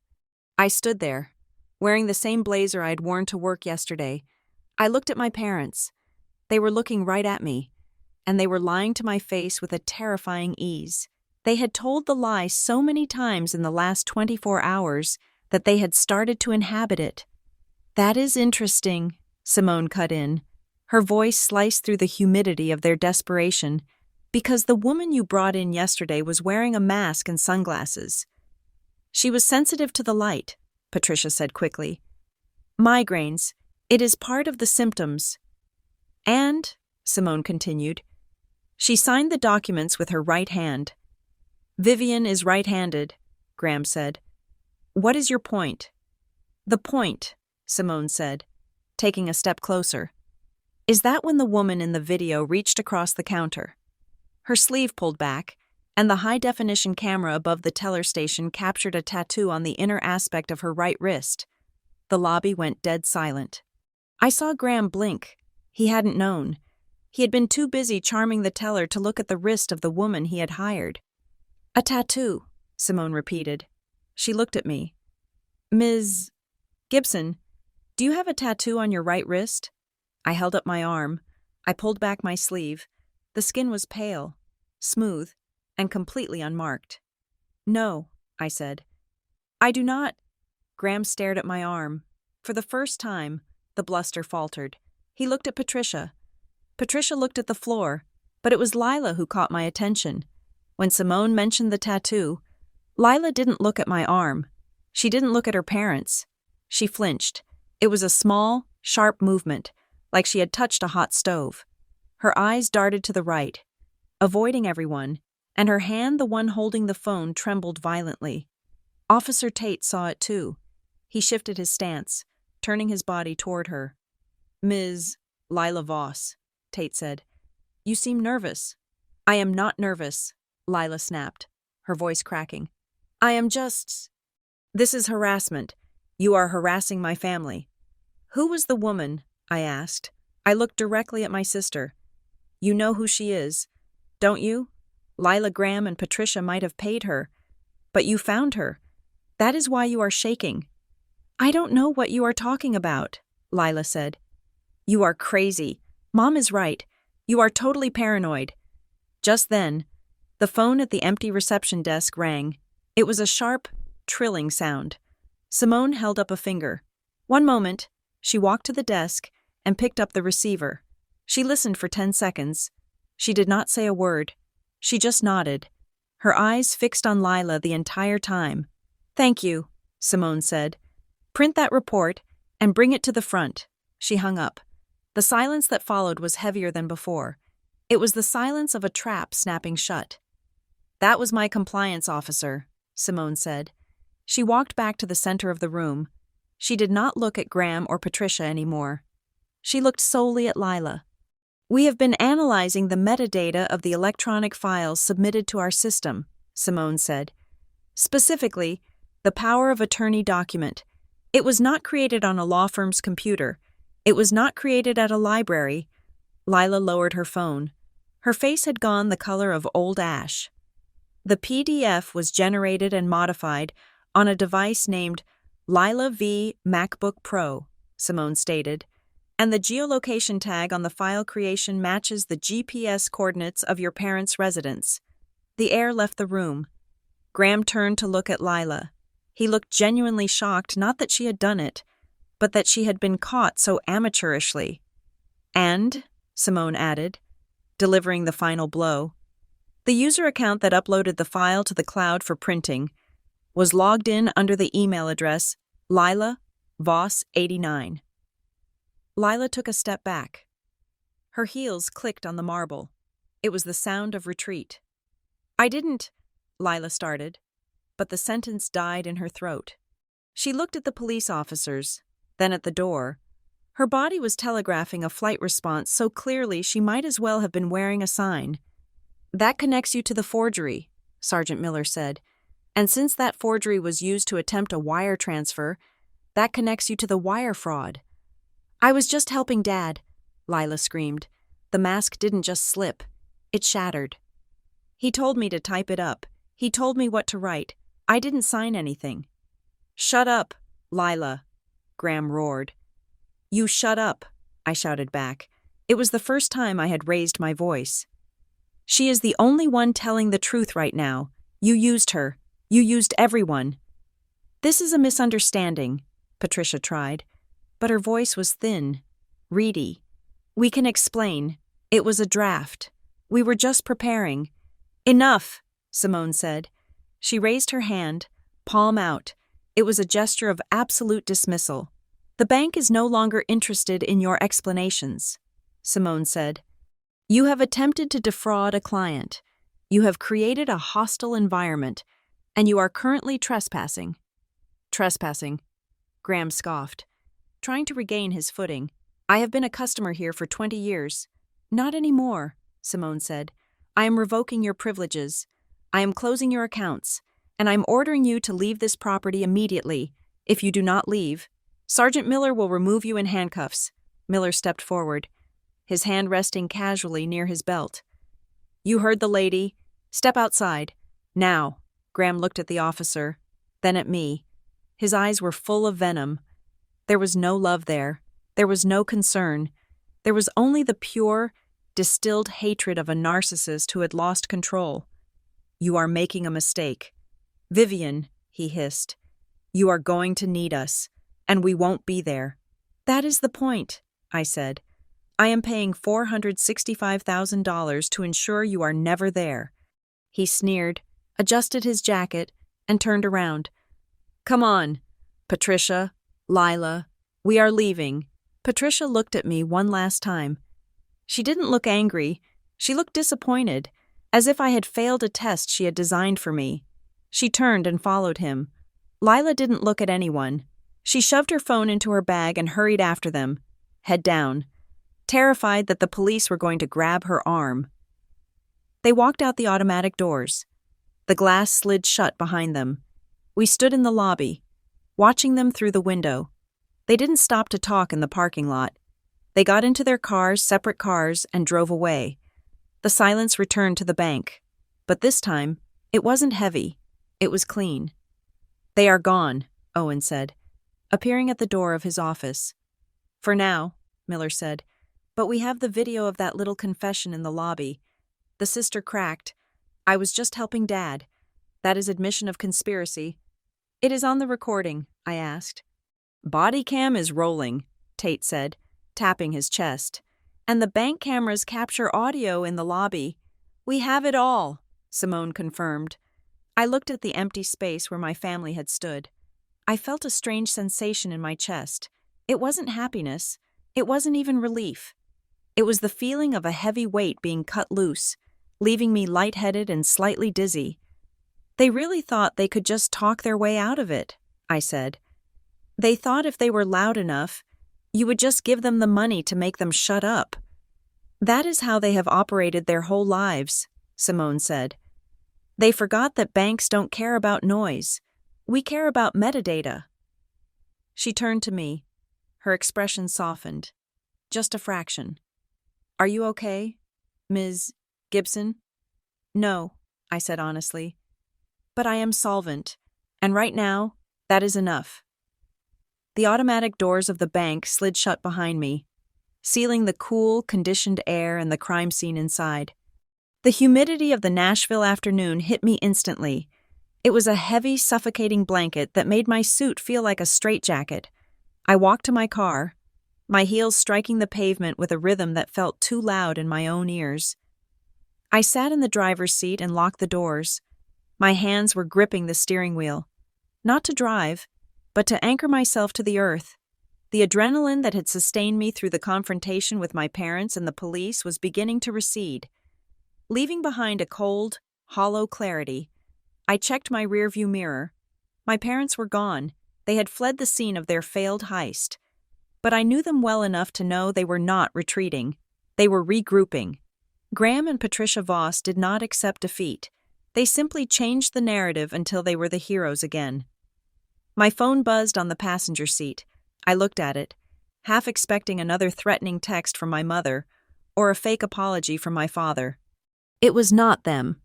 I stood there, wearing the same blazer I'd worn to work yesterday. I looked at my parents. They were looking right at me, and they were lying to my face with a terrifying ease. They had told the lie so many times in the last 24 hours that they had started to inhabit it. That is interesting, Simone cut in. Her voice sliced through the humidity of their desperation, because the woman you brought in yesterday was wearing a mask and sunglasses. She was sensitive to the light, Patricia said quickly. Migraines. It is part of the symptoms. And, Simone continued, she signed the documents with her right hand. Vivian is right-handed, Graham said. What is your point? The point, Simone said, taking a step closer, is that when the woman in the video reached across the counter. Her sleeve pulled back, and the high-definition camera above the teller station captured a tattoo on the inner aspect of her right wrist. The lobby went dead silent. I saw Graham blink. He hadn't known. He had been too busy charming the teller to look at the wrist of the woman he had hired. A tattoo, Simone repeated. She looked at me. Ms. Gibson, do you have a tattoo on your right wrist? I held up my arm. I pulled back my sleeve. The skin was pale, smooth, and completely unmarked. No, I said. I do not. Graham stared at my arm. For the first time, the bluster faltered. He looked at Patricia. Patricia looked at the floor, but it was Lila who caught my attention. When Simone mentioned the tattoo, Lila didn't look at my arm. She didn't look at her parents. She flinched. It was a small, sharp movement, like she had touched a hot stove. Her eyes darted to the right, avoiding everyone, and her hand, the one holding the phone, trembled violently. Officer Tate saw it too. He shifted his stance, turning his body toward her. Ms. Lila Voss, Tate said. You seem nervous. I am not nervous, Lila snapped, her voice cracking. I am just... This is harassment. You are harassing my family. Who was the woman? I asked. I looked directly at my sister. You know who she is, don't you? Lila Graham and Patricia might have paid her, but you found her. That is why you are shaking. I don't know what you are talking about, Lila said. You are crazy. Mom is right. You are totally paranoid. Just then, the phone at the empty reception desk rang. It was a sharp, trilling sound. Simone held up a finger. One moment, she walked to the desk and picked up the receiver. She listened for 10 seconds. She did not say a word. She just nodded, her eyes fixed on Lila the entire time. Thank you, Simone said. Print that report and bring it to the front. She hung up. The silence that followed was heavier than before. It was the silence of a trap snapping shut. That was my compliance officer, Simone said. She walked back to the center of the room. She did not look at Graham or Patricia anymore. She looked solely at Lila. We have been analyzing the metadata of the electronic files submitted to our system, Simone said. Specifically, the power of attorney document. It was not created on a law firm's computer. It was not created at a library. Lila lowered her phone. Her face had gone the color of old ash. The PDF was generated and modified on a device named Lila V MacBook Pro, Simone stated, and the geolocation tag on the file creation matches the GPS coordinates of your parents' residence. The air left the room. Graham turned to look at Lila. He looked genuinely shocked, not that she had done it, but that she had been caught so amateurishly. And, Simone added, delivering the final blow, the user account that uploaded the file to the cloud for printing was logged in under the email address Lila Voss 89. Lila took a step back. Her heels clicked on the marble. It was the sound of retreat. I didn't, Lila started, but the sentence died in her throat. She looked at the police officers, then at the door. Her body was telegraphing a flight response so clearly she might as well have been wearing a sign. That connects you to the forgery, Sergeant Miller said. And since that forgery was used to attempt a wire transfer, that connects you to the wire fraud. I was just helping Dad, Lila screamed. The mask didn't just slip. It shattered. He told me to type it up. He told me what to write. I didn't sign anything. Shut up, Lila, Graham roared. You shut up, I shouted back. It was the first time I had raised my voice. She is the only one telling the truth right now. You used her. You used everyone. This is a misunderstanding, Patricia tried, but her voice was thin, reedy. We can explain. It was a draft. We were just preparing. Enough, Simone said. She raised her hand, palm out. It was a gesture of absolute dismissal. The bank is no longer interested in your explanations, Simone said. You have attempted to defraud a client. You have created a hostile environment, and you are currently trespassing. Trespassing, Graham scoffed, trying to regain his footing. I have been a customer here for 20 years. Not anymore, Simone said. I am revoking your privileges. I am closing your accounts, and I am ordering you to leave this property immediately. If you do not leave, Sergeant Miller will remove you in handcuffs. Miller stepped forward, his hand resting casually near his belt. You heard the lady. Step outside. Now. Graham looked at the officer, then at me. His eyes were full of venom. There was no love there. There was no concern. There was only the pure, distilled hatred of a narcissist who had lost control. You are making a mistake. Vivian, he hissed, you are going to need us, and we won't be there. That is the point, I said. I am paying $465,000 to ensure you are never there. He sneered, adjusted his jacket, and turned around. Come on, Patricia, Lila, we are leaving. Patricia looked at me one last time. She didn't look angry. She looked disappointed, as if I had failed a test she had designed for me. She turned and followed him. Lila didn't look at anyone. She shoved her phone into her bag and hurried after them, head down, terrified that the police were going to grab her arm. They walked out the automatic doors. The glass slid shut behind them. We stood in the lobby, watching them through the window. They didn't stop to talk in the parking lot. They got into their cars, separate cars, and drove away. The silence returned to the bank. But this time, it wasn't heavy. It was clean. They are gone, Owen said, appearing at the door of his office. For now, Miller said, but we have the video of that little confession in the lobby. The sister cracked. I was just helping Dad. That is admission of conspiracy. It is on the recording, I asked. Body cam is rolling, Tate said, tapping his chest. And the bank cameras capture audio in the lobby. We have it all, Simone confirmed. I looked at the empty space where my family had stood. I felt a strange sensation in my chest. It wasn't happiness. It wasn't even relief. It was the feeling of a heavy weight being cut loose, leaving me lightheaded and slightly dizzy. They really thought they could just talk their way out of it, I said. They thought if they were loud enough, you would just give them the money to make them shut up. That is how they have operated their whole lives, Simone said. They forgot that banks don't care about noise. We care about metadata. She turned to me. Her expression softened. Just a fraction. Are you okay, Ms. Gibson? No, I said honestly. But I am solvent, and right now, that is enough. The automatic doors of the bank slid shut behind me, sealing the cool, conditioned air and the crime scene inside. The humidity of the Nashville afternoon hit me instantly. It was a heavy, suffocating blanket that made my suit feel like a straitjacket. I walked to my car. my heels striking the pavement with a rhythm that felt too loud in my own ears. I sat in the driver's seat and locked the doors. My hands were gripping the steering wheel, not to drive, but to anchor myself to the earth. The adrenaline that had sustained me through the confrontation with my parents and the police was beginning to recede. Leaving behind a cold, hollow clarity, I checked my rearview mirror. My parents were gone. They had fled the scene of their failed heist. But I knew them well enough to know they were not retreating. They were regrouping. Graham and Patricia Voss did not accept defeat. They simply changed the narrative until they were the heroes again. My phone buzzed on the passenger seat. I looked at it, half expecting another threatening text from my mother or a fake apology from my father. It was not them.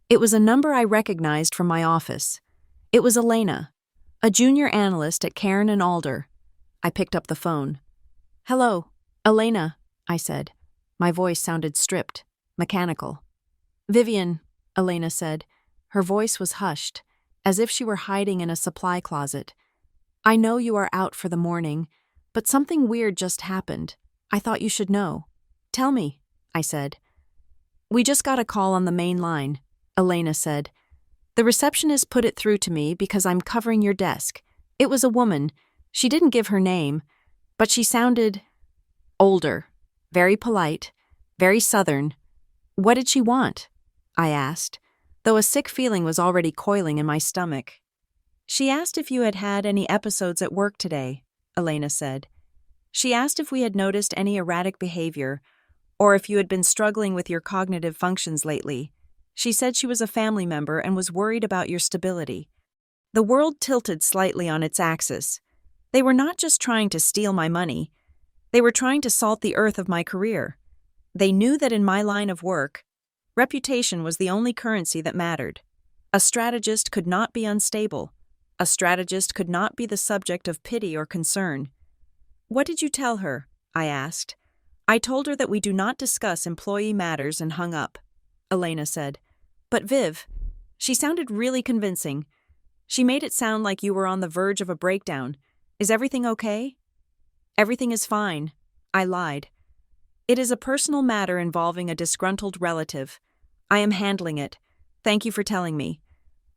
It was a number I recognized from my office. It was Elena, a junior analyst at Cairn and Alder. I picked up the phone. "Hello, Elena," I said. My voice sounded stripped, mechanical. "Vivian," Elena said. Her voice was hushed, as if she were hiding in a supply closet. "I know you are out for the morning, but something weird just happened. I thought you should know." "Tell me," I said. "We just got a call on the main line," Elena said. "The receptionist put it through to me because I'm covering your desk. It was a woman. She didn't give her name, but she sounded older, very polite, very southern." "What did she want?" I asked, though a sick feeling was already coiling in my stomach. "She asked if you had had any episodes at work today," Elena said. "She asked if we had noticed any erratic behavior, or if you had been struggling with your cognitive functions lately. She said she was a family member and was worried about your stability." The world tilted slightly on its axis. They were not just trying to steal my money. They were trying to salt the earth of my career. They knew that in my line of work, reputation was the only currency that mattered. A strategist could not be unstable. A strategist could not be the subject of pity or concern. "What did you tell her?" I asked. "I told her that we do not discuss employee matters," and hung up. Elena said, "But Viv, she sounded really convincing. She made it sound like you were on the verge of a breakdown. Is everything okay?" "Everything is fine," I lied. "It is a personal matter involving a disgruntled relative. I am handling it. Thank you for telling me.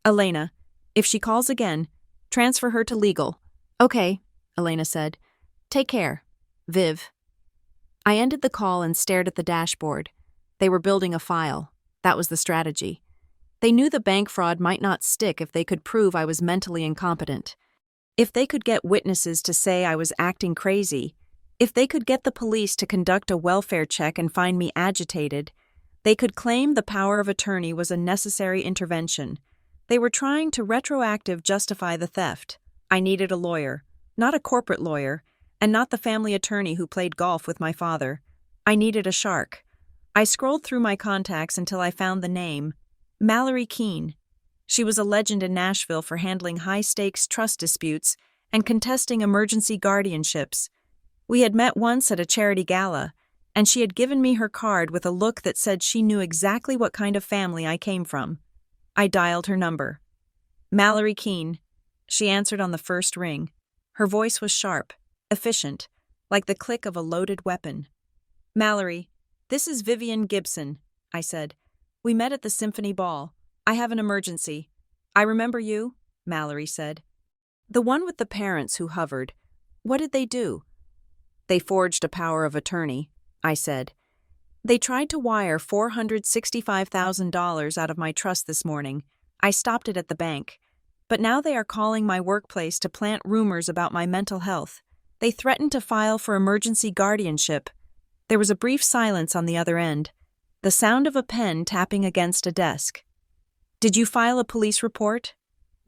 Elena, if she calls again, transfer her to legal." "Okay," Elena said. "Take care. Viv." I ended the call and stared at the dashboard. They were building a file. That was the strategy. They knew the bank fraud might not stick if they could prove I was mentally incompetent. If they could get witnesses to say I was acting crazy, if they could get the police to conduct a welfare check and find me agitated, they could claim the power of attorney was a necessary intervention. They were trying to retroactive justify the theft. I needed a lawyer, not a corporate lawyer, and not the family attorney who played golf with my father. I needed a shark. I scrolled through my contacts until I found the name, Mallory Keene. She was a legend in Nashville for handling high-stakes trust disputes and contesting emergency guardianships. We had met once at a charity gala, and she had given me her card with a look that said she knew exactly what kind of family I came from. I dialed her number. "Mallory Keene." She answered on the first ring. Her voice was sharp, efficient, like the click of a loaded weapon. "Mallory, this is Vivian Gibson," I said. "We met at the Symphony Ball. I have an emergency." "I remember you," Mallory said. "The one with the parents who hovered. What did they do?" "They forged a power of attorney," I said. "They tried to wire $465,000 out of my trust this morning. I stopped it at the bank. But now they are calling my workplace to plant rumors about my mental health. They threatened to file for emergency guardianship." There was a brief silence on the other end, the sound of a pen tapping against a desk. "Did you file a police report?"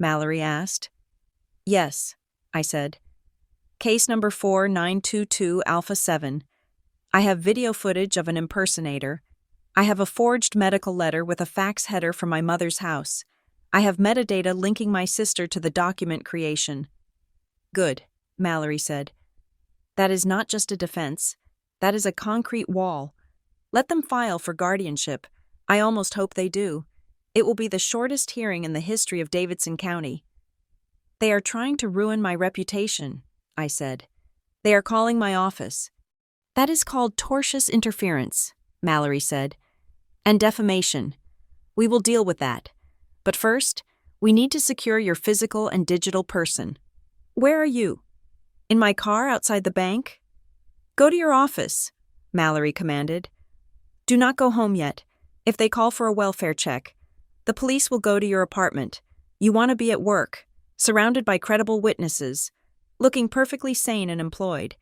Mallory asked. "Yes," I said. "Case number 4922 Alpha 7. I have video footage of an impersonator. I have a forged medical letter with a fax header from my mother's house. I have metadata linking my sister to the document creation." "Good," Mallory said. "That is not just a defense. That is a concrete wall. Let them file for guardianship. I almost hope they do. It will be the shortest hearing in the history of Davidson County." "They are trying to ruin my reputation," I said. They are calling my office. That is called tortious interference, Mallory said. And defamation. We will deal with that. But first, we need to secure your physical and digital person. Where are you? In my car outside the bank? Go to your office, Mallory commanded. Do not go home yet. If they call for a welfare check, the police will go to your apartment. You want to be at work, surrounded by credible witnesses, looking perfectly sane and employed.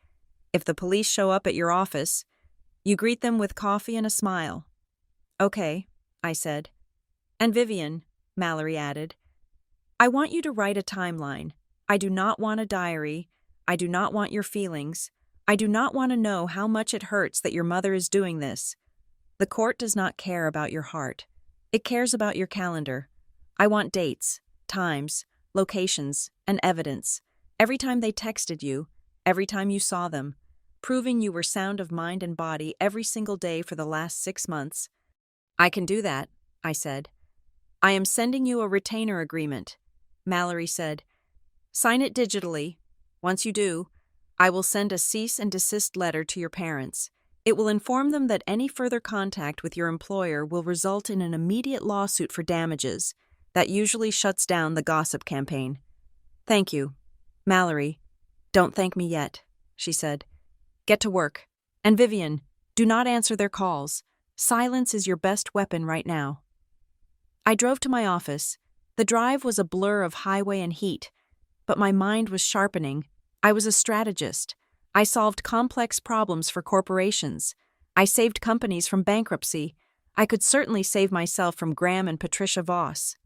If the police show up at your office, you greet them with coffee and a smile. Okay, I said. And Vivian, Mallory added, I want you to write a timeline. I do not want a diary. I do not want your feelings. I do not want to know how much it hurts that your mother is doing this. The court does not care about your heart. It cares about your calendar. I want dates, times, locations, and evidence. Every time they texted you, every time you saw them, proving you were sound of mind and body every single day for the last 6 months. I can do that, I said. I am sending you a retainer agreement, Mallory said. Sign it digitally. Once you do, I will send a cease and desist letter to your parents. It will inform them that any further contact with your employer will result in an immediate lawsuit for damages. That usually shuts down the gossip campaign. Thank you, Mallory. Don't thank me yet, she said. Get to work. And Vivian, do not answer their calls. Silence is your best weapon right now. I drove to my office. The drive was a blur of highway and heat, but my mind was sharpening. I was a strategist. I solved complex problems for corporations. I saved companies from bankruptcy. I could certainly save myself from Graham and Patricia Voss.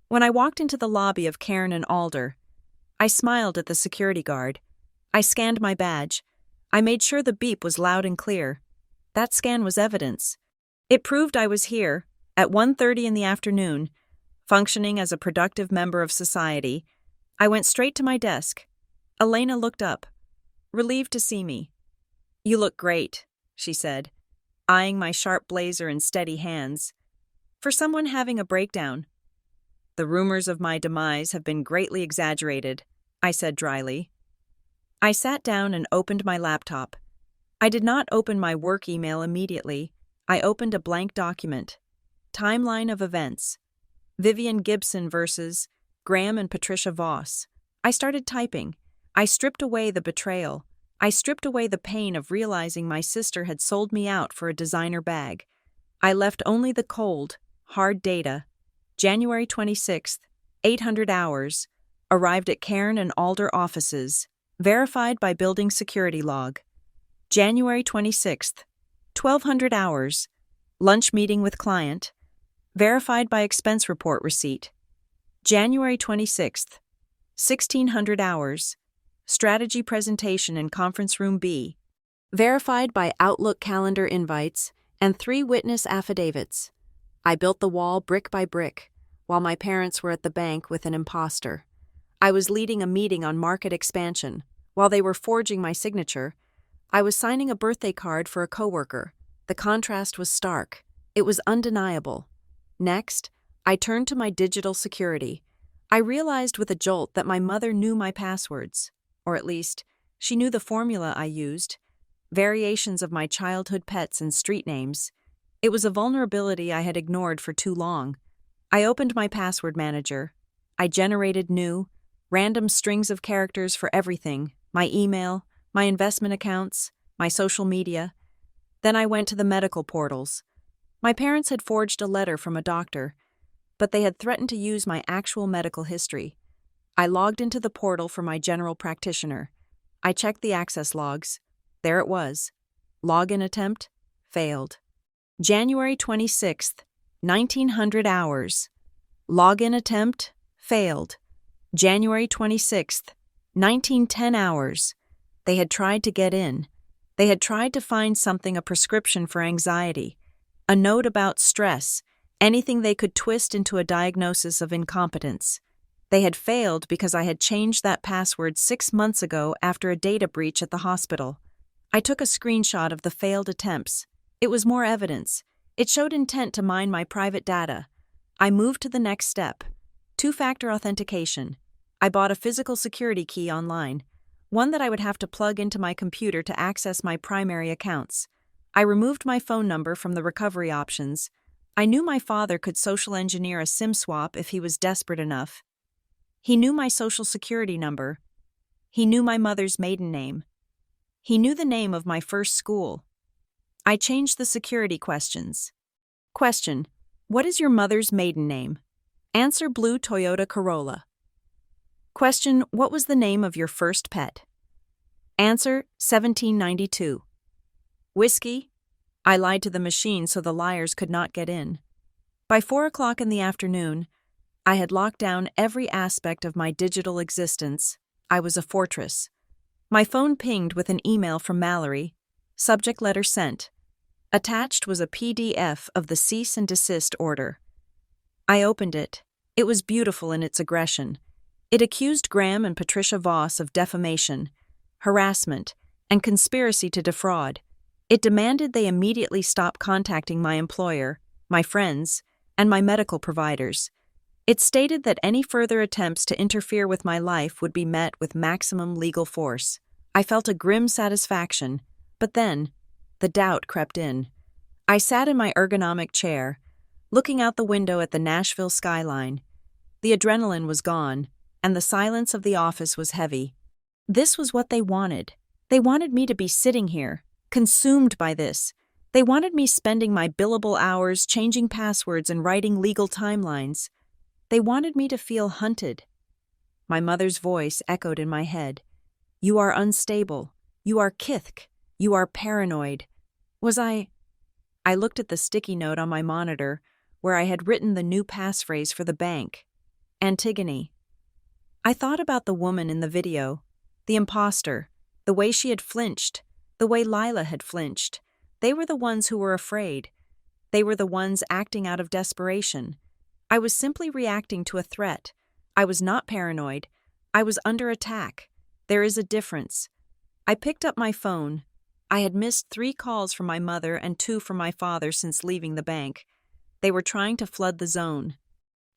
When I walked into the lobby of Cairn and Alder, I smiled at the security guard. I scanned my badge. I made sure the beep was loud and clear. That scan was evidence. It proved I was here, at 1:30 in the afternoon, functioning as a productive member of society. I went straight to my desk. Elena looked up, relieved to see me. You look great, she said, eyeing my sharp blazer and steady hands. For someone having a breakdown. The rumors of my demise have been greatly exaggerated, I said dryly. I sat down and opened my laptop. I did not open my work email immediately. I opened a blank document. Timeline of events. Vivian Gibson versus Graham and Patricia Voss. I started typing. I stripped away the betrayal. I stripped away the pain of realizing my sister had sold me out for a designer bag. I left only the cold, hard data. January 26th, 800 hours. Arrived at Cairn and Alder offices. Verified by building security log. January 26th, 1200 hours. Lunch meeting with client. Verified by expense report receipt. January 26th, 1600 hours. Strategy presentation in conference room B. Verified by Outlook calendar invites and 3 witness affidavits. I built the wall brick by brick, while my parents were at the bank with an imposter. I was leading a meeting on market expansion. While they were forging my signature, I was signing a birthday card for a coworker. The contrast was stark. It was undeniable. Next, I turned to my digital security. I realized with a jolt that my mother knew my passwords. Or at least, she knew the formula I used. Variations of my childhood pets and street names. It was a vulnerability I had ignored for too long. I opened my password manager. I generated new, random strings of characters for everything. My email, my investment accounts, my social media. Then I went to the medical portals. My parents had forged a letter from a doctor, but they had threatened to use my actual medical history. I logged into the portal for my general practitioner. I checked the access logs. There it was. Login attempt failed. January 26th, 1900 hours. Login attempt failed. January 26th, 1910 hours. They had tried to get in. They had tried to find something, a prescription for anxiety, a note about stress, anything they could twist into a diagnosis of incompetence. They had failed because I had changed that password 6 months ago after a data breach at the hospital. I took a screenshot of the failed attempts. It was more evidence. It showed intent to mine my private data. I moved to the next step. 2-factor authentication. I bought a physical security key online. one that I would have to plug into my computer to access my primary accounts. I removed my phone number from the recovery options. I knew my father could social engineer a SIM swap if he was desperate enough. He knew my social security number. He knew my mother's maiden name. He knew the name of my first school. I changed the security questions. Question: what is your mother's maiden name? Answer: blue Toyota Corolla. Question: what was the name of your first pet? Answer: 1792. Whiskey? I lied to the machine so the liars could not get in. By 4 o'clock in the afternoon, I had locked down every aspect of my digital existence. I was a fortress. My phone pinged with an email from Mallory. Subject: letter sent. Attached was a PDF of the cease and desist order. I opened it. It was beautiful in its aggression. It accused Graham and Patricia Voss of defamation, harassment, and conspiracy to defraud. It demanded they immediately stop contacting my employer, my friends, and my medical providers. It stated that any further attempts to interfere with my life would be met with maximum legal force. I felt a grim satisfaction, but then, the doubt crept in. I sat in my ergonomic chair, looking out the window at the Nashville skyline. The adrenaline was gone, and the silence of the office was heavy. This was what they wanted. They wanted me to be sitting here, consumed by this. They wanted me spending my billable hours changing passwords and writing legal timelines. They wanted me to feel hunted. My mother's voice echoed in my head. You are unstable. You are kithk. You are paranoid. Was I looked at the sticky note on my monitor, where I had written the new passphrase for the bank. Antigone. I thought about the woman in the video, the imposter, the way she had flinched, the way Lila had flinched. They were the ones who were afraid. They were the ones acting out of desperation. I was simply reacting to a threat. I was not paranoid. I was under attack. There is a difference. I picked up my phone. I had missed 3 calls from my mother and 2 from my father since leaving the bank. They were trying to flood the zone.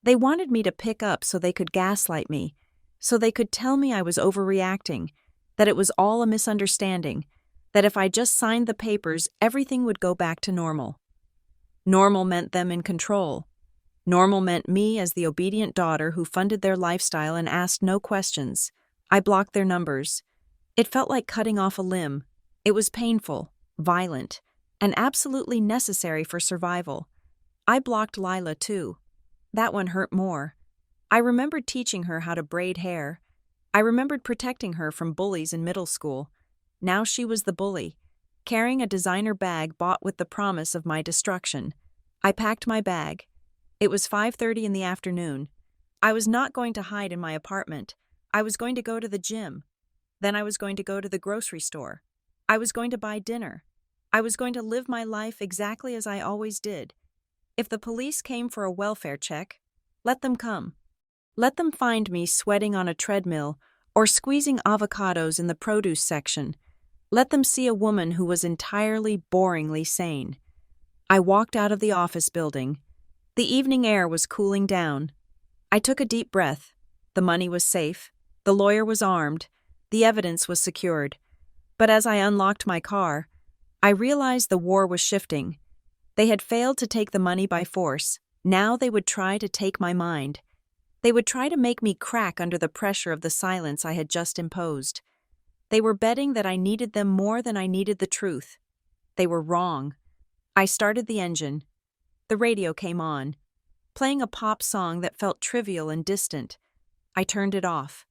They wanted me to pick up so they could gaslight me, so they could tell me I was overreacting, that it was all a misunderstanding, that if I just signed the papers, everything would go back to normal. Normal meant them in control. Normal meant me as the obedient daughter who funded their lifestyle and asked no questions. I blocked their numbers. It felt like cutting off a limb. It was painful, violent, and absolutely necessary for survival. I blocked Lila too. That one hurt more. I remembered teaching her how to braid hair. I remembered protecting her from bullies in middle school. Now she was the bully, carrying a designer bag bought with the promise of my destruction. I packed my bag. It was 5:30 in the afternoon. I was not going to hide in my apartment. I was going to go to the gym. Then I was going to go to the grocery store. I was going to buy dinner. I was going to live my life exactly as I always did. If the police came for a welfare check, let them come. Let them find me sweating on a treadmill or squeezing avocados in the produce section. Let them see a woman who was entirely boringly sane. I walked out of the office building. The evening air was cooling down. I took a deep breath. The money was safe. The lawyer was armed. The evidence was secured. But as I unlocked my car, I realized the war was shifting. They had failed to take the money by force. Now they would try to take my mind. They would try to make me crack under the pressure of the silence I had just imposed. They were betting that I needed them more than I needed the truth. They were wrong. I started the engine. The radio came on, playing a pop song that felt trivial and distant. I turned it off.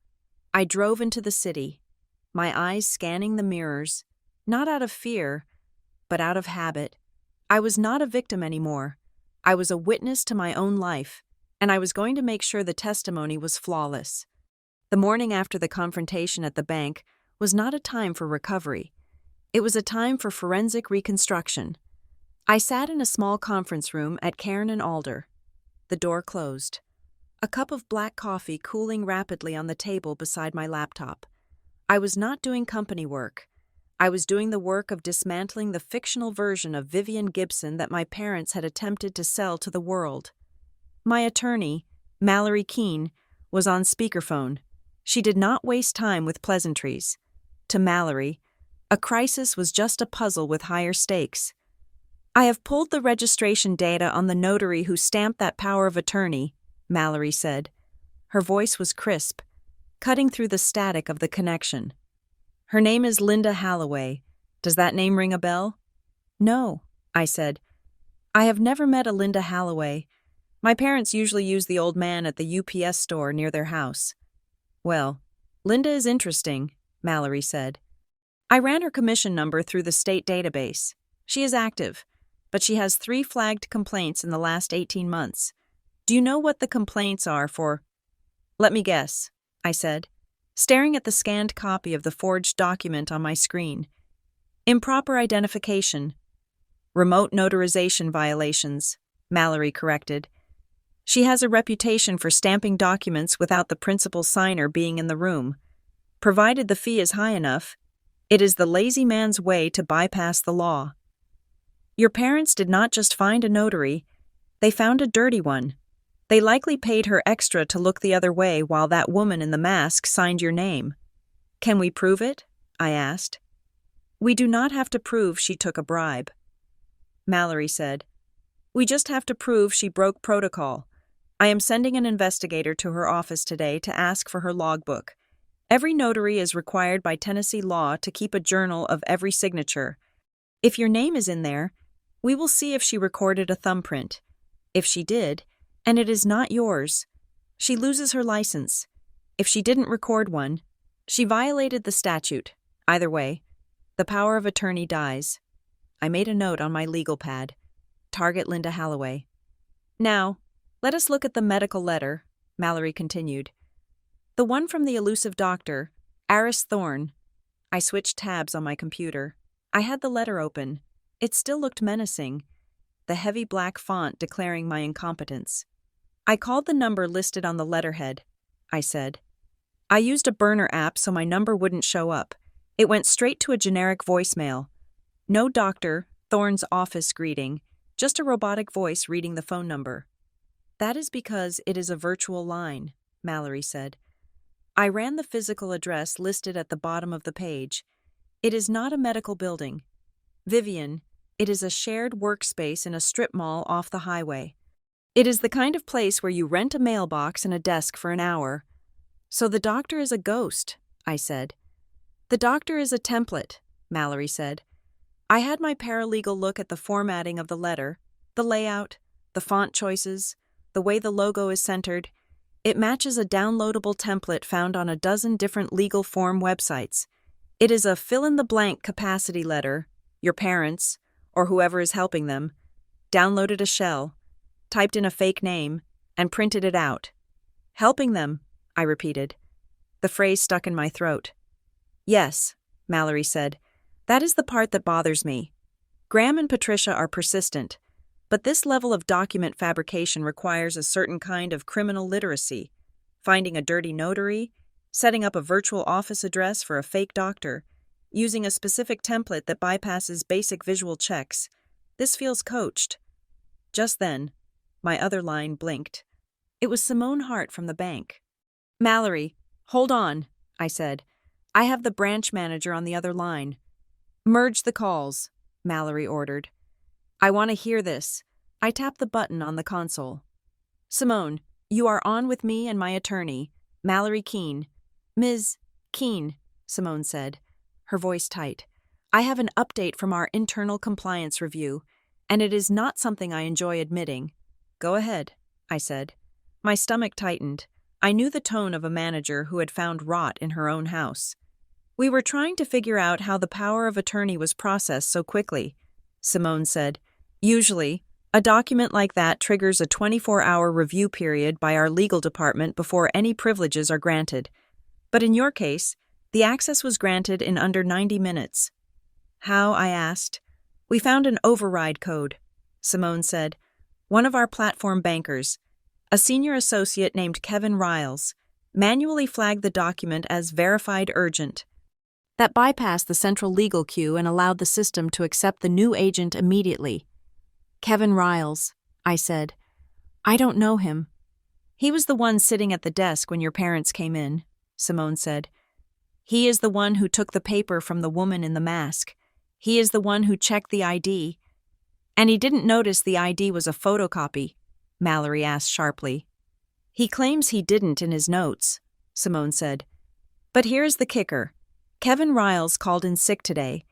I drove into the city, my eyes scanning the mirrors, not out of fear, but out of habit. I was not a victim anymore. I was a witness to my own life, and I was going to make sure the testimony was flawless. The morning after the confrontation at the bank was not a time for recovery. It was a time for forensic reconstruction. I sat in a small conference room at Cairn and Alder. The door closed. A cup of black coffee cooling rapidly on the table beside my laptop. I was not doing company work. I was doing the work of dismantling the fictional version of Vivian Gibson that my parents had attempted to sell to the world. My attorney, Mallory Keene, was on speakerphone. She did not waste time with pleasantries. To Mallory, a crisis was just a puzzle with higher stakes. I have pulled the registration data on the notary who stamped that power of attorney, Mallory said. Her voice was crisp, cutting through the static of the connection. Her name is Linda Halloway. Does that name ring a bell? No, I said. I have never met a Linda Halloway. My parents usually use the old man at the UPS store near their house. Well, Linda is interesting, Mallory said. I ran her commission number through the state database. She is active, but she has 3 flagged complaints in the last 18 months. Do you know what the complaints are for? Let me guess, I said, staring at the scanned copy of the forged document on my screen. Improper identification. Remote notarization violations, Mallory corrected. She has a reputation for stamping documents without the principal signer being in the room. Provided the fee is high enough, it is the lazy man's way to bypass the law. Your parents did not just find a notary, they found a dirty one. They likely paid her extra to look the other way while that woman in the mask signed your name. Can we prove it? I asked. We do not have to prove she took a bribe. Mallory said. We just have to prove she broke protocol. I am sending an investigator to her office today to ask for her logbook. Every notary is required by Tennessee law to keep a journal of every signature. If your name is in there, we will see if she recorded a thumbprint. If she did, and it is not yours, she loses her license. If she didn't record one, she violated the statute. Either way, the power of attorney dies. I made a note on my legal pad. Target Linda Halloway. Now, let us look at the medical letter, Mallory continued. The one from the elusive doctor, Aris Thorne. I switched tabs on my computer. I had the letter open. It still looked menacing, the heavy black font declaring my incompetence. I called the number listed on the letterhead, I said. I used a burner app so my number wouldn't show up. It went straight to a generic voicemail. No doctor, Thorne's office greeting, just a robotic voice reading the phone number. That is because it is a virtual line, Mallory said. I ran the physical address listed at the bottom of the page. It is not a medical building. Vivian, it is a shared workspace in a strip mall off the highway. It is the kind of place where you rent a mailbox and a desk for an hour. So the doctor is a ghost, I said. The doctor is a template, Mallory said. I had my paralegal look at the formatting of the letter, the layout, the font choices, the way the logo is centered. It matches a downloadable template found on a dozen different legal form websites. It is a fill-in-the-blank capacity letter. Your parents, or whoever is helping them, downloaded a shell, typed in a fake name, and printed it out. Helping them, I repeated. The phrase stuck in my throat. Yes, Mallory said. That is the part that bothers me. Graham and Patricia are persistent, but this level of document fabrication requires a certain kind of criminal literacy. Finding a dirty notary, setting up a virtual office address for a fake doctor, using a specific template that bypasses basic visual checks. This feels coached. Just then, my other line blinked. It was Simone Hart from the bank. Mallory, hold on, I said. I have the branch manager on the other line. Merge the calls, Mallory ordered. I want to hear this. I tapped the button on the console. Simone, you are on with me and my attorney, Mallory Keene. Ms. Keene, Simone said, her voice tight. I have an update from our internal compliance review, and it is not something I enjoy admitting. Go ahead, I said. My stomach tightened. I knew the tone of a manager who had found rot in her own house. We were trying to figure out how the power of attorney was processed so quickly, Simone said. Usually, a document like that triggers a 24-hour review period by our legal department before any privileges are granted. But in your case, the access was granted in under 90 minutes. How, I asked. We found an override code, Simone said. One of our platform bankers, a senior associate named Kevin Riles, manually flagged the document as verified urgent. That bypassed the central legal queue and allowed the system to accept the new agent immediately. Kevin Riles, I said. I don't know him. He was the one sitting at the desk when your parents came in, Simone said. He is the one who took the paper from the woman in the mask. He is the one who checked the ID. And he didn't notice the ID was a photocopy, Mallory asked sharply. He claims he didn't in his notes, Simone said. But here's the kicker. Kevin Riles called in sick today.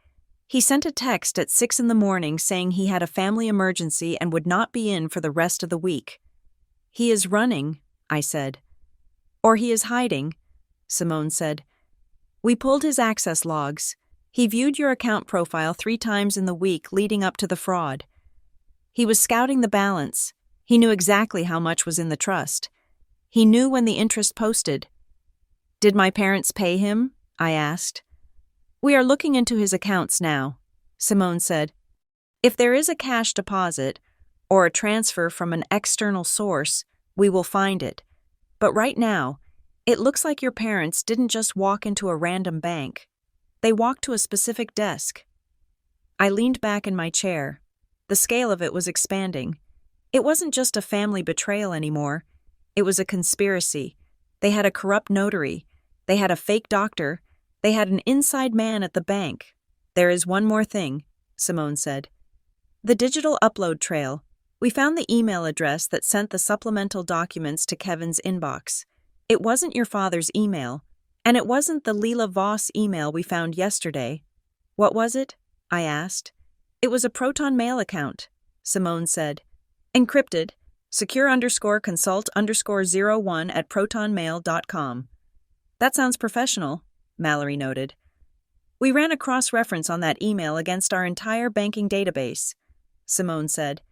He sent a text at 6 a.m. saying he had a family emergency and would not be in for the rest of the week. He is running, I said. Or he is hiding, Simone said. We pulled his access logs. He viewed your account profile 3 times in the week leading up to the fraud. He was scouting the balance. He knew exactly how much was in the trust. He knew when the interest posted. Did my parents pay him? I asked. We are looking into his accounts now, Simone said. If there is a cash deposit or a transfer from an external source, we will find it. But right now, it looks like your parents didn't just walk into a random bank. They walked to a specific desk. I leaned back in my chair. The scale of it was expanding. It wasn't just a family betrayal anymore. It was a conspiracy. They had a corrupt notary. They had a fake doctor. They had an inside man at the bank. There is one more thing, Simone said. The digital upload trail. We found the email address that sent the supplemental documents to Kevin's inbox. It wasn't your father's email, and it wasn't the Leela Voss email we found yesterday. What was it? I asked. It was a Proton Mail account, Simone said. Encrypted, secure_consult_01@protonmail.com. That sounds professional, Mallory noted. We ran a cross-reference on that email against our entire banking database, Simone said.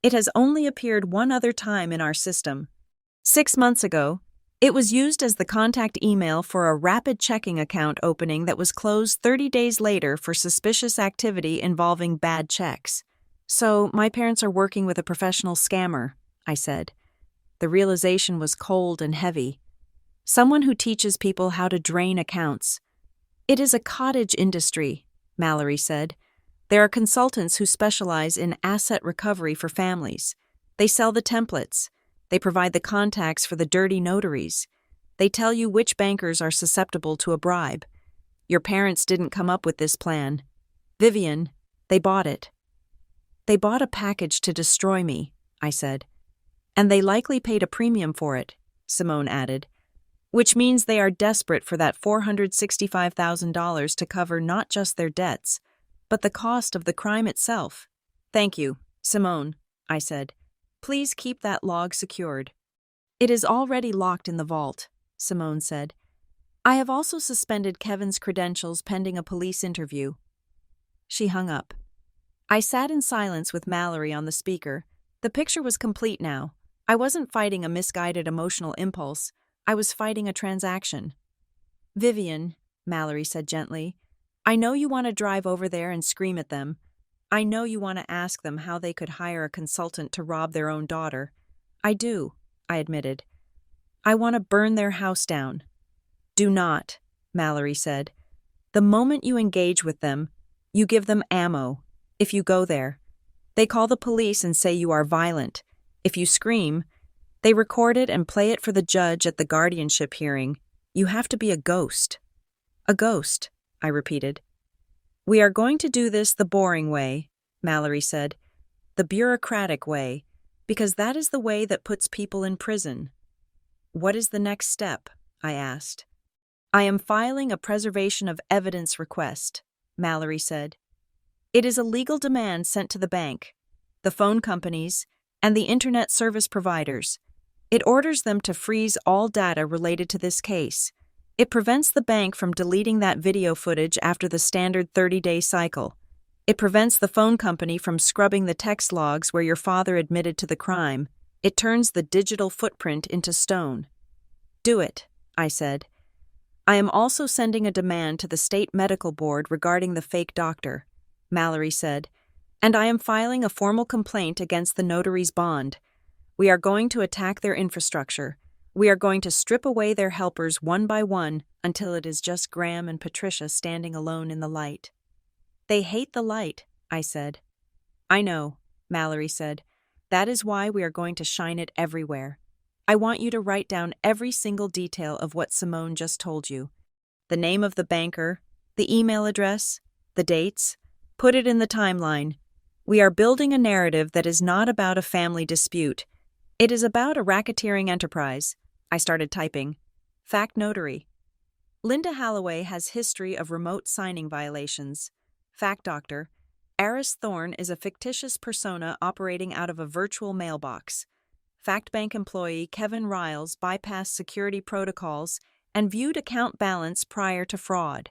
It has only appeared one other time in our system. 6 months ago, it was used as the contact email for a rapid checking account opening that was closed 30 days later for suspicious activity involving bad checks. So, my parents are working with a professional scammer, I said. The realization was cold and heavy. Someone who teaches people how to drain accounts. It is a cottage industry, Mallory said. There are consultants who specialize in asset recovery for families. They sell the templates. They provide the contacts for the dirty notaries. They tell you which bankers are susceptible to a bribe. Your parents didn't come up with this plan. Vivian, they bought it. They bought a package to destroy me, I said. And they likely paid a premium for it, Simone added. Which means they are desperate for that $465,000 to cover not just their debts, but the cost of the crime itself. Thank you, Simone, I said. Please keep that log secured. It is already locked in the vault, Simone said. I have also suspended Kevin's credentials pending a police interview. She hung up. I sat in silence with Mallory on the speaker. The picture was complete now. I wasn't fighting a misguided emotional impulse. I was fighting a transaction. Vivian, Mallory said gently, I know you want to drive over there and scream at them. I know you want to ask them how they could hire a consultant to rob their own daughter. I do, I admitted. I want to burn their house down. Do not, Mallory said. The moment you engage with them, you give them ammo. If you go there, they call the police and say you are violent. If you scream, they record it and play it for the judge at the guardianship hearing. You have to be a ghost. A ghost, I repeated. We are going to do this the boring way, Mallory said. The bureaucratic way, because that is the way that puts people in prison. What is the next step? I asked. I am filing a preservation of evidence request, Mallory said. It is a legal demand sent to the bank, the phone companies, and the internet service providers. It orders them to freeze all data related to this case. It prevents the bank from deleting that video footage after the standard 30-day cycle. It prevents the phone company from scrubbing the text logs where your father admitted to the crime. It turns the digital footprint into stone. Do it, I said. I am also sending a demand to the state medical board regarding the fake doctor, Mallory said, and I am filing a formal complaint against the notary's bond. We are going to attack their infrastructure. We are going to strip away their helpers one by one until it is just Graham and Patricia standing alone in the light. They hate the light, I said. I know, Mallory said. That is why we are going to shine it everywhere. I want you to write down every single detail of what Simone just told you. the name of the banker, the email address, the dates. Put it in the timeline. We are building a narrative that is not about a family dispute. It is about a racketeering enterprise. I started typing. Fact notary. Linda Halloway has history of remote signing violations. Fact doctor. Eris Thorne is a fictitious persona operating out of a virtual mailbox. Fact bank employee Kevin Riles bypassed security protocols and viewed account balance prior to fraud.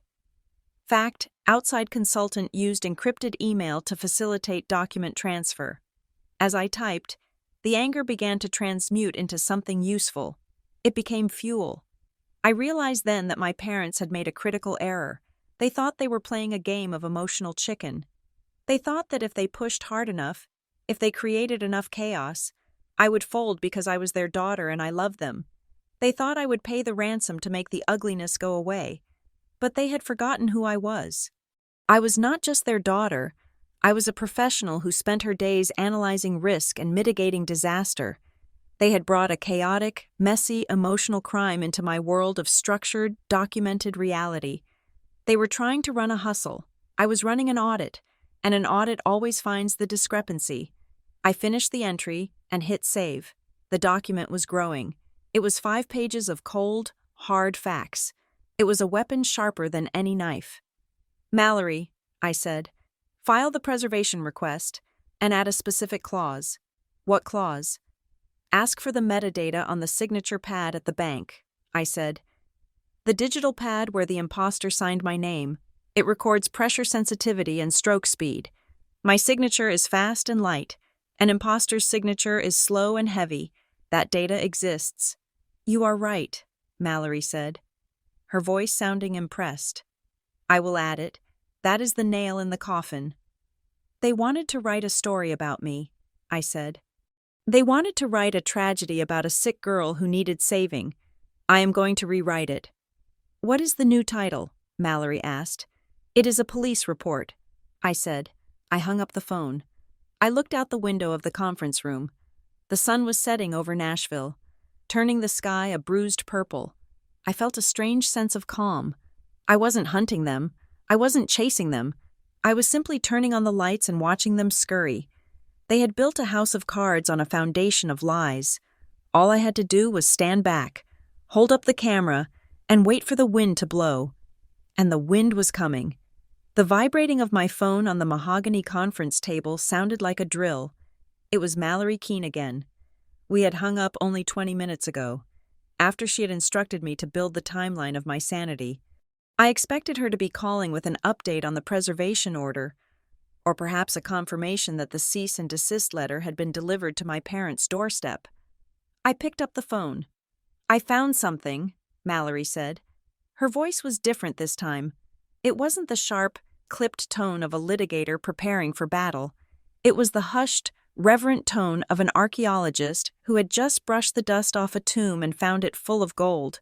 Fact, outside consultant used encrypted email to facilitate document transfer. As I typed, the anger began to transmute into something useful. It became fuel. I realized then that my parents had made a critical error. They thought they were playing a game of emotional chicken. They thought that if they pushed hard enough, if they created enough chaos, I would fold because I was their daughter and I loved them. They thought I would pay the ransom to make the ugliness go away. But they had forgotten who I was. I was not just their daughter. I was a professional who spent her days analyzing risk and mitigating disaster. They had brought a chaotic, messy, emotional crime into my world of structured, documented reality. They were trying to run a hustle. I was running an audit, and an audit always finds the discrepancy. I finished the entry and hit save. The document was growing. It was 5 pages of cold, hard facts. It was a weapon sharper than any knife. Mallory, I said, file the preservation request and add a specific clause. What clause? Ask for the metadata on the signature pad at the bank, I said. The digital pad where the imposter signed my name. It records pressure sensitivity and stroke speed. My signature is fast and light. An imposter's signature is slow and heavy. That data exists. You are right, Mallory said, her voice sounding impressed. I will add it. That is the nail in the coffin. They wanted to write a story about me, I said. They wanted to write a tragedy about a sick girl who needed saving. I am going to rewrite it. What is the new title? Mallory asked. It is a police report, I said. I hung up the phone. I looked out the window of the conference room. The sun was setting over Nashville, turning the sky a bruised purple. I felt a strange sense of calm. I wasn't hunting them. I wasn't chasing them. I was simply turning on the lights and watching them scurry. They had built a house of cards on a foundation of lies. All I had to do was stand back, hold up the camera, and wait for the wind to blow. And the wind was coming. The vibrating of my phone on the mahogany conference table sounded like a drill. It was Mallory Keene again. We had hung up only 20 minutes ago, after she had instructed me to build the timeline of my sanity. I expected her to be calling with an update on the preservation order, or perhaps a confirmation that the cease and desist letter had been delivered to my parents' doorstep. I picked up the phone. I found something, Mallory said. Her voice was different this time. It wasn't the sharp, clipped tone of a litigator preparing for battle. It was the hushed, reverent tone of an archaeologist who had just brushed the dust off a tomb and found it full of gold.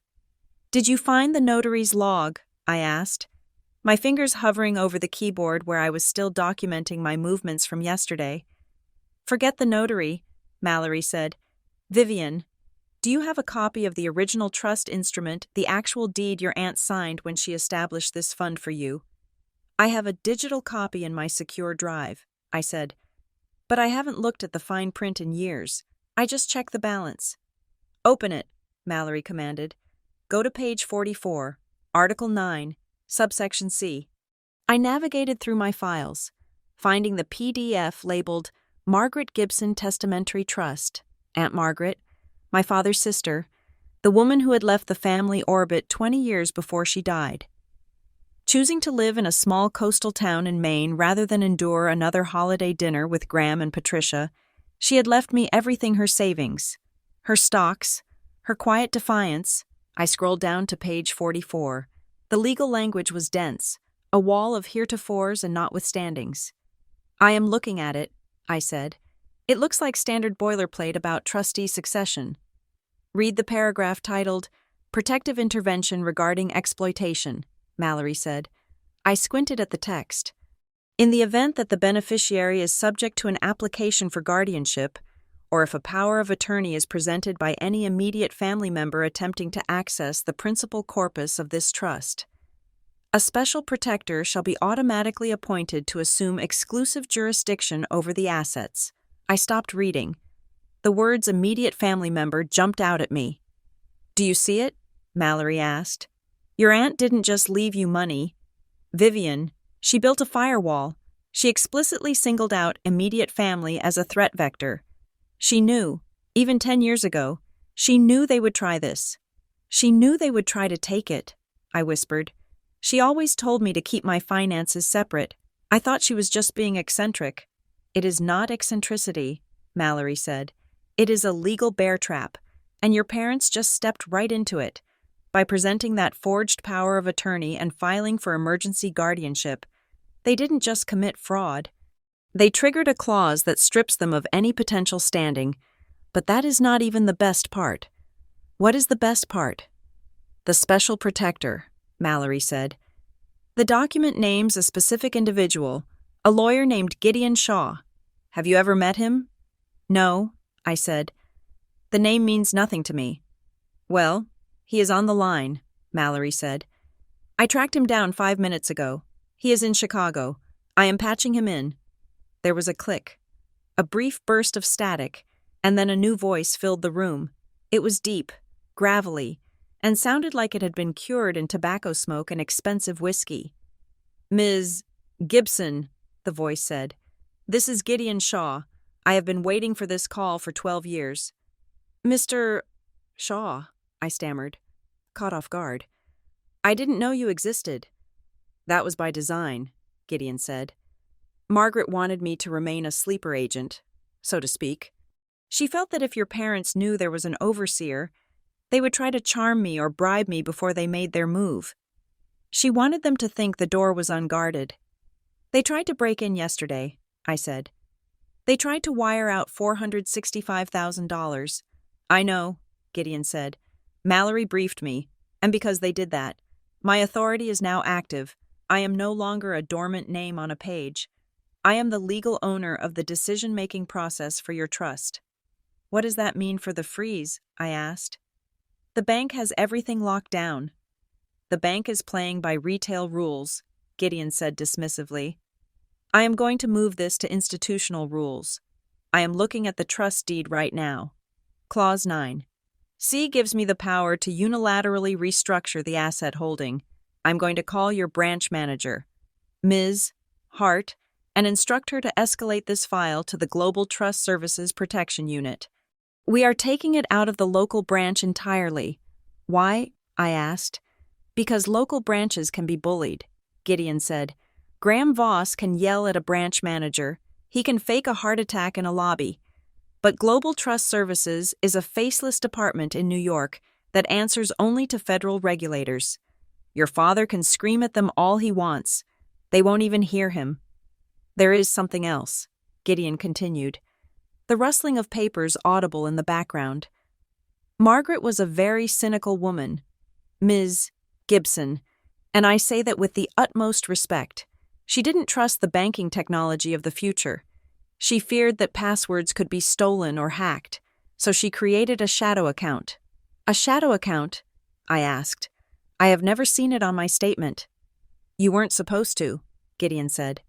Did you find the notary's log? I asked, my fingers hovering over the keyboard where I was still documenting my movements from yesterday. Forget the notary, Mallory said. Vivian, do you have a copy of the original trust instrument, the actual deed your aunt signed when she established this fund for you? I have a digital copy in my secure drive, I said. But I haven't looked at the fine print in years. I just checked the balance. Open it, Mallory commanded. Go to page 44, Article 9, subsection C. I navigated through my files, finding the PDF labeled Margaret Gibson Testamentary Trust. Aunt Margaret, my father's sister, the woman who had left the family orbit 20 years before she died. Choosing to live in a small coastal town in Maine rather than endure another holiday dinner with Graham and Patricia, she had left me everything her savings, her stocks, her quiet defiance. I scrolled down to page 44. The legal language was dense, a wall of heretofores and notwithstandings. I am looking at it, I said. It looks like standard boilerplate about trustee succession. Read the paragraph titled, Protective Intervention Regarding Exploitation, Mallory said. I squinted at the text. In the event that the beneficiary is subject to an application for guardianship, or if a power of attorney is presented by any immediate family member attempting to access the principal corpus of this trust. A special protector shall be automatically appointed to assume exclusive jurisdiction over the assets. I stopped reading. The words immediate family member jumped out at me. Do you see it? Mallory asked. Your aunt didn't just leave you money. Vivian, she built a firewall. She explicitly singled out immediate family as a threat vector. She knew, even 10 years ago, she knew they would try this. She knew they would try to take it, I whispered. She always told me to keep my finances separate. I thought she was just being eccentric. It is not eccentricity, Mallory said. It is a legal bear trap, and your parents just stepped right into it. By presenting that forged power of attorney and filing for emergency guardianship, they didn't just commit fraud. They triggered a clause that strips them of any potential standing. But that is not even the best part. What is the best part? The special protector, Mallory said. The document names a specific individual, a lawyer named Gideon Shaw. Have you ever met him? No, I said. The name means nothing to me. Well, he is on the line, Mallory said. I tracked him down 5 minutes ago. He is in Chicago. I am patching him in. There was a click, a brief burst of static, and then a new voice filled the room. It was deep, gravelly, and sounded like it had been cured in tobacco smoke and expensive whiskey. Ms. Gibson, the voice said. This is Gideon Shaw. I have been waiting for this call for 12 years. Mr. Shaw, I stammered, caught off guard. I didn't know you existed. That was by design, Gideon said. Margaret wanted me to remain a sleeper agent, so to speak. She felt that if your parents knew there was an overseer, they would try to charm me or bribe me before they made their move. She wanted them to think the door was unguarded. They tried to break in yesterday, I said. They tried to wire out $465,000. I know, Gideon said. Mallory briefed me, and because they did that, my authority is now active. I am no longer a dormant name on a page. I am the legal owner of the decision-making process for your trust. What does that mean for the freeze? I asked. The bank has everything locked down. The bank is playing by retail rules, Gideon said dismissively. I am going to move this to institutional rules. I am looking at the trust deed right now. Clause 9. C gives me the power to unilaterally restructure the asset holding. I'm going to call your branch manager, Ms. Hart, and instruct her to escalate this file to the Global Trust Services Protection Unit. We are taking it out of the local branch entirely. Why? I asked. Because local branches can be bullied, Gideon said. Graham Voss can yell at a branch manager. He can fake a heart attack in a lobby. But Global Trust Services is a faceless department in New York that answers only to federal regulators. Your father can scream at them all he wants. They won't even hear him. There is something else, Gideon continued, the rustling of papers audible in the background. Margaret was a very cynical woman, Ms. Gibson, and I say that with the utmost respect. She didn't trust the banking technology of the future. She feared that passwords could be stolen or hacked, so she created a shadow account. A shadow account? I asked. I have never seen it on my statement. You weren't supposed to, Gideon said.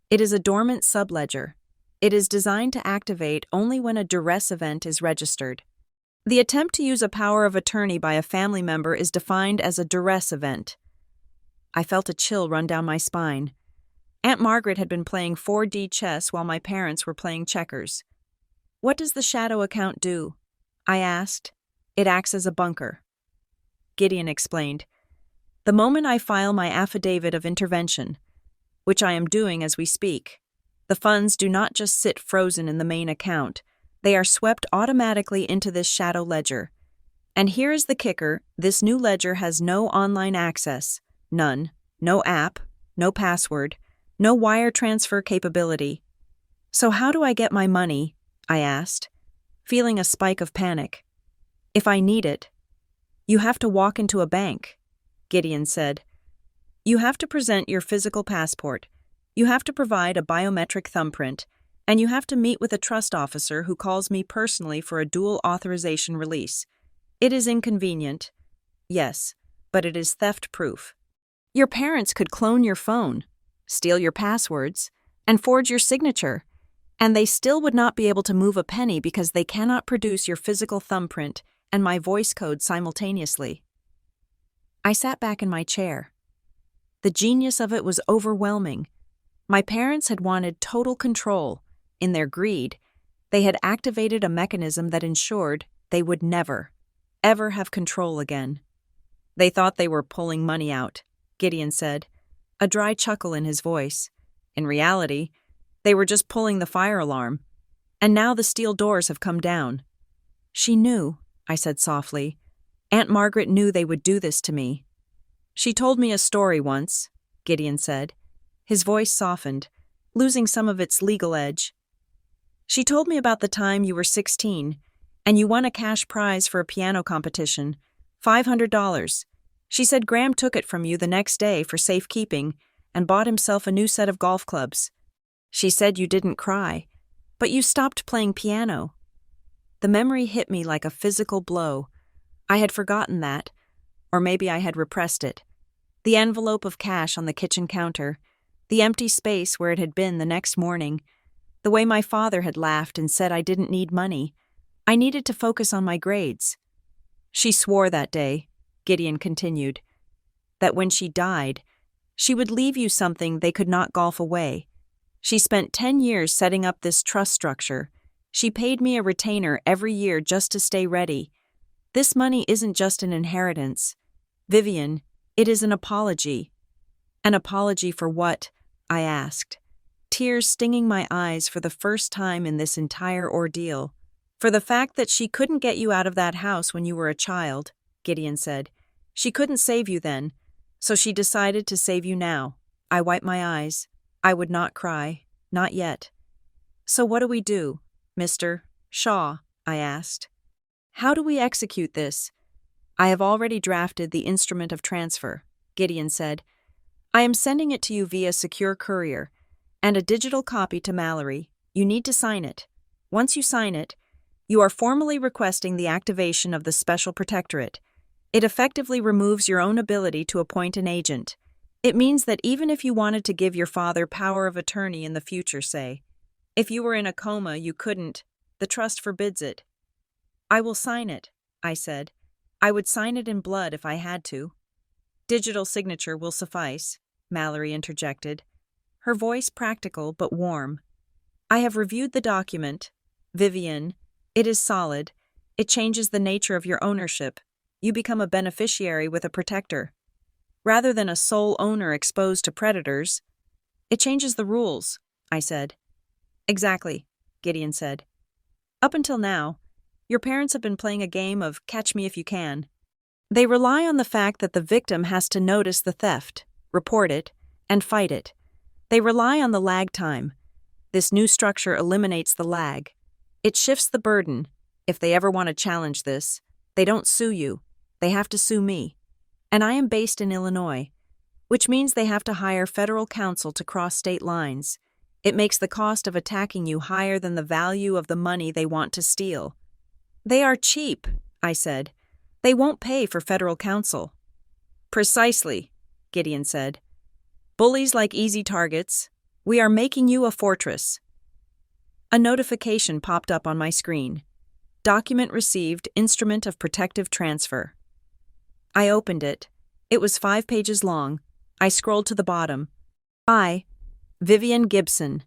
It is a dormant subledger. It is designed to activate only when a duress event is registered. The attempt to use a power of attorney by a family member is defined as a duress event. I felt a chill run down my spine. Aunt Margaret had been playing 4D chess while my parents were playing checkers. What does the shadow account do? I asked. It acts as a bunker. Gideon explained. The moment I file my affidavit of intervention, which I am doing as we speak, the funds do not just sit frozen in the main account. They are swept automatically into this shadow ledger. And here is the kicker, this new ledger has no online access, none, no app, no password, no wire transfer capability. So how do I get my money? I asked, feeling a spike of panic. If I need it. You have to walk into a bank, Gideon said. You have to present your physical passport. You have to provide a biometric thumbprint, and you have to meet with a trust officer who calls me personally for a dual authorization release. It is inconvenient, yes, but it is theft-proof. Your parents could clone your phone, steal your passwords, and forge your signature, and they still would not be able to move a penny because they cannot produce your physical thumbprint and my voice code simultaneously. I sat back in my chair. The genius of it was overwhelming. My parents had wanted total control. In their greed, they had activated a mechanism that ensured they would never, ever have control again. They thought they were pulling money out, Gideon said, a dry chuckle in his voice. In reality, they were just pulling the fire alarm. And now the steel doors have come down. She knew, I said softly. Aunt Margaret knew they would do this to me. She told me a story once, Gideon said. His voice softened, losing some of its legal edge. She told me about the time you were 16, and you won a cash prize for a piano competition, $500. She said Graham took it from you the next day for safekeeping and bought himself a new set of golf clubs. She said you didn't cry, but you stopped playing piano. The memory hit me like a physical blow. I had forgotten that, or maybe I had repressed it. The envelope of cash on the kitchen counter, the empty space where it had been the next morning, the way my father had laughed and said I didn't need money. I needed to focus on my grades. She swore that day, Gideon continued, that when she died, she would leave you something they could not golf away. She spent 10 years setting up this trust structure. She paid me a retainer every year just to stay ready. This money isn't just an inheritance. Vivian, it is an apology. An apology for what? I asked, tears stinging my eyes for the first time in this entire ordeal. For the fact that she couldn't get you out of that house when you were a child, Gideon said. She couldn't save you then, so she decided to save you now. I wiped my eyes. I would not cry. Not yet. So what do we do, Mr. Shaw? I asked. How do we execute this? I have already drafted the instrument of transfer, Gideon said. I am sending it to you via secure courier, and a digital copy to Mallory. You need to sign it. Once you sign it, you are formally requesting the activation of the Special Protectorate. It effectively removes your own ability to appoint an agent. It means that even if you wanted to give your father power of attorney in the future, say, if you were in a coma, you couldn't. The trust forbids it. I will sign it, I said. I would sign it in blood if I had to. Digital signature will suffice, Mallory interjected, her voice practical but warm. I have reviewed the document. Vivian, it is solid. It changes the nature of your ownership. You become a beneficiary with a protector. Rather than a sole owner exposed to predators, it changes the rules, I said. Exactly, Gideon said. Up until now, your parents have been playing a game of catch me if you can. They rely on the fact that the victim has to notice the theft, report it, and fight it. They rely on the lag time. This new structure eliminates the lag. It shifts the burden. If they ever want to challenge this, they don't sue you. They have to sue me. And I am based in Illinois, which means they have to hire federal counsel to cross state lines. It makes the cost of attacking you higher than the value of the money they want to steal. They are cheap, I said. They won't pay for federal counsel. Precisely, Gideon said. Bullies like easy targets. We are making you a fortress. A notification popped up on my screen. Document received, instrument of protective transfer. I opened it. It was 5 pages long. I scrolled to the bottom. I, Vivian Gibson,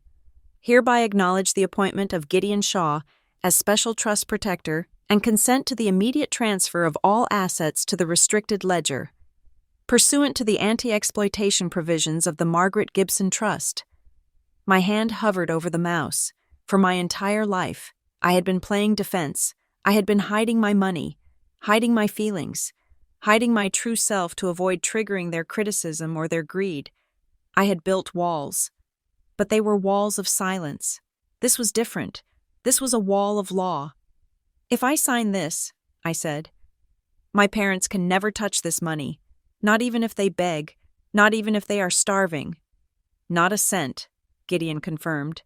hereby acknowledge the appointment of Gideon Shaw as Special Trust Protector and consent to the immediate transfer of all assets to the restricted ledger, pursuant to the anti-exploitation provisions of the Margaret Gibson Trust. My hand hovered over the mouse. For my entire life, I had been playing defense. I had been hiding my money, hiding my feelings, hiding my true self to avoid triggering their criticism or their greed. I had built walls, but they were walls of silence. This was different. This was a wall of law. If I sign this, I said, my parents can never touch this money, not even if they beg, not even if they are starving. Not a cent, Gideon confirmed.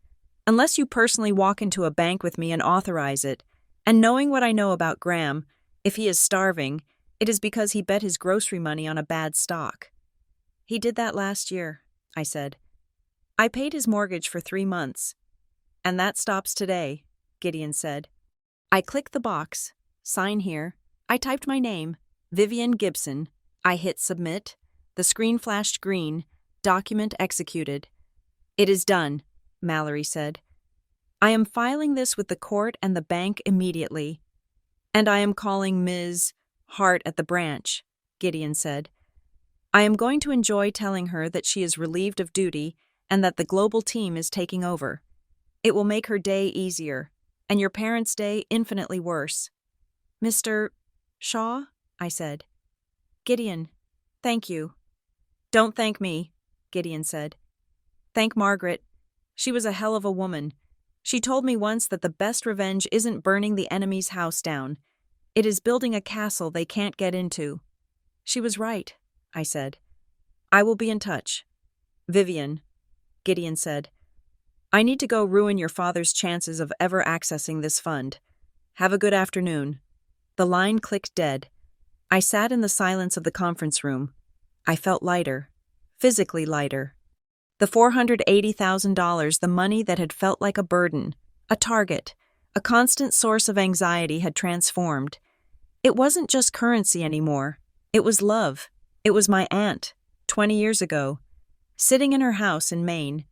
Unless you personally walk into a bank with me and authorize it, and knowing what I know about Graham, if he is starving, it is because he bet his grocery money on a bad stock. He did that last year, I said. I paid his mortgage for 3 months. And that stops today, Gideon said. I clicked the box. Sign here. I typed my name, Vivian Gibson. I hit submit. The screen flashed green. Document executed. It is done, Mallory said. I am filing this with the court and the bank immediately. And I am calling Ms. Hart at the branch, Gideon said. I am going to enjoy telling her that she is relieved of duty and that the global team is taking over. It will make her day easier, and your parents' day infinitely worse. Mr. Shaw, I said. Gideon, thank you. Don't thank me, Gideon said. Thank Margaret. She was a hell of a woman. She told me once that the best revenge isn't burning the enemy's house down. It is building a castle they can't get into. She was right, I said. I will be in touch. Vivian, Gideon said. I need to go ruin your father's chances of ever accessing this fund. Have a good afternoon. The line clicked dead. I sat in the silence of the conference room. I felt lighter, physically lighter. The $480,000, the money that had felt like a burden, a target, a constant source of anxiety had transformed. It wasn't just currency anymore. It was love. It was my aunt, 20 years ago, sitting in her house in Maine,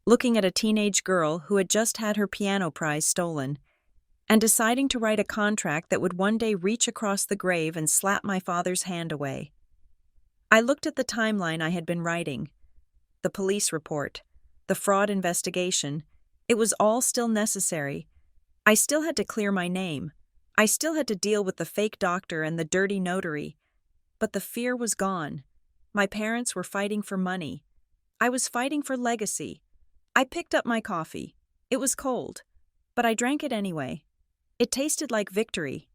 looking at a teenage girl who had just had her piano prize stolen, and deciding to write a contract that would one day reach across the grave and slap my father's hand away. I looked at the timeline I had been writing. The police report, the fraud investigation. It was all still necessary. I still had to clear my name. I still had to deal with the fake doctor and the dirty notary. But the fear was gone. My parents were fighting for money. I was fighting for legacy. I picked up my coffee. It was cold, but I drank it anyway. It tasted like victory.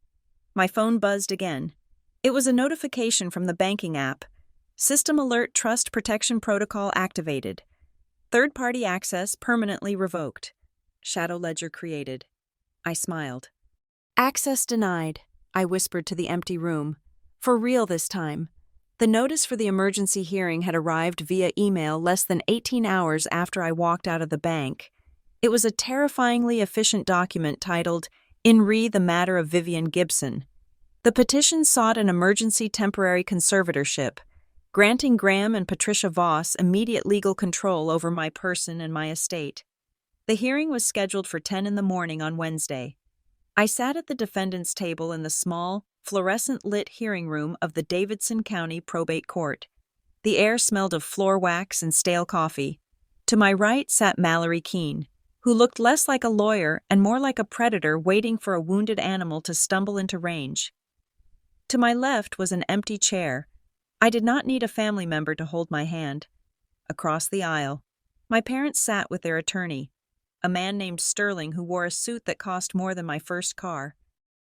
My phone buzzed again. It was a notification from the banking app. System Alert Trust Protection Protocol activated. Third-party access permanently revoked. Shadow ledger created. I smiled. Access denied, I whispered to the empty room. For real this time. The notice for the emergency hearing had arrived via email less than 18 hours after I walked out of the bank. It was a terrifyingly efficient document titled, In Re the Matter of Vivian Gibson. The petition sought an emergency temporary conservatorship, granting Graham and Patricia Voss immediate legal control over my person and my estate. The hearing was scheduled for 10 in the morning on Wednesday. I sat at the defendant's table in the small, fluorescent-lit hearing room of the Davidson County Probate Court. The air smelled of floor wax and stale coffee. To my right sat Mallory Keene, who looked less like a lawyer and more like a predator waiting for a wounded animal to stumble into range. To my left was an empty chair. I did not need a family member to hold my hand. Across the aisle, my parents sat with their attorney, a man named Sterling who wore a suit that cost more than my first car.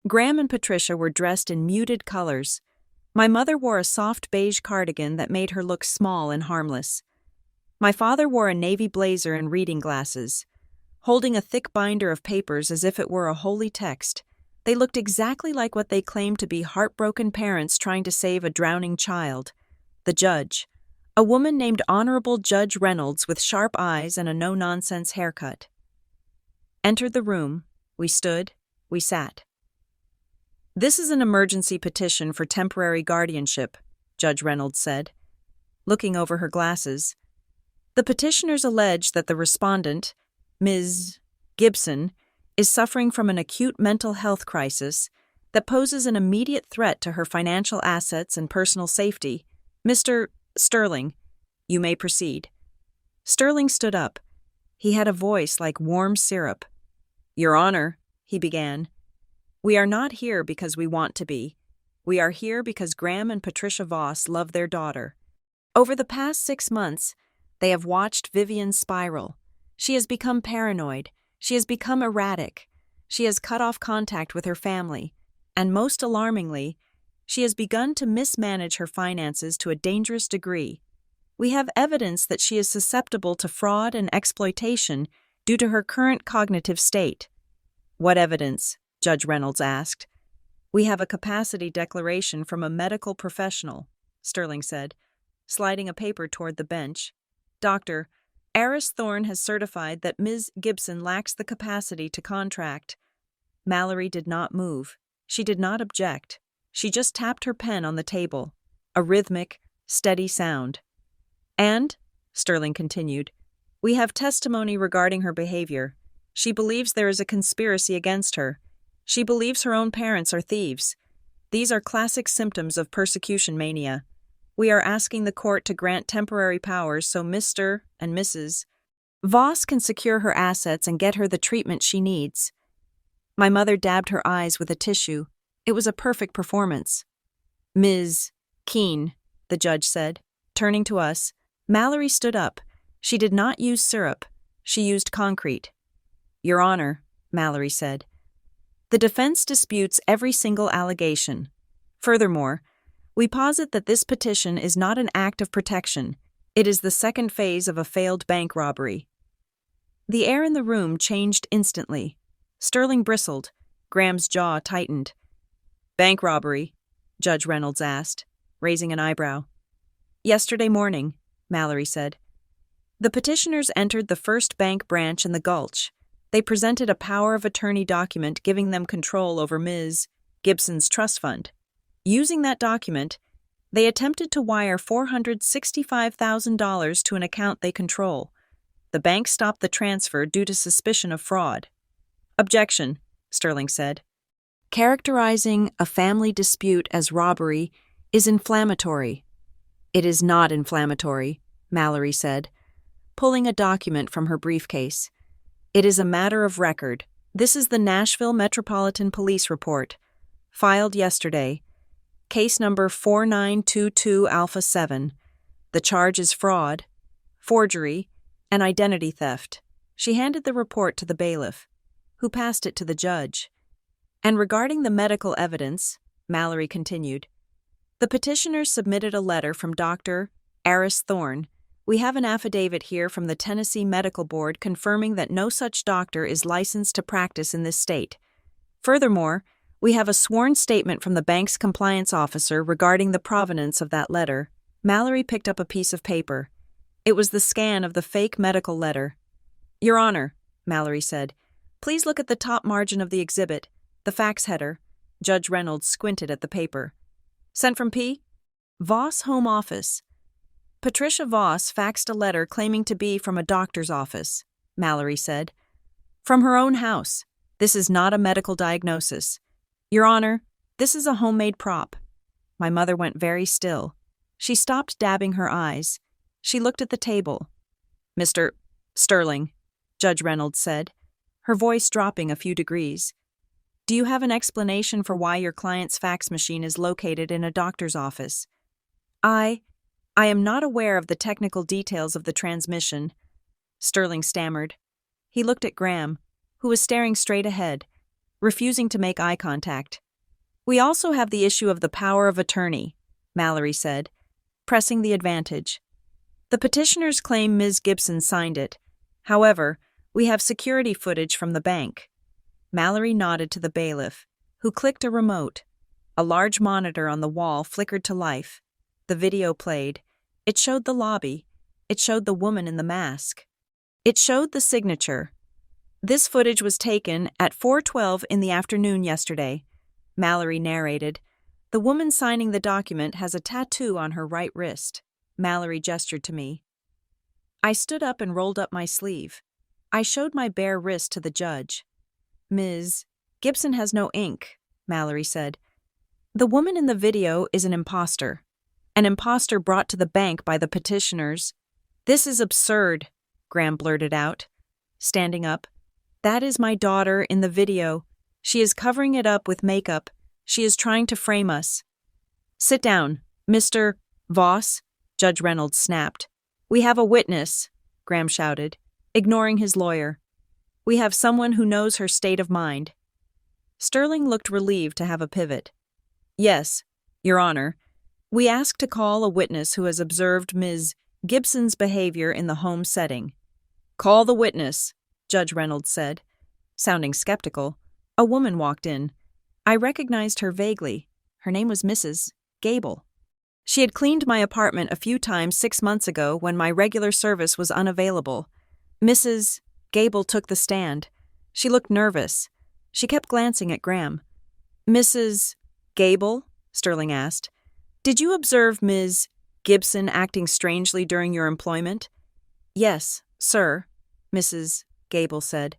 Graham and Patricia were dressed in muted colors. My mother wore a soft beige cardigan that made her look small and harmless. My father wore a navy blazer and reading glasses. Holding a thick binder of papers as if it were a holy text, they looked exactly like what they claimed to be heartbroken parents trying to save a drowning child. The judge, a woman named Honorable Judge Reynolds with sharp eyes and a no-nonsense haircut, entered the room. We stood, we sat. This is an emergency petition for temporary guardianship, Judge Reynolds said, looking over her glasses. The petitioners allege that the respondent, Ms. Gibson, is suffering from an acute mental health crisis that poses an immediate threat to her financial assets and personal safety. Mr. Sterling, you may proceed. Sterling stood up. He had a voice like warm syrup. Your Honor, he began, we are not here because we want to be. We are here because Graham and Patricia Voss love their daughter. Over the past 6 months, they have watched Vivian spiral. She has become paranoid. She has become erratic. She has cut off contact with her family. And most alarmingly, she has begun to mismanage her finances to a dangerous degree. We have evidence that she is susceptible to fraud and exploitation due to her current cognitive state. What evidence? Judge Reynolds asked. We have a capacity declaration from a medical professional, Sterling said. sliding a paper toward the bench. Dr. Eris Thorne has certified that Ms. Gibson lacks the capacity to contract. Mallory did not move. She did not object. She just tapped her pen on the table, a rhythmic, steady sound. And, Sterling continued, we have testimony regarding her behavior. She believes there is a conspiracy against her. She believes her own parents are thieves. These are classic symptoms of persecution mania. We are asking the court to grant temporary powers so Mr. and Mrs. Voss can secure her assets and get her the treatment she needs. My mother dabbed her eyes with a tissue. It was a perfect performance. Ms. Keene, the judge said, turning to us. Mallory stood up. She did not use syrup. She used concrete. Your Honor, Mallory said, the defense disputes every single allegation. Furthermore, we posit that this petition is not an act of protection. It is the second phase of a failed bank robbery. The air in the room changed instantly. Sterling bristled. Graham's jaw tightened. Bank robbery? Judge Reynolds asked, raising an eyebrow. Yesterday morning, Mallory said. The petitioners entered the First Bank branch in the Gulch. They presented a power of attorney document giving them control over Ms. Gibson's trust fund. Using that document, they attempted to wire $465,000 to an account they control. The bank stopped the transfer due to suspicion of fraud. Objection, Sterling said. Characterizing a family dispute as robbery is inflammatory. It is not inflammatory, Mallory said, pulling a document from her briefcase. It is a matter of record. This is the Nashville Metropolitan Police Report, filed yesterday. Case number 4922 Alpha 7. The charge is fraud, forgery, and identity theft. She handed the report to the bailiff, who passed it to the judge. And regarding the medical evidence, Mallory continued, the petitioners submitted a letter from Dr. Eris Thorne. We have an affidavit here from the Tennessee Medical Board confirming that no such doctor is licensed to practice in this state. Furthermore, we have a sworn statement from the bank's compliance officer regarding the provenance of that letter. Mallory picked up a piece of paper. It was the scan of the fake medical letter. Your Honor, Mallory said, please look at the top margin of the exhibit, the fax header. Judge Reynolds squinted at the paper. Sent from P. Voss Home Office. Patricia Voss faxed a letter claiming to be from a doctor's office, Mallory said. From her own house. This is not a medical diagnosis. Your Honor, this is a homemade prop. My mother went very still. She stopped dabbing her eyes. She looked at the table. Mr. Sterling, Judge Reynolds said, her voice dropping a few degrees. Do you have an explanation for why your client's fax machine is located in a doctor's office? I am not aware of the technical details of the transmission, Sterling stammered. He looked at Graham, who was staring straight ahead, refusing to make eye contact. We also have the issue of the power of attorney, Mallory said, pressing the advantage. The petitioners claim Ms. Gibson signed it. However, we have security footage from the bank. Mallory nodded to the bailiff, who clicked a remote. A large monitor on the wall flickered to life. The video played. It showed the lobby. It showed the woman in the mask. It showed the signature. This footage was taken at 4:12 in the afternoon yesterday, Mallory narrated. The woman signing the document has a tattoo on her right wrist. Mallory gestured to me. I stood up and rolled up my sleeve. I showed my bare wrist to the judge. Ms. Gibson has no ink, Mallory said. The woman in the video is an imposter. An imposter brought to the bank by the petitioners. This is absurd, Graham blurted out, standing up. That is my daughter in the video. She is covering it up with makeup. She is trying to frame us. Sit down, Mr. Voss, Judge Reynolds snapped. We have a witness, Graham shouted, ignoring his lawyer. We have someone who knows her state of mind. Sterling looked relieved to have a pivot. Yes, Your Honor. We ask to call a witness who has observed Ms. Gibson's behavior in the home setting. Call the witness, Judge Reynolds said. Sounding skeptical, a woman walked in. I recognized her vaguely. Her name was Mrs. Gable. She had cleaned my apartment a few times 6 months ago when my regular service was unavailable. Mrs. Gable took the stand. She looked nervous. She kept glancing at Graham. Mrs. Gable? Sterling asked. Did you observe Ms. Gibson acting strangely during your employment? Yes, sir, Mrs. Gable said,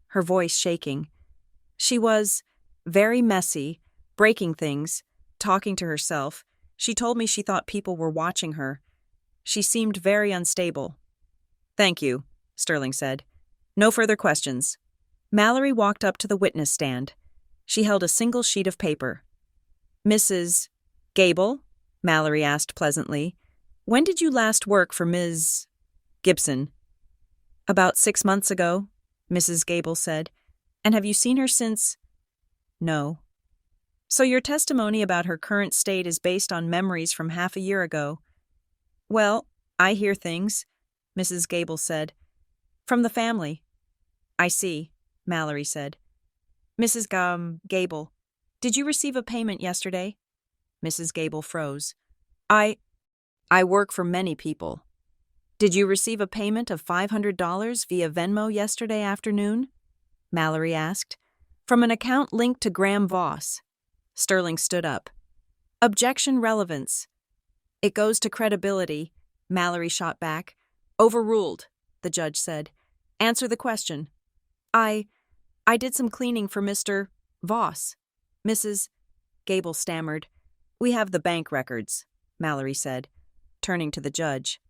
her voice shaking. She was very messy, breaking things, talking to herself. She told me she thought people were watching her. She seemed very unstable. Thank you, Sterling said. No further questions. Mallory walked up to the witness stand. She held a single sheet of paper. Mrs. Gable? Mallory asked pleasantly. When did you last work for Ms. Gibson? About 6 months ago, Mrs. Gable said. And have you seen her since? No. So your testimony about her current state is based on memories from half a year ago. Well, I hear things, Mrs. Gable said. From the family. I see, Mallory said. Mrs. Gable, did you receive a payment yesterday? Mrs. Gable froze. I work for many people. Did you receive a payment of $500 via Venmo yesterday afternoon? Mallory asked. From an account linked to Graham Voss. Sterling stood up. Objection relevance. It goes to credibility, Mallory shot back. Overruled, the judge said. Answer the question. I did some cleaning for Mr. Voss. Mrs. Gable stammered. We have the bank records, Mallory said, turning to the judge.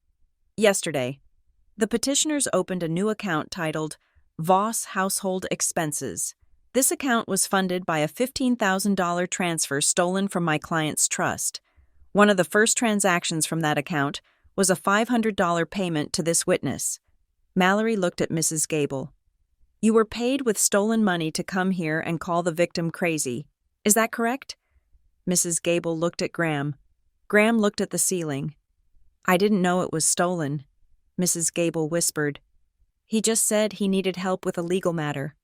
Yesterday, the petitioners opened a new account titled Voss Household Expenses. This account was funded by a $15,000 transfer stolen from my client's trust. One of the first transactions from that account was a $500 payment to this witness. Mallory looked at Mrs. Gable. You were paid with stolen money to come here and call the victim crazy. Is that correct? Mrs. Gable looked at Graham. Graham looked at the ceiling. I didn't know it was stolen, Mrs. Gable whispered. He just said he needed help with a legal matter.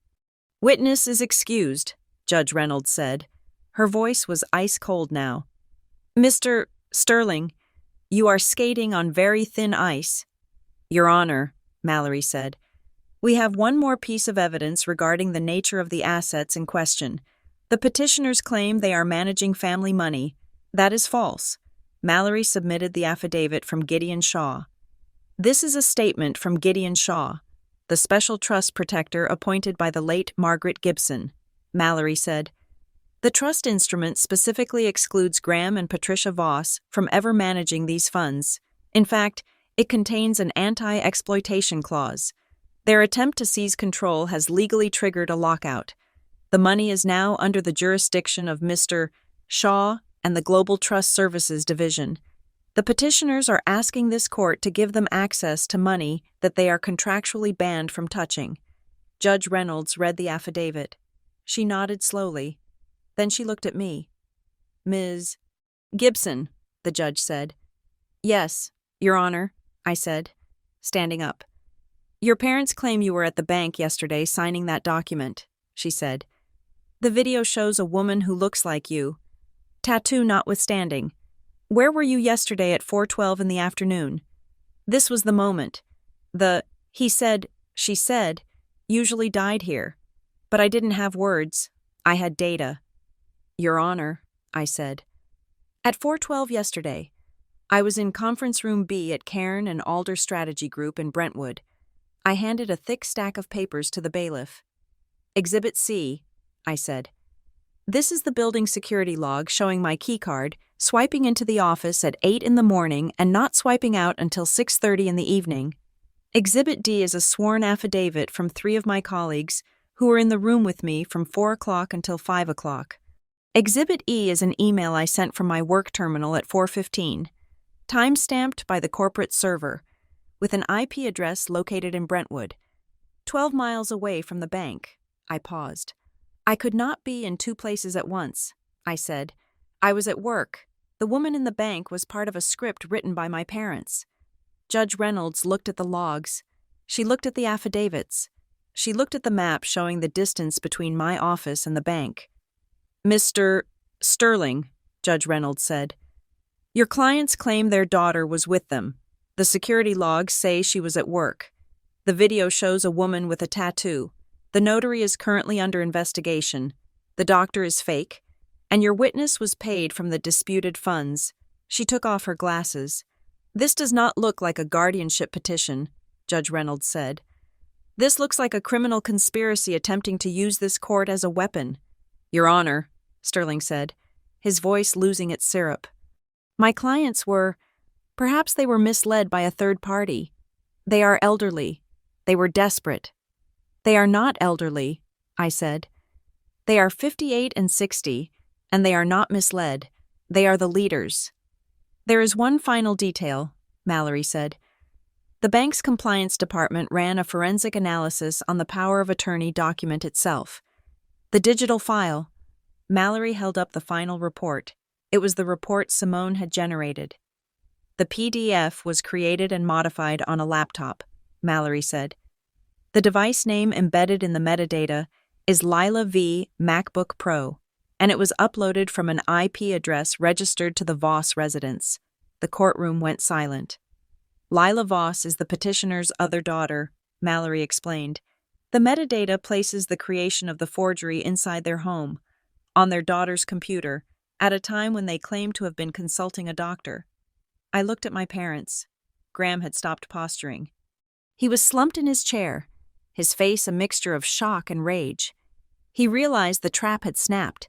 Witness is excused, Judge Reynolds said. Her voice was ice-cold now. Mr. Sterling, you are skating on very thin ice. Your Honor, Mallory said. We have one more piece of evidence regarding the nature of the assets in question. The petitioners claim they are managing family money. That is false. Mallory submitted the affidavit from Gideon Shaw. This is a statement from Gideon Shaw, the special trust protector appointed by the late Margaret Gibson. Mallory said, the trust instrument specifically excludes Graham and Patricia Voss from ever managing these funds. In fact, it contains an anti-exploitation clause. Their attempt to seize control has legally triggered a lockout. The money is now under the jurisdiction of Mr. Shaw and the Global Trust Services Division. The petitioners are asking this court to give them access to money that they are contractually banned from touching. Judge Reynolds read the affidavit. She nodded slowly. Then she looked at me. Ms. Gibson, the judge said. Yes, Your Honor, I said, standing up. Your parents claim you were at the bank yesterday signing that document, she said. The video shows a woman who looks like you. Tattoo notwithstanding. Where were you yesterday at 4:12 in the afternoon? This was the moment. The he said, she said, usually died here. But I didn't have words. I had data. Your Honor, I said. At 4:12 yesterday, I was in Conference Room B at Cairn and Alder Strategy Group in Brentwood. I handed a thick stack of papers to the bailiff. Exhibit C, I said. This is the building security log showing my keycard, swiping into the office at 8 in the morning and not swiping out until 6:30 in the evening. Exhibit D is a sworn affidavit from 3 of my colleagues who were in the room with me from 4 o'clock until 5 o'clock. Exhibit E is an email I sent from my work terminal at 4:15, time-stamped by the corporate server, with an IP address located in Brentwood, 12 miles away from the bank. I paused. I could not be in 2 places at once, I said. I was at work. The woman in the bank was part of a script written by my parents. Judge Reynolds looked at the logs. She looked at the affidavits. She looked at the map showing the distance between my office and the bank. Mr. Sterling, Judge Reynolds said. Your clients claim their daughter was with them. The security logs say she was at work. The video shows a woman with a tattoo. The notary is currently under investigation. The doctor is fake. And your witness was paid from the disputed funds. She took off her glasses. This does not look like a guardianship petition, Judge Reynolds said. This looks like a criminal conspiracy attempting to use this court as a weapon. Your Honor, Sterling said, his voice losing its syrup. My clients perhaps they were misled by a third party. They are elderly. They were desperate. They are not elderly, I said. They are 58 and 60, and they are not misled. They are the leaders. There is one final detail, Mallory said. The bank's compliance department ran a forensic analysis on the power of attorney document itself. The digital file. Mallory held up the final report. It was the report Simone had generated. The PDF was created and modified on a laptop, Mallory said. The device name embedded in the metadata is Lila V MacBook Pro, and it was uploaded from an IP address registered to the Voss residence. The courtroom went silent. Lila Voss is the petitioner's other daughter, Mallory explained. The metadata places the creation of the forgery inside their home, on their daughter's computer, at a time when they claimed to have been consulting a doctor. I looked at my parents. Graham had stopped posturing. He was slumped in his chair, his face a mixture of shock and rage. He realized the trap had snapped.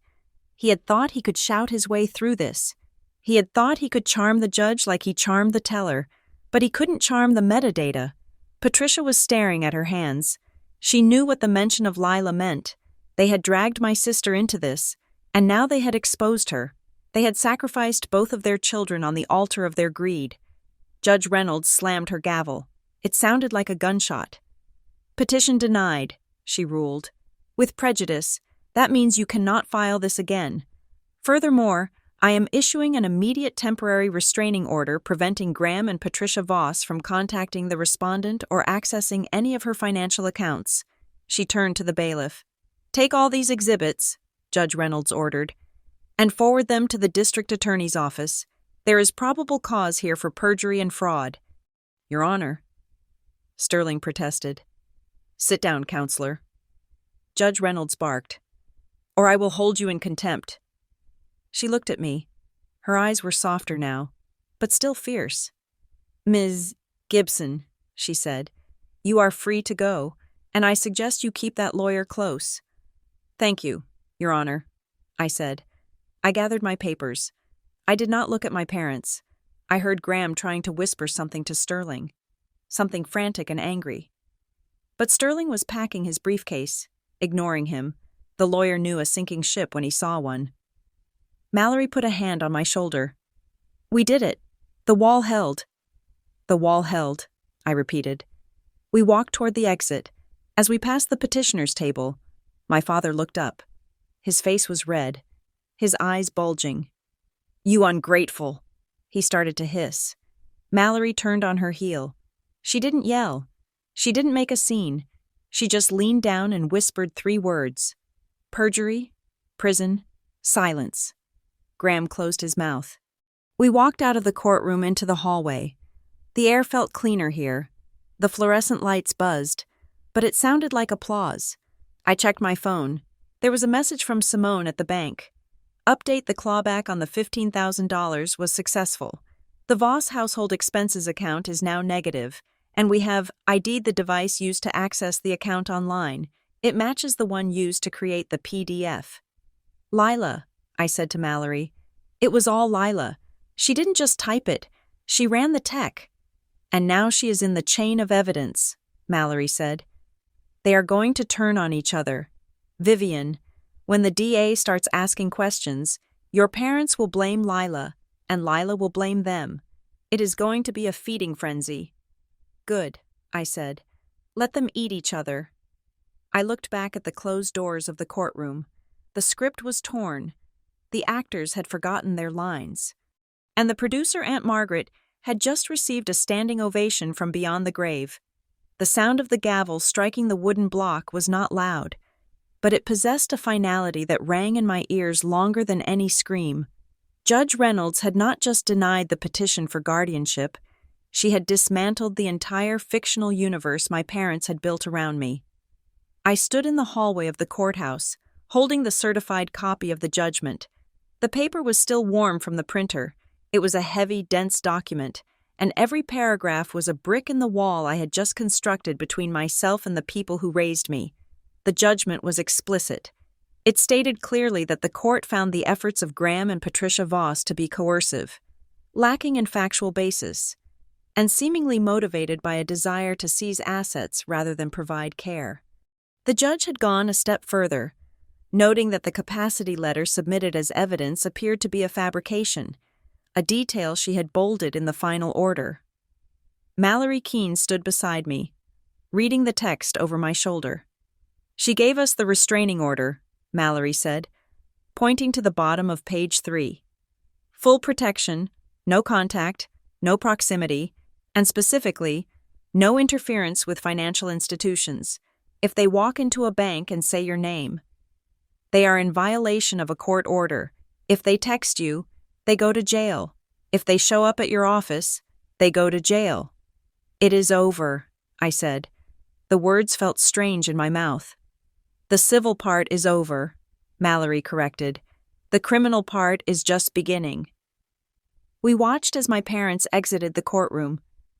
He had thought he could shout his way through this. He had thought he could charm the judge like he charmed the teller, but he couldn't charm the metadata. Patricia was staring at her hands. She knew what the mention of Lila meant. They had dragged my sister into this, and now they had exposed her. They had sacrificed both of their children on the altar of their greed. Judge Reynolds slammed her gavel. It sounded like a gunshot. Petition denied, she ruled. With prejudice, that means you cannot file this again. Furthermore, I am issuing an immediate temporary restraining order preventing Graham and Patricia Voss from contacting the respondent or accessing any of her financial accounts. She turned to the bailiff. Take all these exhibits, Judge Reynolds ordered, and forward them to the district attorney's office. There is probable cause here for perjury and fraud. Your Honor, Sterling protested. Sit down, counselor. Judge Reynolds barked. Or I will hold you in contempt. She looked at me. Her eyes were softer now, but still fierce. Ms. Gibson, she said, you are free to go, and I suggest you keep that lawyer close. Thank you, Your Honor, I said. I gathered my papers. I did not look at my parents. I heard Graham trying to whisper something to Sterling, something frantic and angry. But Sterling was packing his briefcase, ignoring him. The lawyer knew a sinking ship when he saw one. Mallory put a hand on my shoulder. We did it. The wall held. The wall held, I repeated. We walked toward the exit. As we passed the petitioner's table, my father looked up. His face was red, his eyes bulging. You ungrateful, he started to hiss. Mallory turned on her heel. She didn't yell. She didn't make a scene. She just leaned down and whispered 3 words. Perjury, prison, silence. Graham closed his mouth. We walked out of the courtroom into the hallway. The air felt cleaner here. The fluorescent lights buzzed, but it sounded like applause. I checked my phone. There was a message from Simone at the bank. Update the clawback on the $15,000 was successful. The Voss household expenses account is now negative, and we have ID'd the device used to access the account online. It matches the one used to create the PDF. Lila, I said to Mallory. It was all Lila. She didn't just type it. She ran the tech. And now she is in the chain of evidence, Mallory said. They are going to turn on each other. Vivian, when the DA starts asking questions, your parents will blame Lila, and Lila will blame them. It is going to be a feeding frenzy. Good, I said. Let them eat each other. I looked back at the closed doors of the courtroom. The script was torn. The actors had forgotten their lines. And the producer, Aunt Margaret, had just received a standing ovation from beyond the grave. The sound of the gavel striking the wooden block was not loud, but it possessed a finality that rang in my ears longer than any scream. Judge Reynolds had not just denied the petition for guardianship, she had dismantled the entire fictional universe my parents had built around me. I stood in the hallway of the courthouse, holding the certified copy of the judgment. The paper was still warm from the printer. It was a heavy, dense document, and every paragraph was a brick in the wall I had just constructed between myself and the people who raised me. The judgment was explicit. It stated clearly that the court found the efforts of Graham and Patricia Voss to be coercive, lacking in factual basis, and seemingly motivated by a desire to seize assets rather than provide care. The judge had gone a step further, noting that the capacity letter submitted as evidence appeared to be a fabrication, a detail she had bolded in the final order. Mallory Keene stood beside me, reading the text over my shoulder. She gave us the restraining order, Mallory said, pointing to the bottom of page 3. Full protection, no contact, no proximity, and specifically, no interference with financial institutions. If they walk into a bank and say your name, they are in violation of a court order. If they text you, they go to jail. If they show up at your office, they go to jail. It is over, I said. The words felt strange in my mouth. The civil part is over, Mallory corrected. The criminal part is just beginning. We watched as my parents exited the courtroom.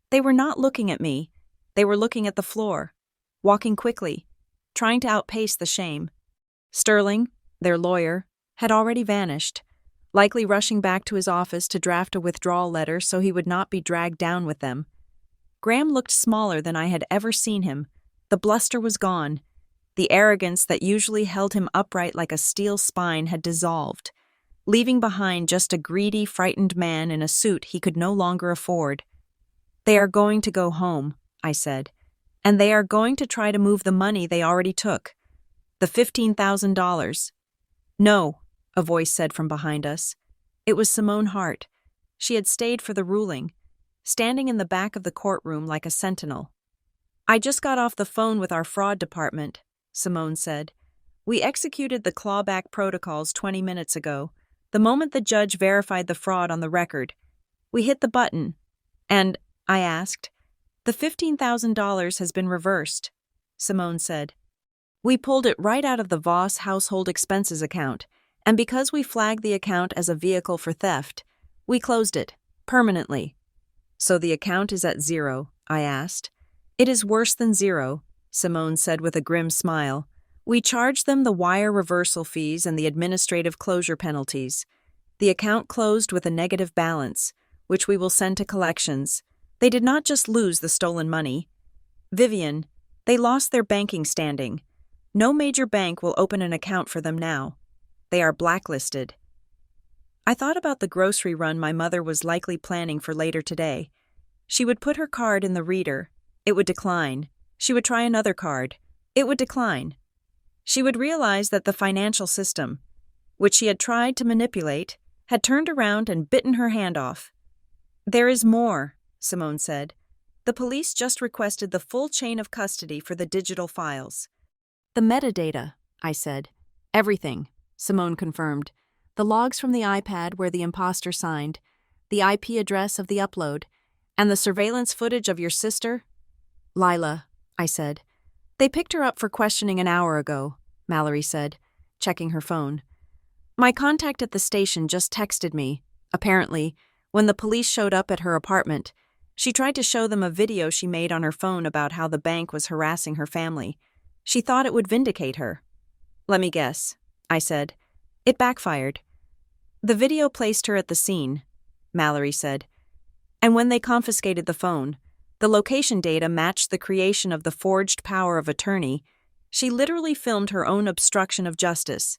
They were not looking at me. They were looking at the floor, walking quickly, trying to outpace the shame. Sterling, their lawyer, had already vanished, likely rushing back to his office to draft a withdrawal letter so he would not be dragged down with them. Graham looked smaller than I had ever seen him. The bluster was gone. The arrogance that usually held him upright like a steel spine had dissolved, leaving behind just a greedy, frightened man in a suit he could no longer afford. They are going to go home, I said, and they are going to try to move the money they already took. The $15,000. No, a voice said from behind us. It was Simone Hart. She had stayed for the ruling, standing in the back of the courtroom like a sentinel. I just got off the phone with our fraud department, Simone said. We executed the clawback protocols 20 minutes ago, the moment the judge verified the fraud on the record. We hit the button, and, I asked, the $15,000 has been reversed, Simone said. We pulled it right out of the Voss household expenses account, and because we flagged the account as a vehicle for theft, we closed it, permanently. So the account is at zero, I asked. It is worse than zero, Simone said with a grim smile. We charged them the wire reversal fees and the administrative closure penalties. The account closed with a negative balance, which we will send to collections. They did not just lose the stolen money. Vivian, they lost their banking standing. No major bank will open an account for them now. They are blacklisted. I thought about the grocery run my mother was likely planning for later today. She would put her card in the reader. It would decline. She would try another card. It would decline. She would realize that the financial system, which she had tried to manipulate, had turned around and bitten her hand off. There is more, Simone said. The police just requested the full chain of custody for the digital files. The metadata, I said. Everything, Simone confirmed. The logs from the iPad where the imposter signed, the IP address of the upload, and the surveillance footage of your sister? Lila, I said. They picked her up for questioning an hour ago, Mallory said, checking her phone. My contact at the station just texted me. Apparently, when the police showed up at her apartment, she tried to show them a video she made on her phone about how the bank was harassing her family. She thought it would vindicate her. Let me guess, I said. It backfired. The video placed her at the scene, Mallory said. And when they confiscated the phone, the location data matched the creation of the forged power of attorney. She literally filmed her own obstruction of justice.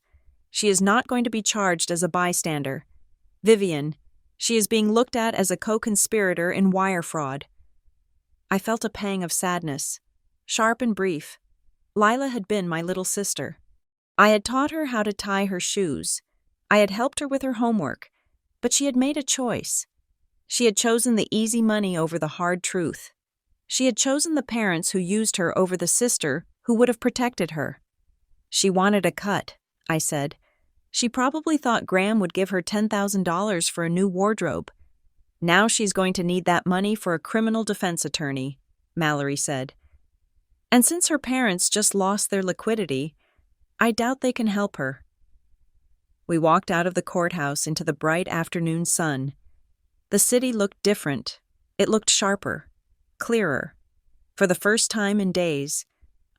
She is not going to be charged as a bystander. Vivian, she is being looked at as a co-conspirator in wire fraud. I felt a pang of sadness, sharp and brief. Lila had been my little sister. I had taught her how to tie her shoes. I had helped her with her homework, but she had made a choice. She had chosen the easy money over the hard truth. She had chosen the parents who used her over the sister who would have protected her. She wanted a cut, I said. She probably thought Graham would give her $10,000 for a new wardrobe. Now she's going to need that money for a criminal defense attorney, Mallory said. And since her parents just lost their liquidity, I doubt they can help her. We walked out of the courthouse into the bright afternoon sun. The city looked different. It looked sharper, clearer. For the first time in days,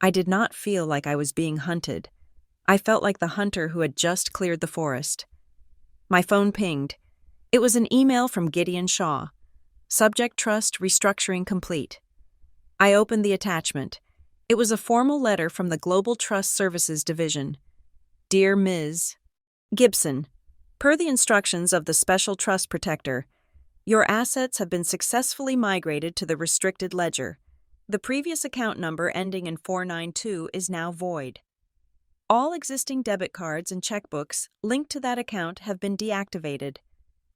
I did not feel like I was being hunted. I felt like the hunter who had just cleared the forest. My phone pinged. It was an email from Gideon Shaw. Subject trust restructuring complete. I opened the attachment. It was a formal letter from the Global Trust Services Division. Dear Ms. Gibson, per the instructions of the Special Trust Protector, your assets have been successfully migrated to the restricted ledger. The previous account number ending in 492 is now void. All existing debit cards and checkbooks linked to that account have been deactivated.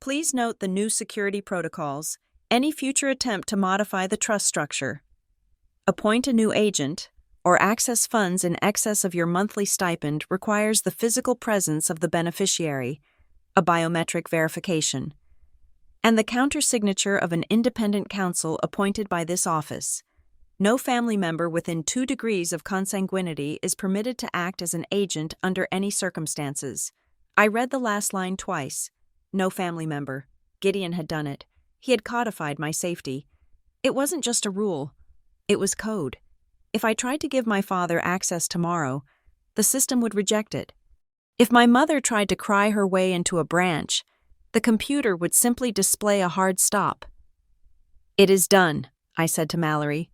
Please note the new security protocols, any future attempt to modify the trust structure. Appoint a new agent, or access funds in excess of your monthly stipend requires the physical presence of the beneficiary, a biometric verification, and the countersignature of an independent counsel appointed by this office. No family member within 2 degrees of consanguinity is permitted to act as an agent under any circumstances. I read the last line twice. No family member. Gideon had done it. He had codified my safety. It wasn't just a rule. It was code. If I tried to give my father access tomorrow, the system would reject it. If my mother tried to cry her way into a branch, the computer would simply display a hard stop. It is done, I said to Mallory.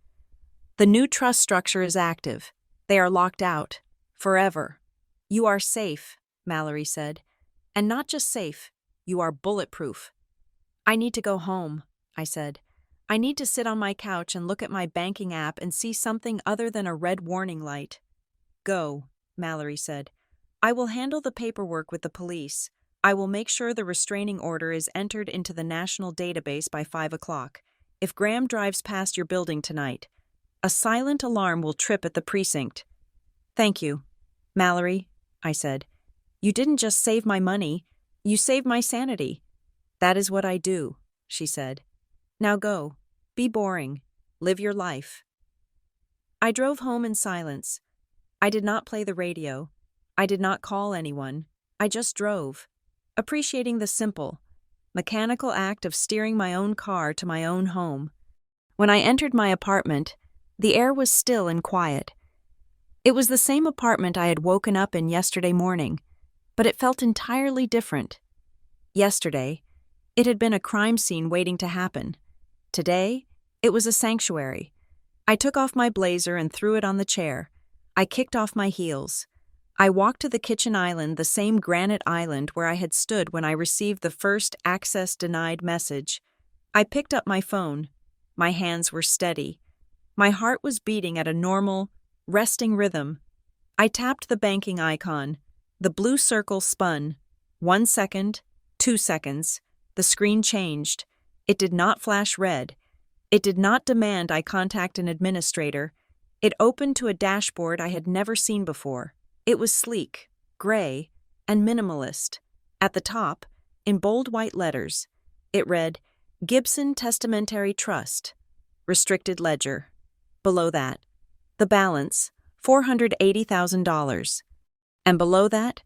The new trust structure is active. They are locked out. Forever. You are safe, Mallory said. And not just safe, you are bulletproof. I need to go home, I said. I need to sit on my couch and look at my banking app and see something other than a red warning light. Go, Mallory said. I will handle the paperwork with the police. I will make sure the restraining order is entered into the national database by 5 o'clock. If Graham drives past your building tonight, a silent alarm will trip at the precinct. Thank you, Mallory, I said. You didn't just save my money, you saved my sanity. That is what I do, she said. Now go. Be boring. Live your life. I drove home in silence. I did not play the radio. I did not call anyone. I just drove, appreciating the simple, mechanical act of steering my own car to my own home. When I entered my apartment, the air was still and quiet. It was the same apartment I had woken up in yesterday morning, but it felt entirely different. Yesterday, it had been a crime scene waiting to happen. Today, it was a sanctuary. I took off my blazer and threw it on the chair. I kicked off my heels. I walked to the kitchen island, the same granite island where I had stood when I received the first access denied message. I picked up my phone. My hands were steady. My heart was beating at a normal, resting rhythm. I tapped the banking icon. The blue circle spun. 1 second, 2 seconds. The screen changed. It did not flash red. It did not demand I contact an administrator. It opened to a dashboard I had never seen before. It was sleek, gray, and minimalist. At the top, in bold white letters, it read, Gibson Testamentary Trust, Restricted Ledger. Below that, the balance, $480,000. And below that,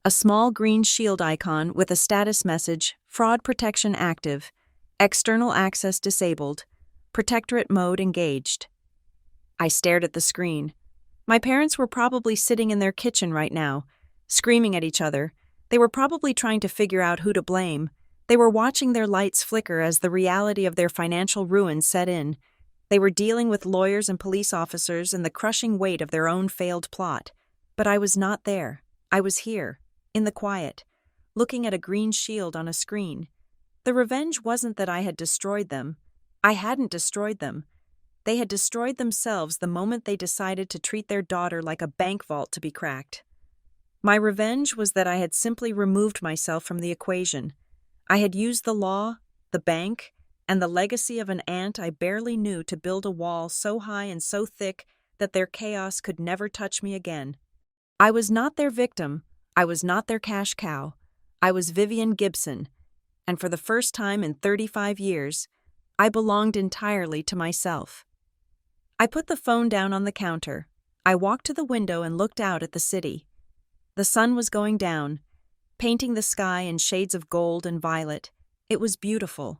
a small green shield icon with a status message, Fraud Protection Active, External Access Disabled, Protectorate Mode Engaged. I stared at the screen. My parents were probably sitting in their kitchen right now, screaming at each other. They were probably trying to figure out who to blame. They were watching their lights flicker as the reality of their financial ruin set in. They were dealing with lawyers and police officers and the crushing weight of their own failed plot. But I was not there. I was here, in the quiet, looking at a green shield on a screen. The revenge wasn't that I had destroyed them. I hadn't destroyed them. They had destroyed themselves the moment they decided to treat their daughter like a bank vault to be cracked. My revenge was that I had simply removed myself from the equation. I had used the law, the bank, and the legacy of an aunt I barely knew to build a wall so high and so thick that their chaos could never touch me again. I was not their victim. I was not their cash cow. I was Vivian Gibson, and for the first time in 35 years, I belonged entirely to myself. I put the phone down on the counter. I walked to the window and looked out at the city. The sun was going down, painting the sky in shades of gold and violet. It was beautiful.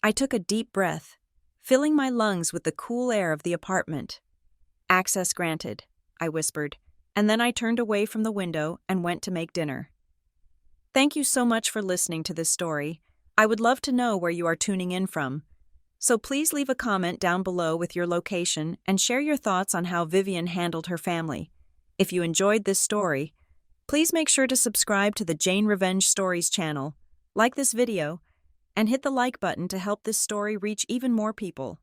I took a deep breath, filling my lungs with the cool air of the apartment. "Access granted," I whispered, and then I turned away from the window and went to make dinner. Thank you so much for listening to this story. I would love to know where you are tuning in from. So please leave a comment down below with your location and share your thoughts on how Vivian handled her family. If you enjoyed this story, please make sure to subscribe to the Jane Revenge Stories channel, like this video, and hit the like button to help this story reach even more people.